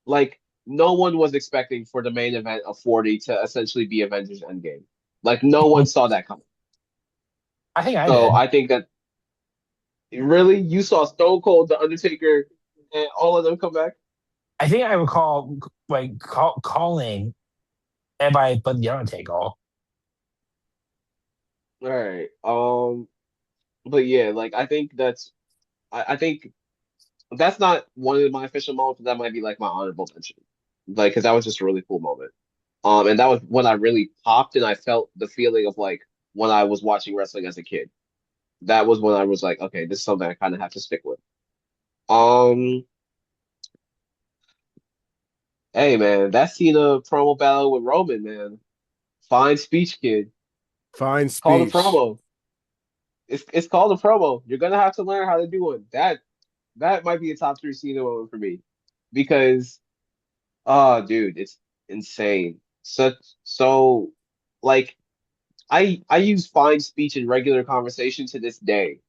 like no one was expecting for the main event of 40 to essentially be Avengers Endgame. Like no one saw that coming. I think I So did. I think that really you saw Stone Cold, The Undertaker, and all of them come back. I think I recall like calling everybody but the Undertaker. All right. But yeah, like I think that's not one of my official moments, but that might be like my honorable mention. Like, because that was just a really cool moment. And that was when I really popped and I felt the feeling of like when I was watching wrestling as a kid. That was when I was like, okay, this is something I kind of have to stick with. Um, hey man, that Cena promo battle with Roman, man. Fine speech, kid. Fine Call the speech. promo. It's called a promo. You're gonna have to learn how to do it. That might be a top three Cena moment for me, because oh dude, it's insane. So like I use fine speech in regular conversation to this day.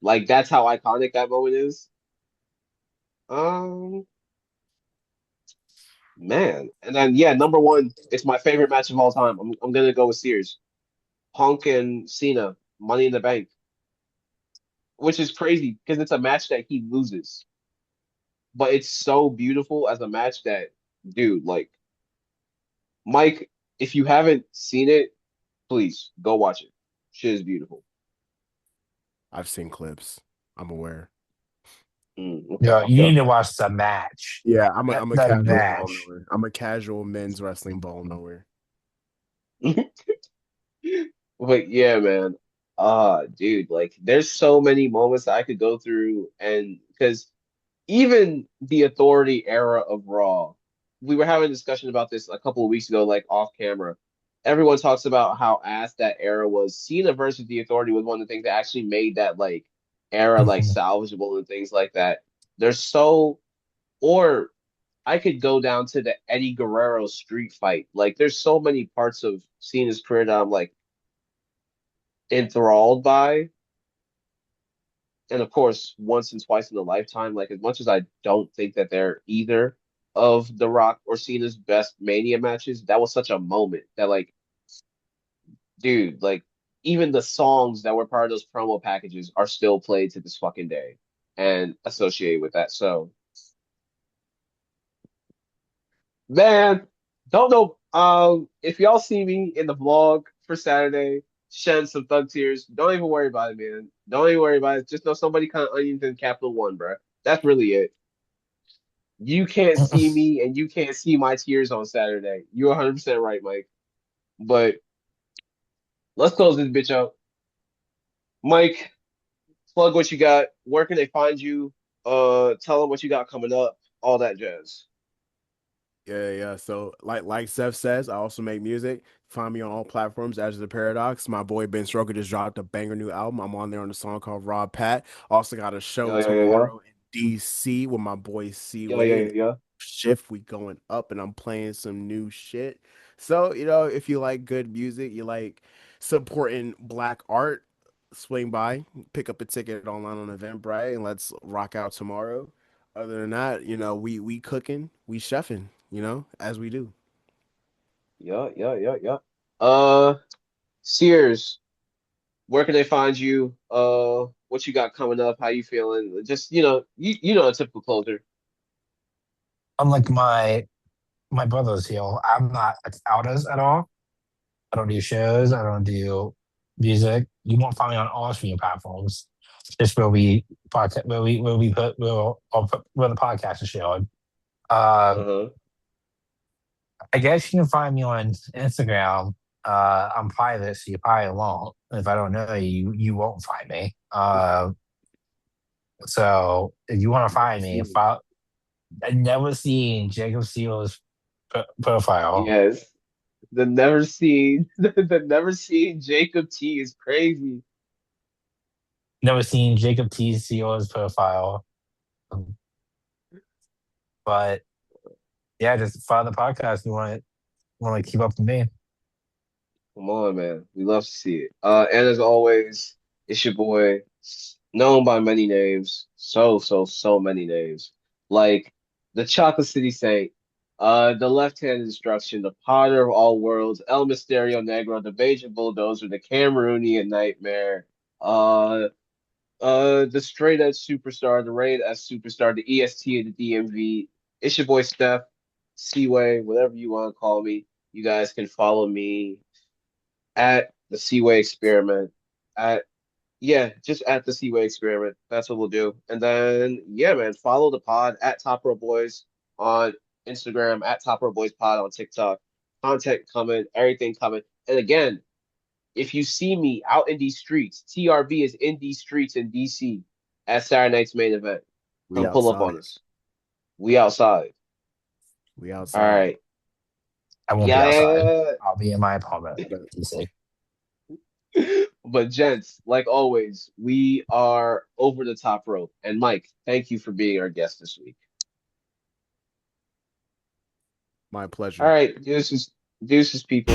Like that's how iconic that moment is. Um man, and then yeah, number one, it's my favorite match of all time. I'm gonna go with Sears, Punk and Cena, Money in the Bank, which is crazy because it's a match that he loses, but it's so beautiful as a match that, dude, like Mike, if you haven't seen it, please go watch it. Shit is beautiful. I've seen clips. I'm aware. Okay, Yo, you okay, need to okay. watch the match. Yeah, I'm a That I'm a the casual ball match. knower. I'm a casual men's wrestling ball knower. But yeah, man. Dude, like there's so many moments that I could go through, and because even the Authority era of Raw, we were having a discussion about this a couple of weeks ago, like off camera. Everyone talks about how ass that era was. Cena versus the Authority was one of the things that actually made that like era like Mhm. salvageable and things like that. There's so, or I could go down to the Eddie Guerrero street fight. Like there's so many parts of Cena's career that I'm like enthralled by. And of course, once and twice in a lifetime, like as much as I don't think that they're either of The Rock or Cena's best Mania matches, that was such a moment that like, dude, like even the songs that were part of those promo packages are still played to this fucking day and associated with that. So, man, don't know. If y'all see me in the vlog for Saturday, shedding some thug tears, don't even worry about it, man. Don't even worry about it. Just know somebody kind of onions in Capital One, bro. That's really it. You can't see me and you can't see my tears on Saturday. You're 100% right, Mike. But let's close this bitch out. Mike, plug what you got. Where can they find you? Tell them what you got coming up. All that jazz. Yeah. So like Steph says, I also make music. Find me on all platforms, Azure The Paradox. My boy Ben Stroker just dropped a banger new album. I'm on there on a song called Rob Pat. Also got a show Yo, yo, yo, yo. tomorrow in DC with my boy C Yo, yo, Wade. yo, yo. Shift, we going up and I'm playing some new shit. So, if you like good music, you like supporting black art, swing by, pick up a ticket online on Eventbrite and let's rock out tomorrow. Other than that, we cooking, we chefing, as we do. Yeah. Sears, where can they find you? What you got coming up? How you feeling? Just you know a typical closer. Unlike my brother's here, I'm not out as at all. I don't do shows. I don't do music. You won't find me on all streaming platforms. Just where we put where the podcast is shared. Uh, Uh-huh. I guess you can find me on Instagram. I'm private, so you probably won't. If I don't know you, you won't find me. So if you want to Never find me, seen. I've never seen Jacob Seals profile. Yes. The never seen the never seen Jacob T is crazy. Never seen Jacob T. Seals profile. But yeah, just follow the podcast. You want to keep up with me. Come on, man. We love to see it. And as always, it's your boy, known by many names. So many names. Like the Chocolate City Saint, the Left-Hand Instruction, the Potter of All Worlds, El Misterio Negro, the Beijing Bulldozer, the Cameroonian Nightmare, uh, the Straight Edge Superstar, the Raid S Superstar, the EST and the DMV. It's your boy Steph, Seaway, whatever you want to call me. You guys can follow me at the Seaway Experiment. At just at the Seaway Experiment. That's what we'll do. And then man, follow the pod at Top Row Boys on Instagram, at Top Row Boys Pod on TikTok. Content coming, everything coming. And again, if you see me out in these streets, TRB is in these streets in DC at Saturday night's main event. We Come pull up outside. on us. We outside. We All outside. right. I won't be outside. Yeah. I'll be in my apartment. DC. But gents, like always, we are over the top rope. And Mike, thank you for being our guest this week. My All pleasure. right, deuces, people.